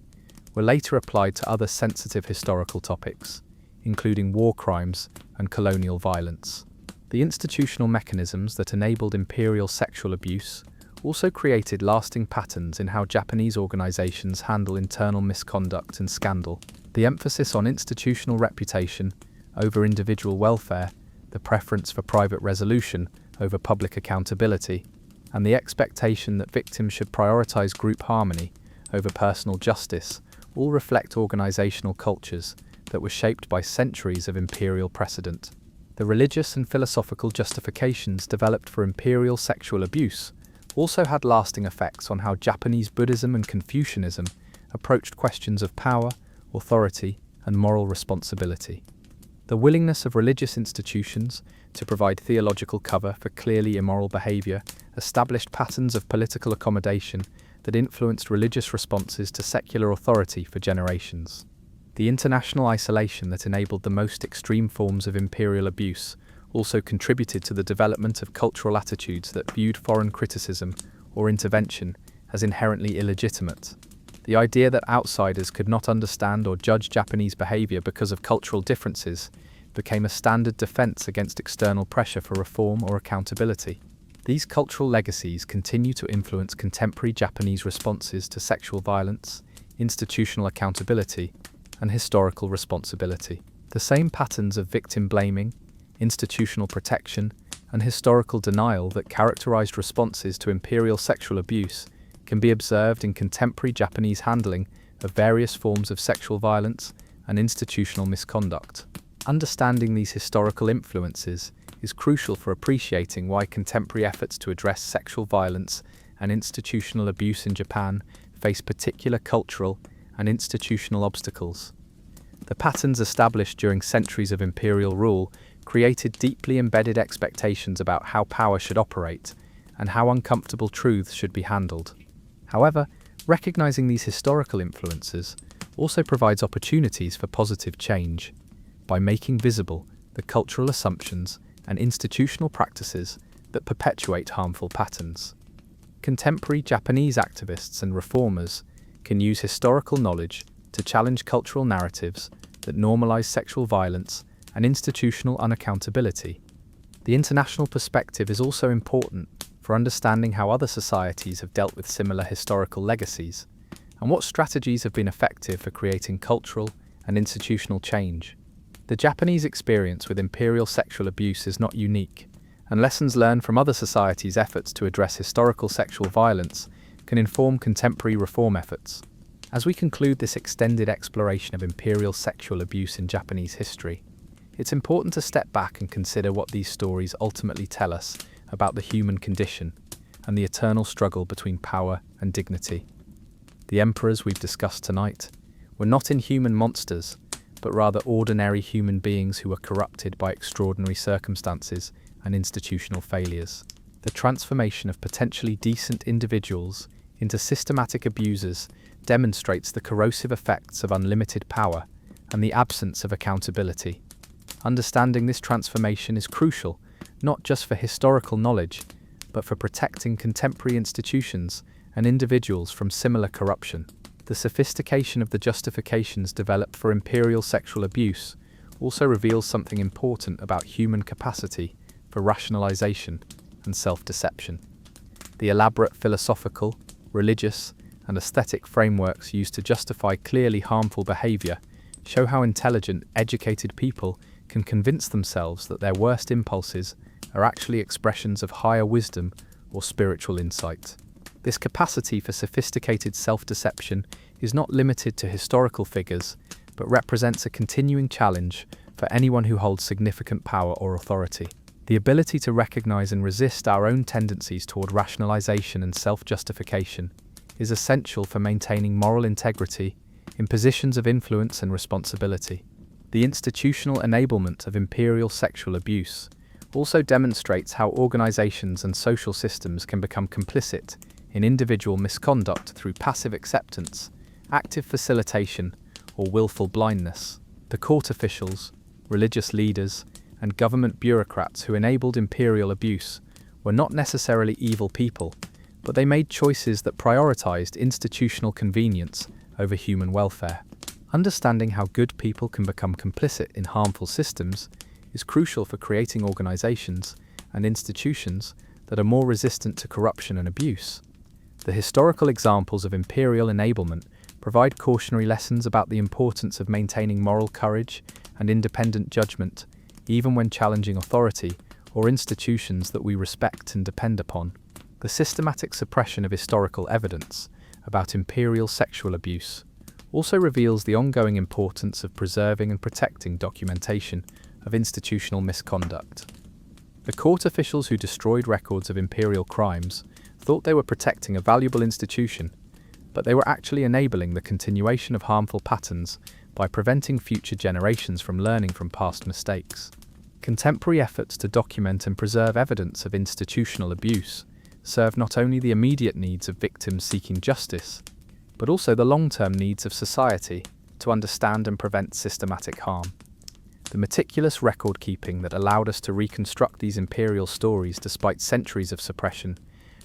were later applied to other sensitive historical topics, including war crimes and colonial violence. The institutional mechanisms that enabled imperial sexual abuse also created lasting patterns in how Japanese organizations handle internal misconduct and scandal. The emphasis on institutional reputation over individual welfare, the preference for private resolution over public accountability, and the expectation that victims should prioritize group harmony over personal justice all reflect organizational cultures that were shaped by centuries of imperial precedent. The religious and philosophical justifications developed for imperial sexual abuse also had lasting effects on how Japanese Buddhism and Confucianism approached questions of power, authority, and moral responsibility. The willingness of religious institutions to provide theological cover for clearly immoral behavior established patterns of political accommodation that influenced religious responses to secular authority for generations. The international isolation that enabled the most extreme forms of imperial abuse also contributed to the development of cultural attitudes that viewed foreign criticism or intervention as inherently illegitimate. The idea that outsiders could not understand or judge Japanese behavior because of cultural differences became a standard defense against external pressure for reform or accountability. These cultural legacies continue to influence contemporary Japanese responses to sexual violence, institutional accountability, and historical responsibility. The same patterns of victim blaming, institutional protection, and historical denial that characterized responses to imperial sexual abuse can be observed in contemporary Japanese handling of various forms of sexual violence and institutional misconduct. Understanding these historical influences is crucial for appreciating why contemporary efforts to address sexual violence and institutional abuse in Japan face particular cultural and institutional obstacles. The patterns established during centuries of imperial rule created deeply embedded expectations about how power should operate and how uncomfortable truths should be handled. However, recognizing these historical influences also provides opportunities for positive change by making visible the cultural assumptions and institutional practices that perpetuate harmful patterns. Contemporary Japanese activists and reformers can use historical knowledge to challenge cultural narratives that normalize sexual violence and institutional unaccountability. The international perspective is also important for understanding how other societies have dealt with similar historical legacies and what strategies have been effective for creating cultural and institutional change. The Japanese experience with imperial sexual abuse is not unique, and lessons learned from other societies' efforts to address historical sexual violence can inform contemporary reform efforts. As we conclude this extended exploration of imperial sexual abuse in Japanese history, it's important to step back and consider what these stories ultimately tell us about the human condition and the eternal struggle between power and dignity. The emperors we've discussed tonight were not inhuman monsters, but rather ordinary human beings who were corrupted by extraordinary circumstances and institutional failures. The transformation of potentially decent individuals into systematic abusers demonstrates the corrosive effects of unlimited power and the absence of accountability. Understanding this transformation is crucial, not just for historical knowledge, but for protecting contemporary institutions and individuals from similar corruption. The sophistication of the justifications developed for imperial sexual abuse also reveals something important about human capacity for rationalization and self-deception. The elaborate philosophical, religious, and aesthetic frameworks used to justify clearly harmful behavior show how intelligent, educated people can convince themselves that their worst impulses are actually expressions of higher wisdom or spiritual insight. This capacity for sophisticated self-deception is not limited to historical figures, but represents a continuing challenge for anyone who holds significant power or authority. The ability to recognize and resist our own tendencies toward rationalization and self-justification is essential for maintaining moral integrity in positions of influence and responsibility. The institutional enablement of imperial sexual abuse also demonstrates how organizations and social systems can become complicit in individual misconduct through passive acceptance, active facilitation, or willful blindness. The court officials, religious leaders, and government bureaucrats who enabled imperial abuse were not necessarily evil people, but they made choices that prioritized institutional convenience over human welfare. Understanding how good people can become complicit in harmful systems is crucial for creating organizations and institutions that are more resistant to corruption and abuse. The historical examples of imperial enablement provide cautionary lessons about the importance of maintaining moral courage and independent judgment, even when challenging authority or institutions that we respect and depend upon. The systematic suppression of historical evidence about imperial sexual abuse also reveals the ongoing importance of preserving and protecting documentation of institutional misconduct. The court officials who destroyed records of imperial crimes thought they were protecting a valuable institution, but they were actually enabling the continuation of harmful patterns by preventing future generations from learning from past mistakes. Contemporary efforts to document and preserve evidence of institutional abuse serve not only the immediate needs of victims seeking justice, but also the long-term needs of society to understand and prevent systematic harm. The meticulous record-keeping that allowed us to reconstruct these imperial stories despite centuries of suppression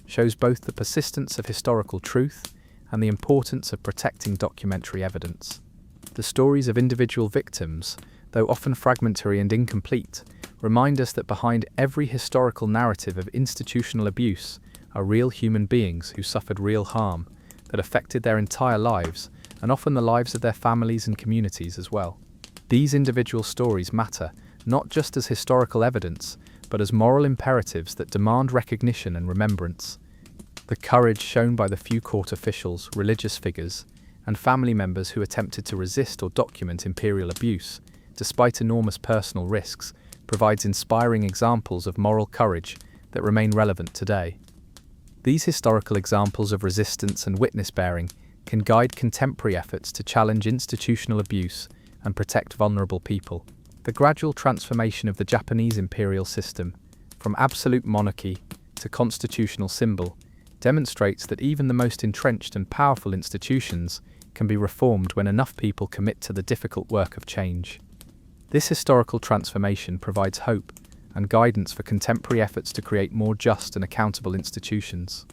shows both the persistence of historical truth and the importance of protecting documentary evidence. The stories of individual victims, though often fragmentary and incomplete, remind us that behind every historical narrative of institutional abuse are real human beings who suffered real harm that affected their entire lives, and often the lives of their families and communities as well. These individual stories matter, not just as historical evidence, but as moral imperatives that demand recognition and remembrance. The courage shown by the few court officials, religious figures, and family members who attempted to resist or document imperial abuse, despite enormous personal risks, provides inspiring examples of moral courage that remain relevant today. These historical examples of resistance and witness-bearing can guide contemporary efforts to challenge institutional abuse and protect vulnerable people. The gradual transformation of the Japanese imperial system, from absolute monarchy to constitutional symbol, demonstrates that even the most entrenched and powerful institutions can be reformed when enough people commit to the difficult work of change. This historical transformation provides hope and guidance for contemporary efforts to create more just and accountable institutions.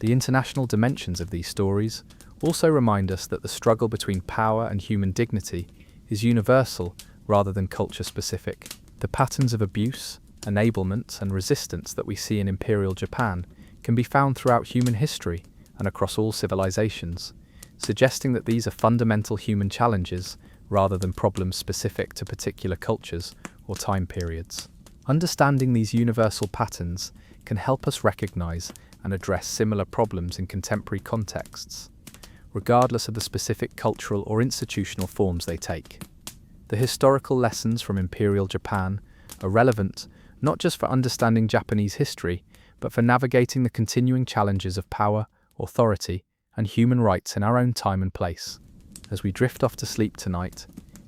The international dimensions of these stories also remind us that the struggle between power and human dignity is universal rather than culture-specific. The patterns of abuse, enablement, and resistance that we see in imperial Japan can be found throughout human history and across all civilizations, suggesting that these are fundamental human challenges rather than problems specific to particular cultures or time periods. Understanding these universal patterns can help us recognize and address similar problems in contemporary contexts, regardless of the specific cultural or institutional forms they take. The historical lessons from imperial Japan are relevant not just for understanding Japanese history, but for navigating the continuing challenges of power, authority, and human rights in our own time and place. As we drift off to sleep tonight,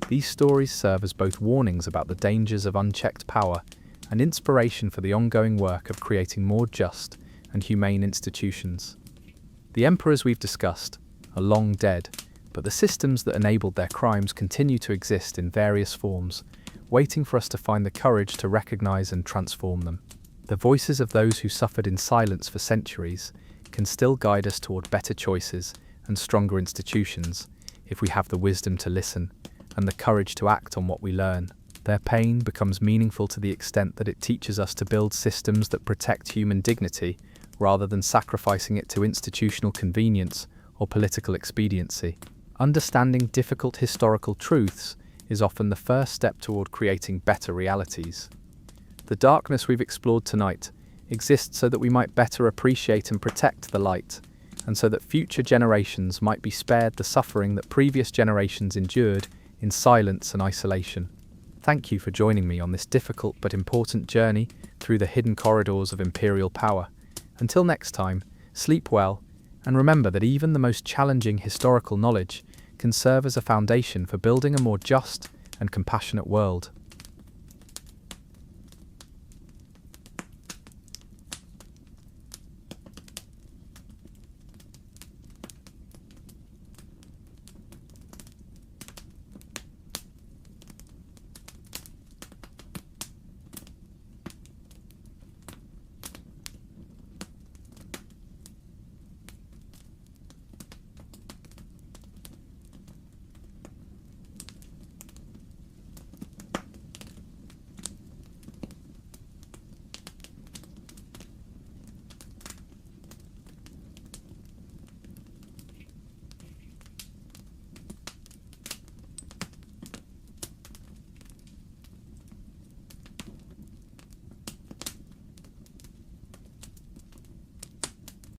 these stories serve as both warnings about the dangers of unchecked power and inspiration for the ongoing work of creating more just and humane institutions. The emperors we've discussed are long dead, but the systems that enabled their crimes continue to exist in various forms, waiting for us to find the courage to recognize and transform them. The voices of those who suffered in silence for centuries can still guide us toward better choices and stronger institutions if we have the wisdom to listen and the courage to act on what we learn. Their pain becomes meaningful to the extent that it teaches us to build systems that protect human dignity rather than sacrificing it to institutional convenience or political expediency. Understanding difficult historical truths is often the first step toward creating better realities. The darkness we've explored tonight exists so that we might better appreciate and protect the light, and so that future generations might be spared the suffering that previous generations endured in silence and isolation. Thank you for joining me on this difficult but important journey through the hidden corridors of imperial power. Until next time, sleep well, and remember that even the most challenging historical knowledge can serve as a foundation for building a more just and compassionate world.